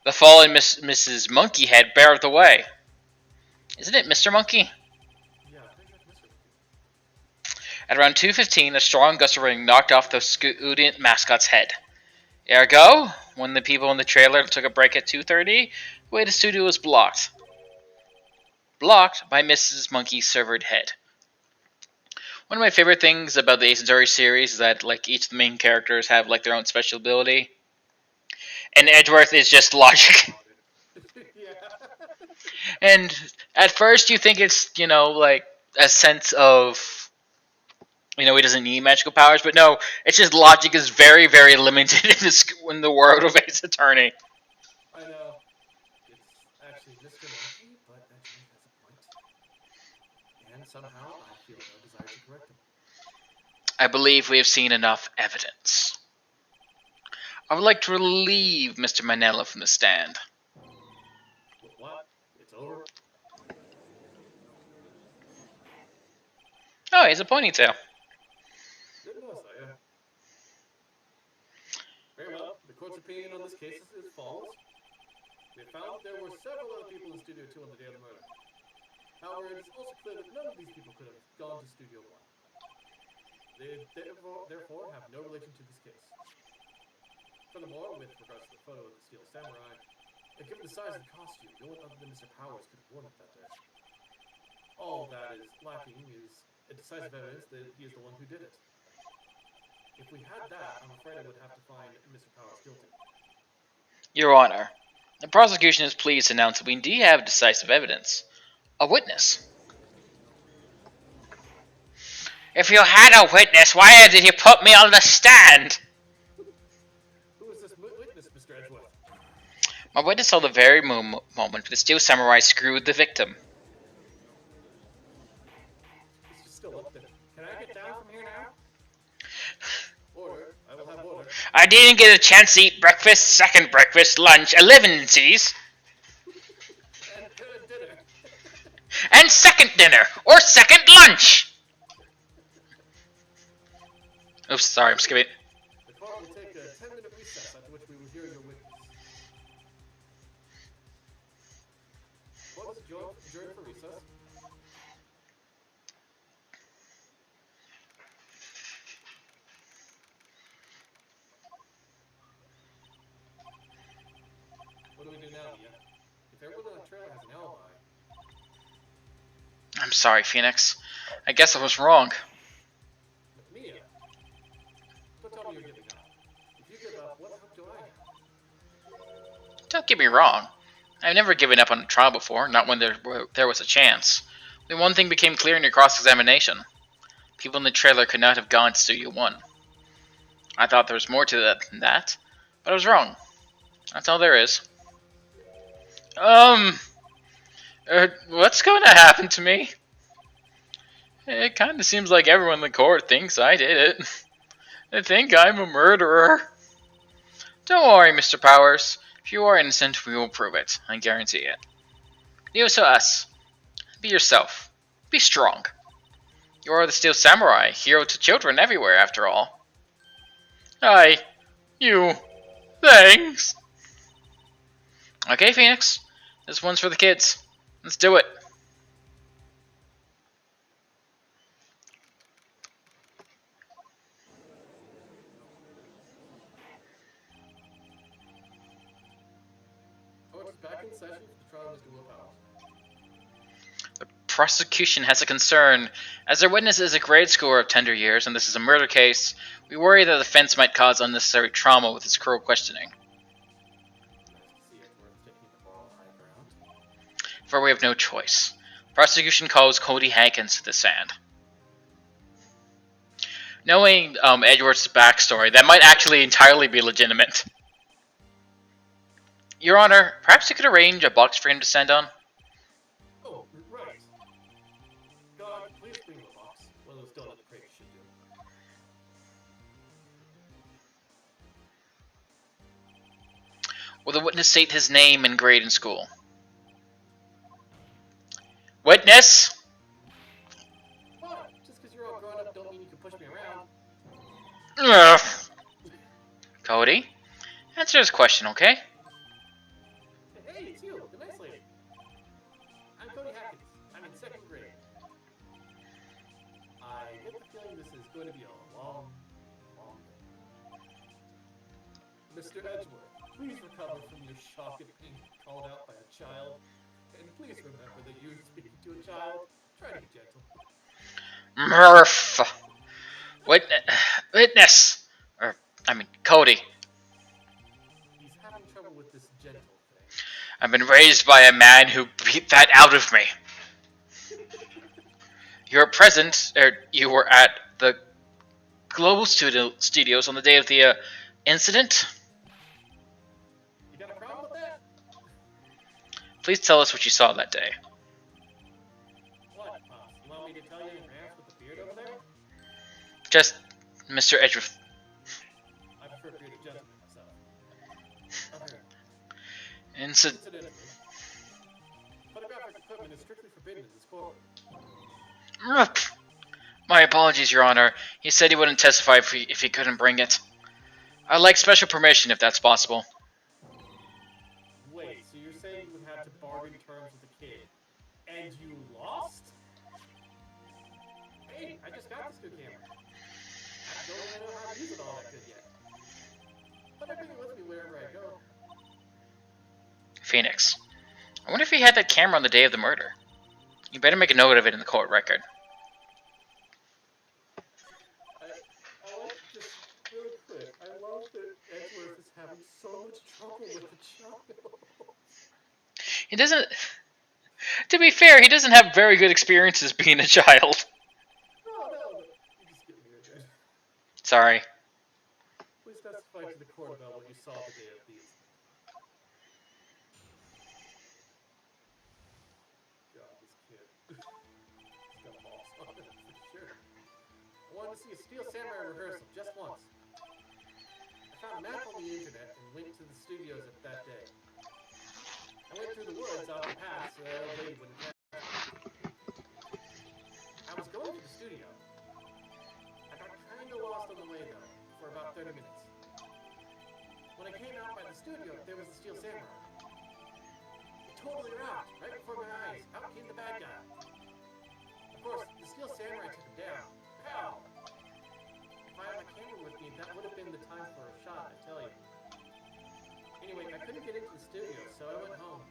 The fallen Mrs. Monkeyhead barred the way. Isn't it Mr. Monkey? Yeah, I think that's Mr. At around 2:15, a strong gust of rain knocked off the student mascot's head. Ergo, when the people in the trailer took a break at 2:30, the way to the studio was blocked. Blocked by Mrs. Monkey's severed head. One of my favorite things about the Ace Attorney series is that like each of the main characters have like their own special ability, and Edgeworth is just logic. Yeah. And at first you think it's like a sense of he doesn't need magical powers, but no, it's just logic is very very limited in the world of Ace Attorney. I know. It's actually Mr. Monkey, but Edgeworth has a point. And somehow I feel no desire to correct him. I believe we have seen enough evidence. I would like to relieve Mr. Manella from the stand. What? It's over? Oh, he has a ponytail. Didn't notice that, yeah. Very well. The court's opinion on this case is as follows. We have found that there were several other people in Studio 2 on the day of the murder. However, it is also clear that none of these people could have gone to Studio 1. They therefore have no relation to this case. Furthermore, with regards to the photo of the Steel Samurai, given the size of the costume, no one other than Mr. Powers could have worn it that day. All that is lacking is a decisive evidence that he is the one who did it. If we had that, I'm afraid I would have to find Mr. Powers guilty. Your Honor, the prosecution is pleased to announce that we indeed have decisive evidence. A witness. If you had a witness, why did you put me on the stand? Who is this witness, Mr. Edgeworth? My witness saw the very moment the Steel Samurai screwed the victim. He's just still up there. Can I get down from here now? Order. I will have order. I didn't get a chance to eat breakfast, second breakfast, lunch, 11sies. And dinner. And second dinner, or second lunch. Oops, sorry, I'm skipping. The court will take a 10-minute recess, after which we will hear your witness. Court is adjourned for recess. What do we do now, Mia? If everyone on the trailer has an alibi... I'm sorry, Phoenix. I guess I was wrong. Mia! Don't tell me you're giving up. If you give up, what hope do I have? Don't get me wrong. I've never given up on a trial before, not when there was a chance. Then one thing became clear in your cross-examination. People in the trailer could not have gone to Studio 1. I thought there was more to that than that, but I was wrong. That's all there is. What's going to happen to me? It kind of seems like everyone in the court thinks I did it. They think I'm a murderer. Don't worry, Mr. Powers. If you are innocent, we will prove it. I guarantee it. Leave it to us. Be yourself. Be strong. You are the Steel Samurai, hero to children everywhere, after all. Thanks. Okay, Phoenix. This one's for the kids. Let's do it. Court is back in session for the trial of Mr. Will Powers. The prosecution has a concern. As their witness is a grade schooler of tender years, and this is a murder case, we worry that the defense might cause unnecessary trauma with its cruel questioning. Nice to see Edgeworth taking the moral high ground. For we have no choice. Prosecution calls Cody Hankins to the stand. Knowing Edgeworth's backstory, that might actually entirely be legitimate. Your Honor, perhaps you could arrange a box for him to stand on? Oh, right. God, please bring the box. One of those donut crates should do. Will the witness state his name and grade in school? Witness! What? Just because you're all grown up don't mean you can push me around. Ugh. Cody, answer this question, okay? Hey, it's you, the nice lady. I'm Cody Hackins. I'm in 2nd grade. I get the feeling this is going to be a long, long day. Mr. Edgeworth, please recover from your shock at being called out by a child. And please remember that you're speaking to a child. Try to be gentle. Murph! Witness! Or, I mean, Cody. He's having trouble with this gentle thing. I've been raised by a man who beat that out of me. You were at the Global Studios on the day of the incident? You got a problem with that? Please tell us what you saw that day. What, Pops? You want me to tell you in Gramps with the beard over there? Just Mr. Edgeworth. I prefer bearded gentlemen myself. Okay. Incidentally. Photographic equipment is strictly forbidden in this court. My apologies, Your Honor. He said he wouldn't testify if he couldn't bring it. I'd like special permission if that's possible. Wait, so you're saying you had to bargain terms with the kid, and you lost? Hey, I just got this new camera. I don't really know how to use it all that good yet. But I bring it with me wherever I go. Phoenix. I wonder if he had that camera on the day of the murder. You better make a note of it in the court record. I like just really quick. I love that Edgeworth is having so much trouble with the child. He doesn't... To be fair, he doesn't have very good experiences being a child. No, you just get weird, man. Sorry. Please testify to the court about what you saw the day of the incident. God, this kid. He's got balls on him, for sure. I wanted to see a Steel Samurai rehearsal, just once. I found a map on the internet and went to the studios that day. I went through the woods off the path so that old lady wouldn't catch me. I was going to the studio. I got kinda lost on the way though, for about 30 minutes. When I came out by the studio, there was the Steel Samurai. It totally rocked, right before my eyes. Out came the bad guy. Of course, the Steel Samurai took him down. Pow! If I had my camera with me, that would have been the time for a shot, I tell you. Anyway, I couldn't get into the studio, so I went home.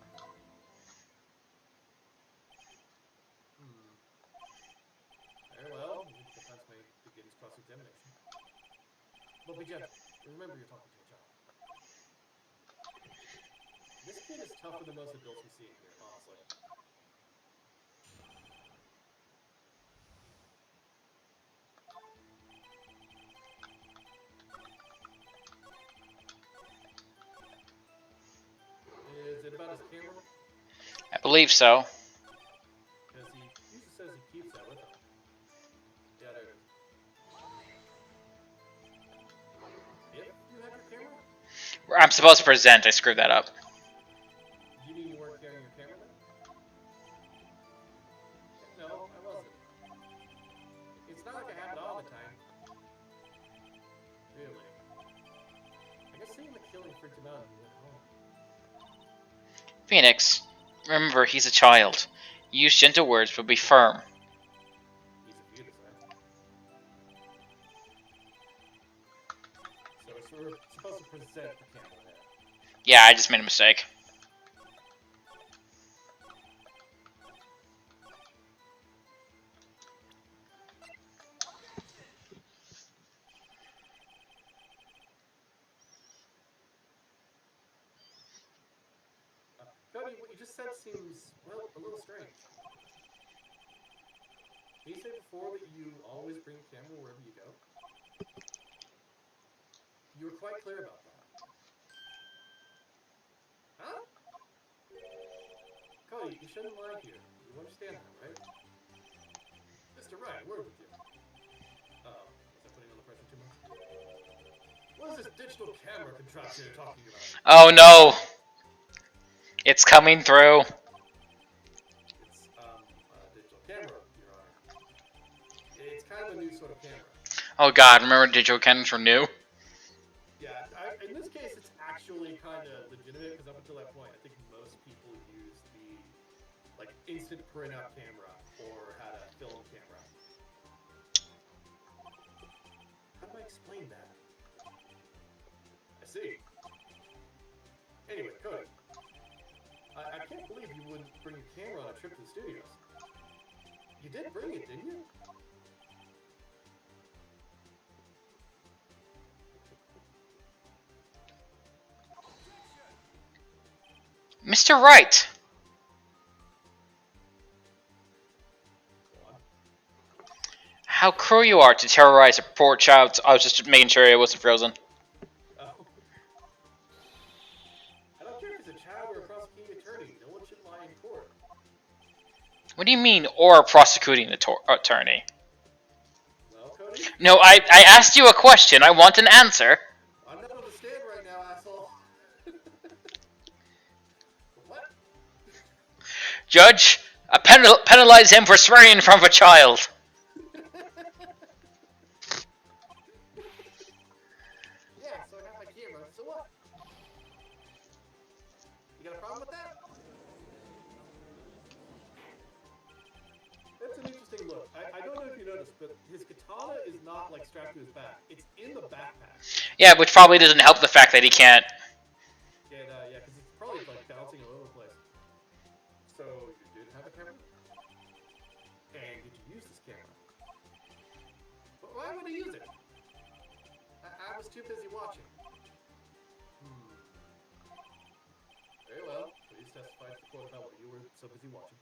Very well, the defense may begin its cross-examination. But be gentle. Remember you're talking to a child. This kid is tougher than most adults we see in here, honestly. Is it about his camera? I believe so. Because he usually says he keeps that with him. Yeah, there it is. If you had your camera? I'm supposed to present. I screwed that up. You mean you weren't carrying your camera then? No, I wasn't. It's not like I have it all the time. Really. I guess seeing the killing freaked him out and he went home. Phoenix, remember, he's a child. Use gentle words, but be firm. He's a fetus, right? So we're supposed to present the camera there. Yeah, I just made a mistake. Cody, what you just said seems, well, a little strange. Did you say before that you always bring a camera wherever you go? You were quite clear about that. Huh? Cody, you shouldn't lie here. You understand that, right? Mr. Wright, word with you. Oh, was I putting on the pressure too much? What is this digital camera contraption you're talking about? Oh no! It's coming through. It's, digital camera, Your Honor. It's kind of a new sort of camera. Oh god, remember digital cameras were new? Yeah, in this case, it's actually kind of legitimate, because up until that point, I think most people used the, like, instant printout camera, or had a film camera. How do I explain that? I see. Anyway, Cody. I can't believe you wouldn't bring a camera on a trip to the studios. You did bring it, didn't you? Mr. Wright! How cruel you are to terrorize a poor child. I was just making sure it wasn't frozen. Oh. I don't care if it's a child or a prosecuting attorney. No one should lie in court. What do you mean, or a prosecuting attorney? Well, Cody? No, I asked you a question. I want an answer. I'm not on the stand right now, asshole. What? Judge, penalize him for swearing in front of a child. Yeah, so I got my camera. So what? You got a problem with that? That's an interesting look. I don't know if you noticed, but his katana is not like strapped to his back. It's in the backpack. Yeah, which probably doesn't help the fact that he can't. Yeah, because it's probably like bouncing all over the place. So you did have a camera? And did you use this camera? But why would I use it? I was too busy watching. Very well. Please testify to the court about what you were so busy watching.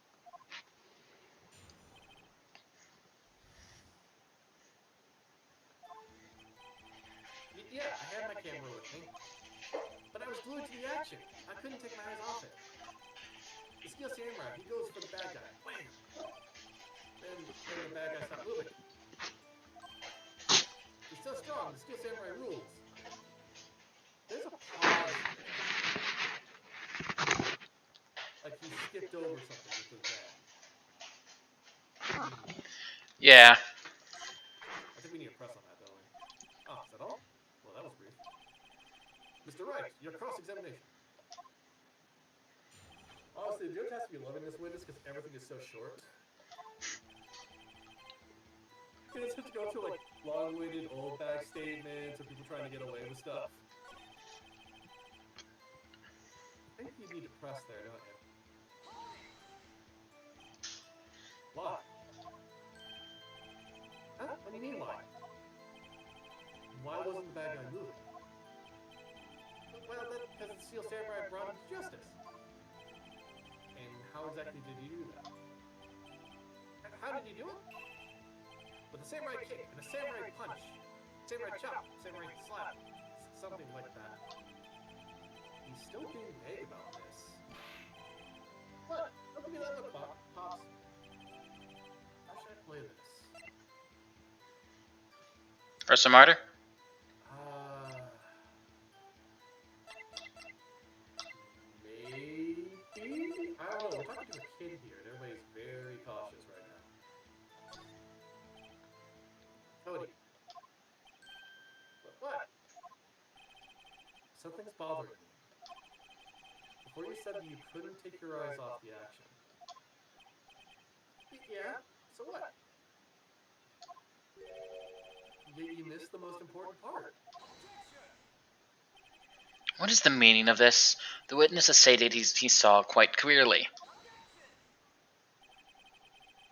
Yeah, I had my camera with me. But I was glued to the action. I couldn't take my eyes off it. The Steel Samurai, he goes for the bad guy. Wham! Then the bad guy stopped moving. He's so strong, the Steel Samurai rules. There's a pause. Like he skipped over something with his bad. Yeah. I think we need to press on that, don't we? Oh, is that all? Well, that was brief. Mr. Wright, your cross-examination. Honestly, the judge has to be loving this witness because everything is so short. He doesn't have to go through like long-winded old back statements or people trying to get away with stuff. I think you need to press there, don't you? Why? Huh? What do you mean why? Why wasn't the bad guy moving? Well, that's because the Steel Samurai brought him to justice. And how exactly did you do that? How did you do it? With a samurai kick and a samurai punch, samurai chop, samurai slap, something like that. He's still being vague about this. What? Don't give me that look, Pops. How should I play this? Press the martyr? Maybe? I don't know. We're talking to a kid here, and everybody's very cautious right now. Cody. What? Something's bothering me. Before you said that you couldn't take your eyes off the action. Yeah? So what? You missed the most important part. What is the meaning of this? The witness has stated he saw quite clearly.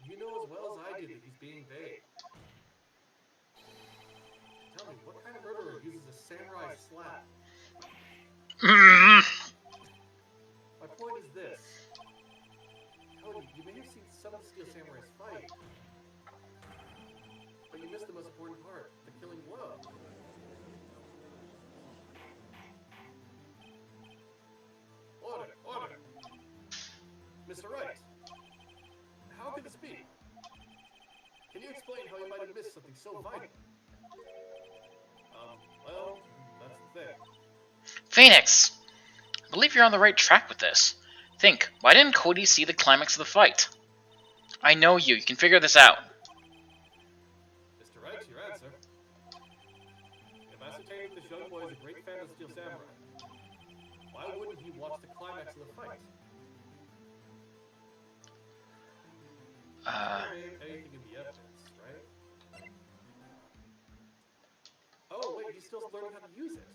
You know as well as I do that he's being vague. Tell me, what kind of murderer uses a samurai slap? My point is this. Cody, you may have seen some of the Steel Samurai's fight, but you missed the most important part, the killing blow. Order! Mr. Wright, how could this be? Can you explain how you might have missed something so vital? Well, that's the thing. Phoenix! I believe you're on the right track with this. Think, why didn't Cody see the climax of the fight? I know you can figure this out. Mr. Wright, your answer. If ascertained that this young boy is a great fan of Steel Samurai, why wouldn't he watch the climax of the fight? Anything in the evidence, right? Oh, wait, he's still learning how to use it.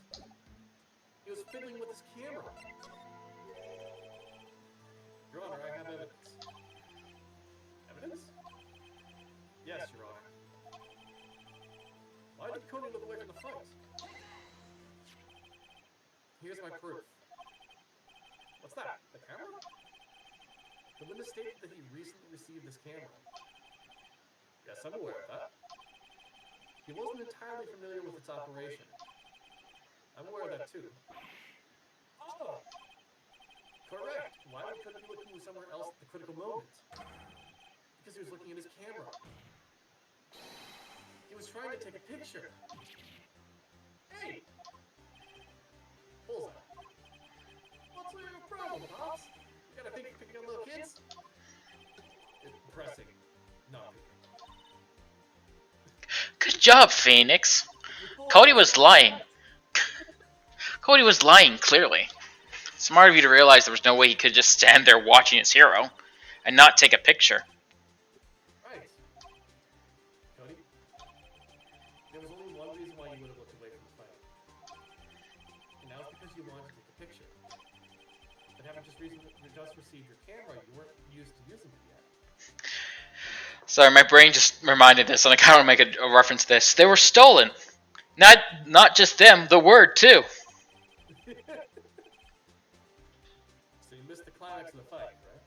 He was fiddling with his camera. Your Honor, I have evidence. Evidence? Yes, Your Honor. Why did Cody look away from the fight? Here's my proof. What's that? The camera? The witness stated that he recently received this camera. Yes, I'm aware of that. He wasn't entirely familiar with its operation. I'm aware of that too. Oh! Correct! Why would Cody be looking somewhere else at the critical moment? Because he was looking at his camera. He was trying to take a picture. Hey! Bullseye. What's your problem, Pops? You gotta think you're picking on little kids? It's pressing. Not picking. Good job, Phoenix. Cody was lying. Cody was lying, clearly. Smart of you to realize there was no way he could just stand there watching his hero and not take a picture. Right. Cody, there was only one reason why you would have looked away from the fight. And that was because you wanted to take a picture. But having just received your camera, you weren't used to using it yet. Sorry, my brain just reminded this, and I kind of want to make a reference to this. They were stolen. Not just them, the word too. So you missed the climax of the fight, right?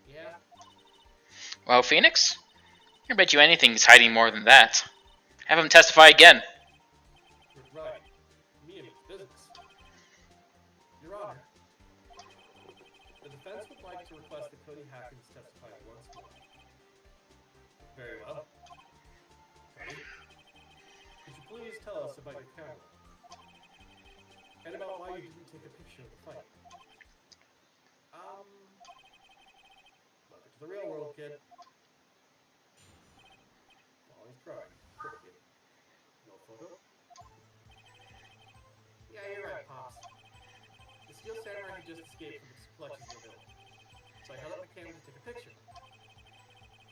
Yeah. Well, Phoenix, I bet you anything he's hiding more than that. Have him testify again. Right. Me and his business. Your Honor, the defense would like to request that Cody Hackins testify once more. Very well. Cody, could you please tell us about your camera? And about why you didn't take a picture of the fight? Welcome to the real world, kid. Oh, he's crying. Poor kid. No photo? Yeah, you're right, Pops. The Steel Samurai had just escaped from its clutches in the village. So I held up my camera to take a picture.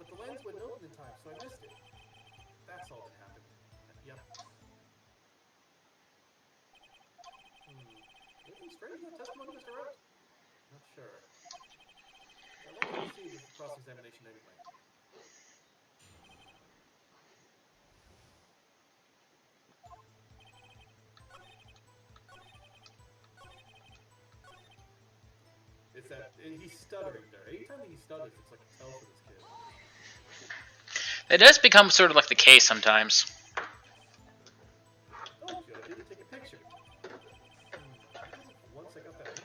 But the lens wouldn't open in time, so I missed it. That's all that happened. Yep. Anything strange in that testimony, Mr. Wright? Not sure. I'd like to proceed with the cross-examination anyway. It's that he's stuttering there. Anytime that he stutters, it's like a tell for this kid. It does become sort of like the case sometimes. Oh, good. I didn't take a picture. Once I got that answer.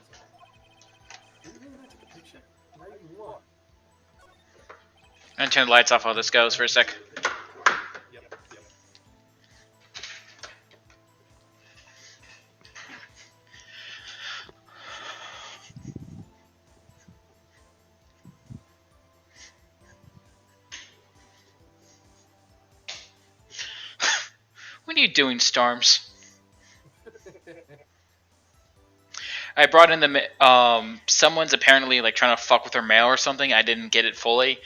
Did you really not take a picture? Not even one. I'm gonna turn the lights off while this goes for a sec. Yep. What are you doing, Storms? I brought in the someone's apparently like trying to fuck with her mail or something. I didn't get it fully,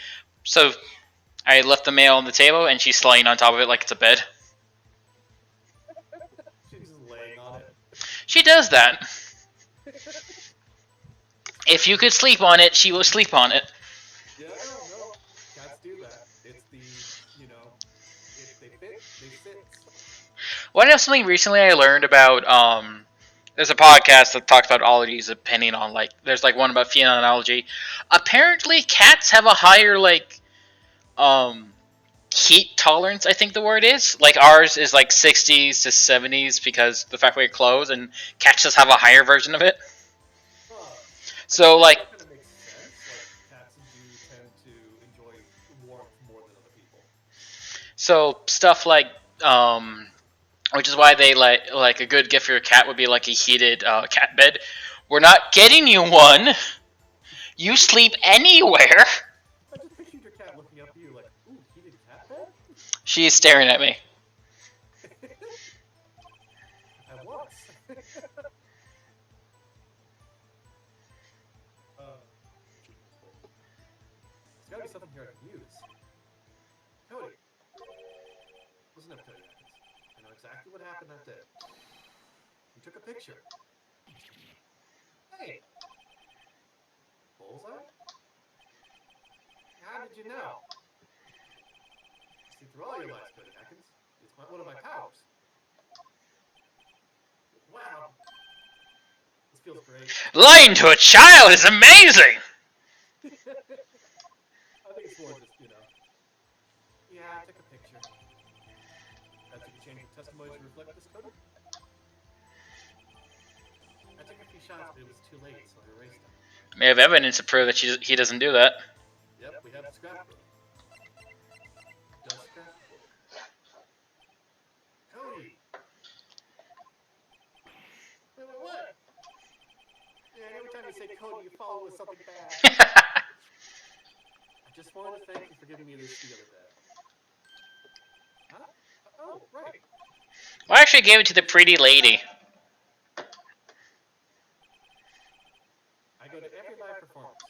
so I left the mail on the table and she's slaying on top of it like it's a bed. She's just laying on it. She does that. If you could sleep on it, she will sleep on it. Yeah, no. Cats do that. It's the, if they fit, they sit. Well, I know something recently I learned about, there's a podcast that talks about ologies depending on, like, there's, like, one about phenology. Apparently, cats have a higher, like, heat tolerance, I think the word is. Like, ours is, like, 60s to 70s because the fact we're clothes, and cats just have a higher version of it. So, like... That kind of makes sense. Like, cats do tend to enjoy warmth more than other people. So, stuff like, which is why they like a good gift for your cat would be like a heated cat bed. We're not getting you one. You sleep anywhere. I just pictured your cat looking up at you like, ooh, heated cat bed? She is staring at me. At once. There's gotta be something here I can use. Cody, was Listen up, Cody Atkins. I know exactly what happened that day. You took a picture. Hey! Bullseye? How did you know? See through all your lies, Cody Atkins. It's one of my powers. Wow! This feels great. Lying to a child is amazing! I think it's more just, Yeah, I took a picture. That you can change the testimony to reflect this, Cody? I took a few shots, but it was too late, so I erased them. May have evidence to prove that he doesn't do that. Yep, we have the scrapbook. The scrapbook. Cody! Wait, what? Yeah, every time you say Cody, you follow with something bad. I just wanted to thank you for giving me this the other day. Huh? Oh, right. Well, I actually gave it to the pretty lady. I go to every live performance.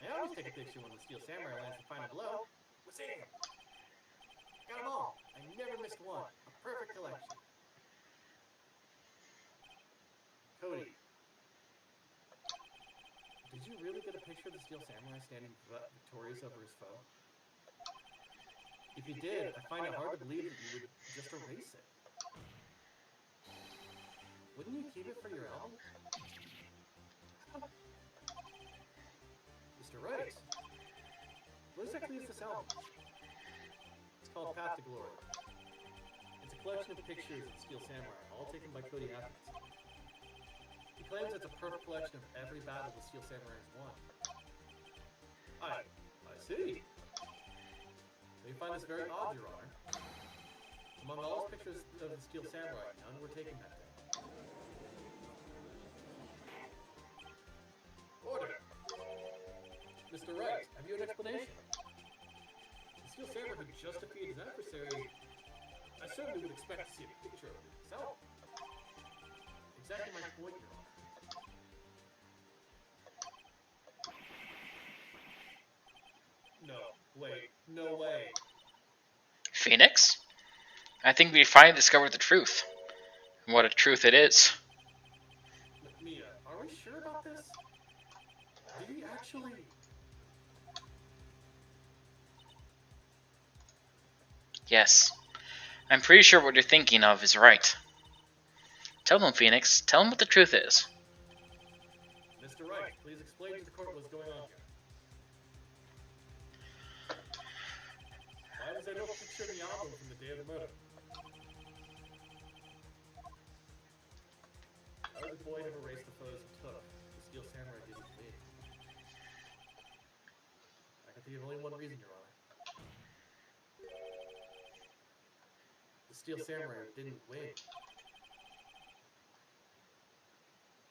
I always take a picture when the Steel Samurai lands the final blow. Wazam! Got them all. I never missed one. A perfect collection. Cody. Did you really get a picture of the Steel Samurai standing victorious over his foe? If you did, I find it hard to believe that you would just erase it. Wouldn't you keep it for your album? Mr. Right. What exactly is this album? It's called Path to Glory. It's a collection of pictures of Steel Samurai, all taken by Cody Atkins. He claims it's a perfect collection of every battle the Steel Samurai has won. I see. We find this very odd, Your Honor. Among all his pictures of the Steel Samurai, none were taken that day. Order! Mr. Wright, have you an explanation? The Steel Samurai who just defeated his adversary, I certainly would expect to see a picture of himself. Exactly my point, Your Honor. No way. Phoenix? I think we finally discovered the truth. And what a truth it is. Mia, are we sure about this? Did he actually... Yes. I'm pretty sure what you're thinking of is right. Tell them, Phoenix. Tell them what the truth is. Mr. Wright, please explain to the court what's going on here. Why was there no picture in the album from the day of the murder? How did the boy have erased the photos he took? The Steel Samurai didn't win. I can think of only one reason, Your Honor. The Steel Samurai didn't win.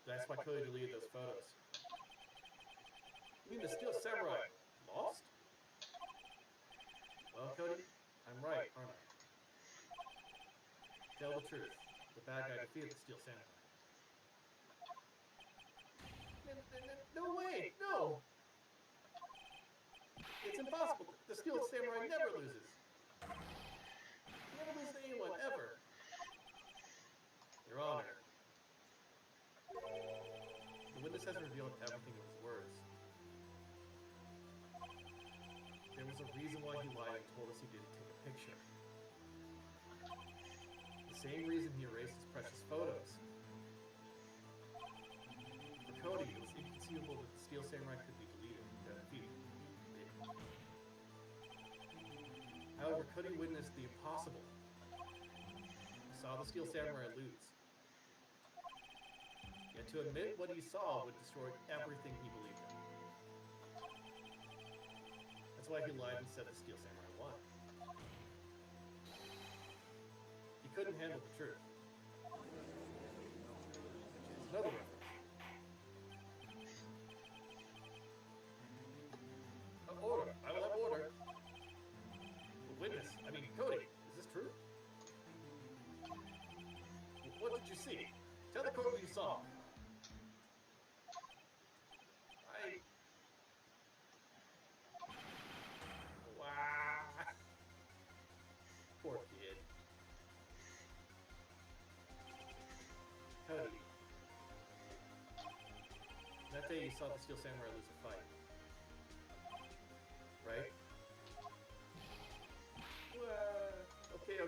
That's why Cody deleted those photos. You mean the Steel Samurai lost? Well, Cody, I'm right, aren't I? Tell the truth. The bad guy defeated the Steel Samurai. No way! No! It's impossible. The Steel Samurai never loses. He never loses to anyone, ever. Your Honor. The witness has revealed everything in his words. There was a reason why he lied and told us he didn't take a picture. The same reason he erased his precious photos. For Cody, it was inconceivable that the Steel Samurai could be defeated. However, Cody witnessed the impossible. He saw the Steel Samurai lose. Yet to admit what he saw would destroy everything he believed in. That's why he lied and said the Steel Samurai won. He couldn't handle the truth. There's another reference. Order. I will have order. Witness. I mean, Cody, is this true? What did you see? Tell the court what you saw. Wow. Poor kid. That day you saw the Steel Samurai lose a fight. Right? Well,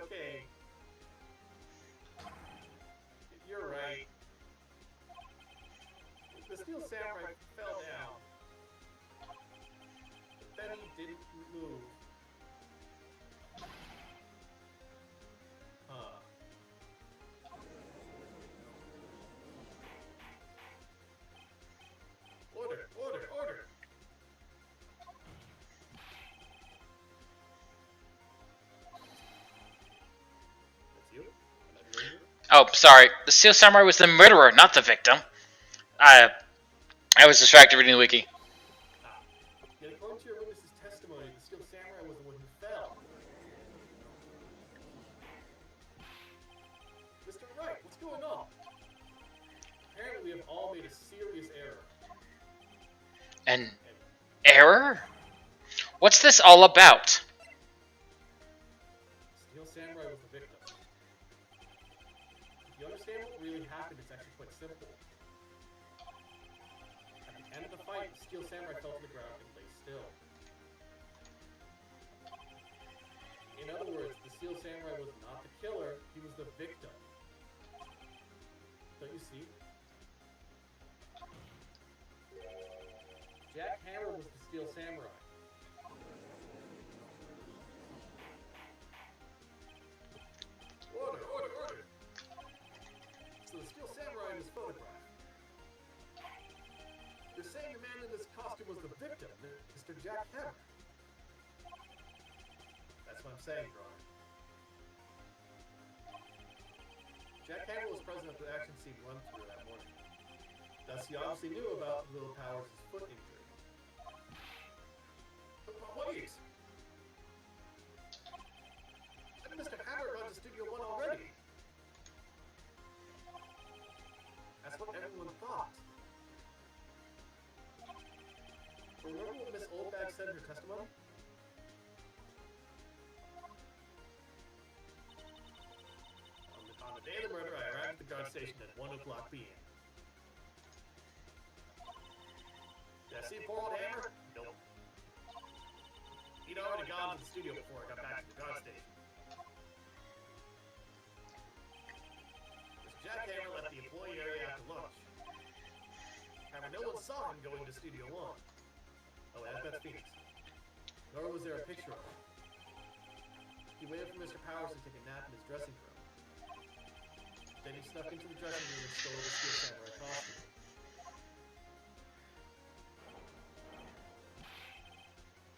okay. You're right. The Steel Samurai fell down. But then he didn't move. Huh. Order! That's you? Oh, sorry. The Steel Samurai was the murderer, not the victim. I was distracted reading the wiki. Yet according to your witness's testimony, the Steel Samurai was the one who fell. Mr. Wright, what's going on? Apparently we have all made a serious error. An error? What's this all about? Steel Samurai was the victim. If you understand what really happened, it's actually quite simple. At the end of the fight, the Steel Samurai fell to the ground and lay still. In other words, the Steel Samurai was not the killer, he was the victim. Don't you see? Jack Hammer was the Steel Samurai. Order! So the Steel Samurai in this photograph. You're saying the man in this costume was the victim, Mr. Jack Hammer. That's what I'm saying, Your Honor. Jack Hammer was present at the action scene run-through that morning. Thus, he obviously knew about Will Powers' foot injury. But wait! Mr. Hammer got to Studio One already. That's what everyone thought. Remember what Miss Oldbag said in her testimony? On the day of the murder, I arrived at the guard station at 1 o'clock p.m. Did I see poor old Hammer? Nope. He'd already gone to the studio before I got back to the guard station. Jack Hammer left the employee area after lunch. However, no one saw him go into Studio One. Oh, that's Phoenix. Nor was there a picture of him. He waited for Mr. Powers to take a nap in his dressing room. Then he snuck into the dressing room and stole the Steel Samurai costume.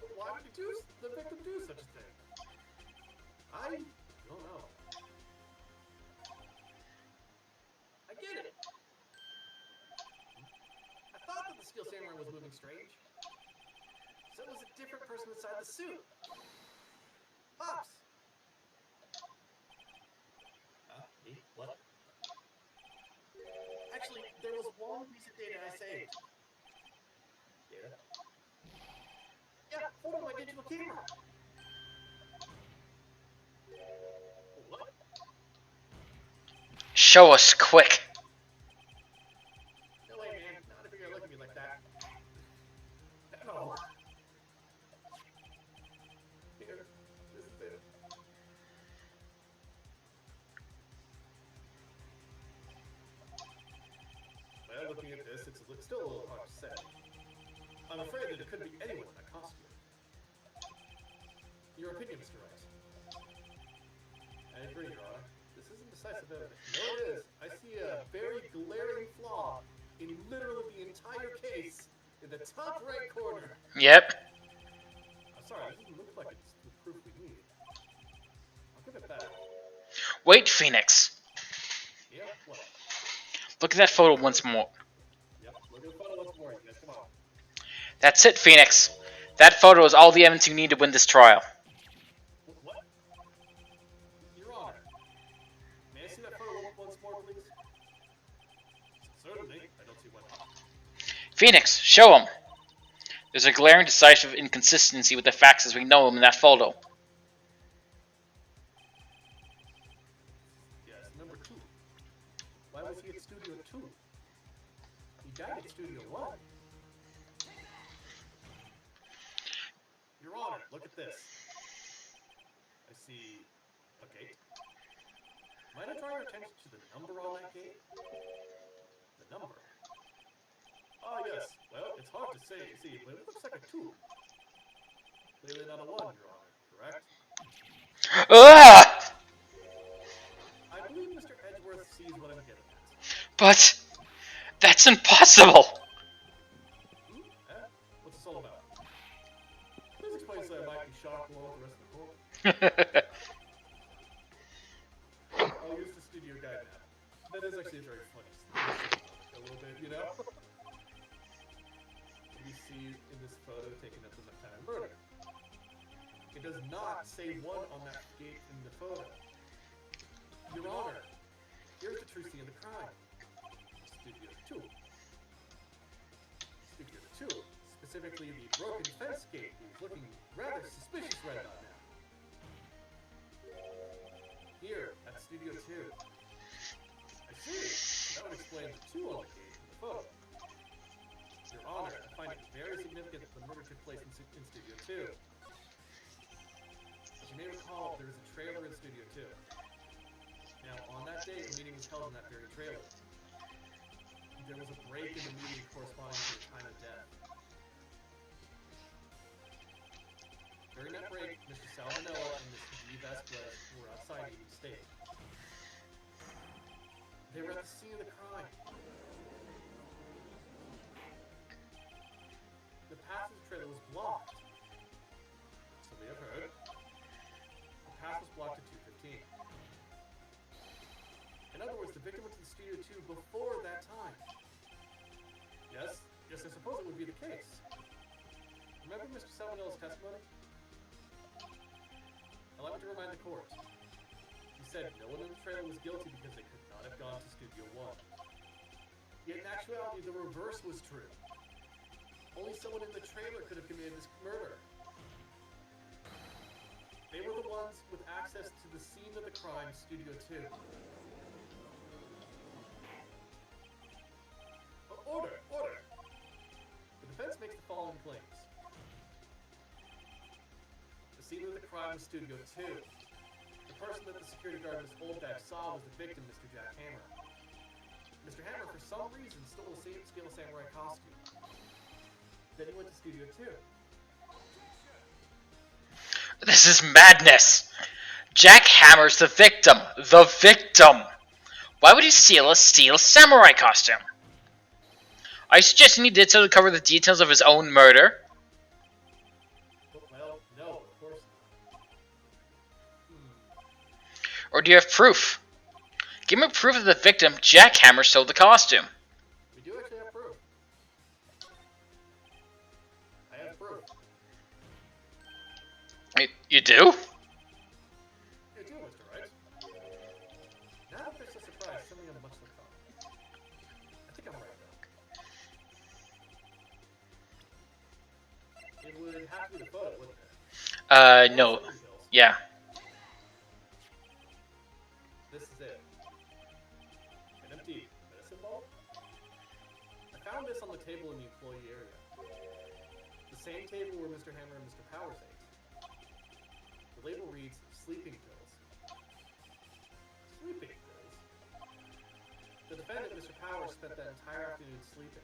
But why would the victim do such a thing? I don't know. I get it. I thought that the Steel Samurai was moving strange. So it was a different person inside the suit. Pops! Me? What? Actually, there was one piece of data I saved. Data? Yeah, photo of my digital camera. What? Show us quick. No way, man. Not if you're gonna look at me like that. No. Here, this is it. Well, looking at this, it's still a little hard to say. I'm afraid that it could be anyone in that costume. Your opinion, Mr. Rice? I agree, Your Honor. This isn't decisive evidence. No, it is. I see a very glaring flaw in literally the entire case in the top right corner. Yep. I'm sorry, this doesn't look like it's the proof we need. I'll give it back. Wait, Phoenix. Yeah, what? Look at that photo once more. Yep, look at the photo once more, you guys. Come on. That's it, Phoenix. That photo is all the evidence you need to win this trial. What? Your Honor. May I see that photo once more, please? Certainly. I don't see why not. Phoenix, show him. There's a glaring decisive inconsistency with the facts as we know them in that photo. Yes, number 2. Why was he at Studio 2? He died at Studio One. Your Honor, look at this. I see a gate. Might I draw your attention to the number on that gate? The number. Ah, yes. Well, it's hard to see, but it looks like a 2. Clearly not a 1, Your Honor, correct? Ah! I believe Mr. Edgeworth sees what I'm getting at. But that's impossible. What's this all about? Please explain so I might be shocked along with the rest of the court. I'll use the studio guide map. That is actually a very funny story. A little bit, you know? We see in this photo taken at the time of murder. It does not say 1 on that gate in the photo. Your Honor, here's the true scene of the crime. Studio 2. Studio 2. Specifically the broken fence gate, who's looking rather suspicious right about now. Here, at Studio 2. I see. That would explain the 2 on the gate in the photo. Your Honor, I find it very significant that the murder took place in Studio 2. As you may recall, there is a trailer in Studio 2. Now, on that date, the meeting was held in that very trailer. There was a break in the meeting corresponding to the time of death. During that break, Mr. Salmonella and Mr. D. Vasquez were outside eating steak. They were at the scene of the crime. The path of the trailer was blocked. So we have heard. The path was blocked at 2:15. In other words, the victim went to the Studio 2 before that time. Yes, I suppose it would be the case. Remember Mr. Salmonella's testimony? Allow me to remind the court. He said no one in the trailer was guilty because they could not have gone to Studio 1. Yet in actuality, the reverse was true. Only someone in the trailer could have committed this murder. They were the ones with access to the scene of the crime, Studio 2. Order! The defense makes the following claims. The scene of the crime was Studio 2. The person that the security guard Ms. Oldback saw was the victim, Mr. Jack Hammer. Mr. Hammer, for some reason, stole a Scale Samurai costume. Then he went to Studio 2. This is madness. Jack Hammer's the victim. The victim. Why would he steal a Steel Samurai costume? Are you suggesting he did so to cover the details of his own murder? Well, no, of course not. Or do you have proof? Give me proof that the victim, Jack Hammer, stole the costume. We do actually have proof. I have proof. You do? You do, Mr. Wright. Now that there's a surprise, something on a much less common. I think I'm right now. It would have to be the photo, wouldn't it? No. Yeah. This is it. An empty medicine ball? I found this on the table in the employee area. The same table where Mr. Hammer and Mr. Powers ate. The label reads, sleeping pills. Sleeping pills? The defendant, Mr. Powers, spent that entire afternoon sleeping.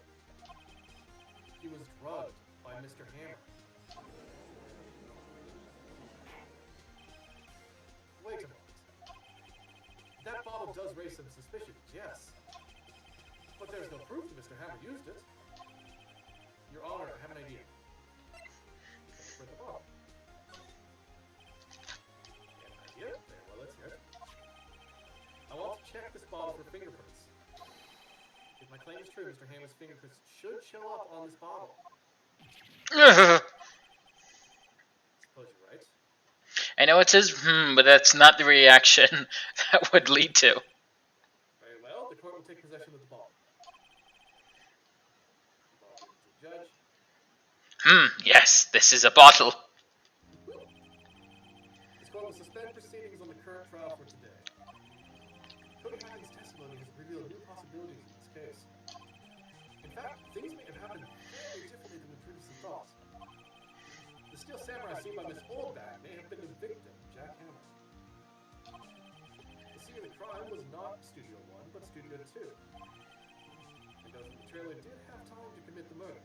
He was drugged by Mr. Hammer. Wait a moment. That bottle does raise some suspicions, yes. But there's no proof that Mr. Hammer used it. Your Honor, I have an idea. For the bottle. An idea? Very well, let's hear it. I want to check this bottle for fingerprints. If my claim is true, Mr. Hammer's fingerprints should show up on this bottle. Suppose you're right. I know it says, but that's not the reaction that would lead to. Very well, the court will take possession of the bottle. The bottle to the judge. Yes, this is a bottle. This court will suspend proceedings on the current trial for today. Cody Hackman's testimony has revealed new possibilities in this case. In fact, things crime was not Studio 1, but Studio 2. And those in the trailer did have time to commit the murder.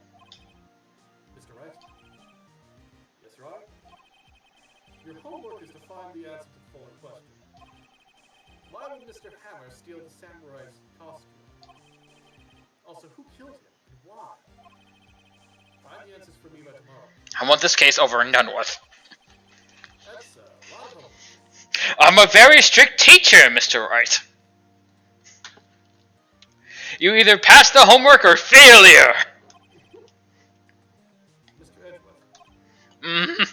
Mr. Wright? Yes, Your Honor? Your homework is to find the answer to the following question. Why would Mr. Hammer steal the samurai's costume? Also, who killed him and why? Find the answers for me by tomorrow. I want this case over and done with. That's a lot of homework. I'm a very strict teacher, Mr. Wright. You either pass the homework or failure. Mr. Edgeworth, Mm.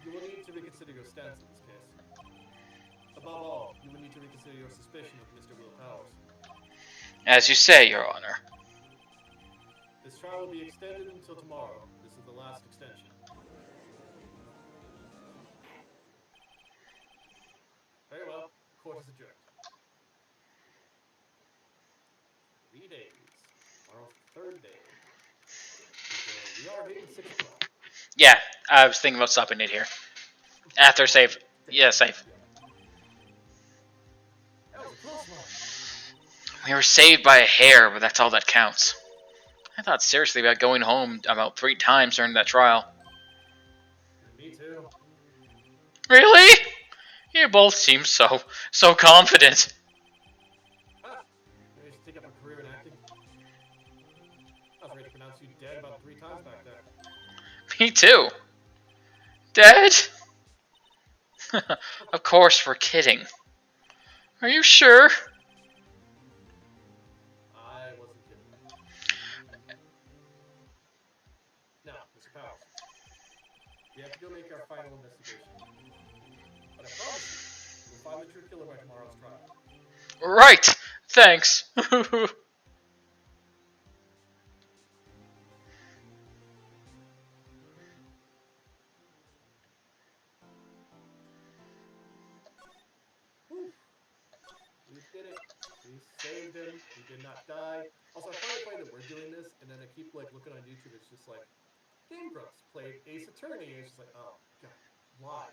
you will need to reconsider your stance in this case. Above all, you will need to reconsider your suspicion of Mr. Will Powers. As you say, Your Honor. This trial will be extended until tomorrow. This is the last extension. Very well. Court is adjourned. 3 days. Tomorrow's the third day. We are hitting 6 o'clock. Yeah, I was thinking about stopping it here. After save. Yeah, save. That was a close one. We were saved by a hair, but that's all that counts. I thought seriously about going home about 3 times during that trial. Me too. Really? You both seem so confident. Maybe I should take up a career in acting. I was ready to pronounce you dead about 3 times back there. Me too. Dead? Of course, we're kidding. Are you sure? I wasn't kidding. Now, Mr. Powers, we have to go make our final investigation. But I promise you, we'll find the true killer by tomorrow's trial. Right. Thanks. Whew. We did it. We saved him. He did not die. Also, I find it funny that we're doing this, and then I keep like looking on YouTube. It's just like Game Grumps played Ace Attorney, and it's just like, oh god, why?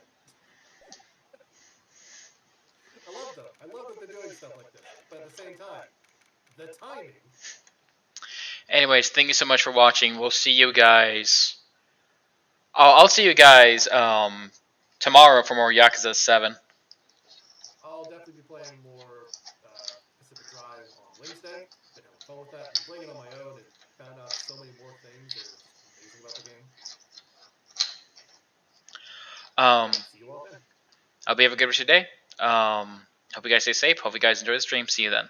I love them. I love that they're doing stuff like this, but at the same time, the timing. Anyways, thank you so much for watching. We'll see you guys. I'll see you guys tomorrow for more Yakuza 7. I'll definitely be playing more Pacific Drive on Wednesday. Been having fun with that. I'm playing it on my own and found out so many more things that are amazing about the game. See you all then. Hope you have a good rest of your day. Hope you guys stay safe. Hope you guys enjoy the stream. See you then.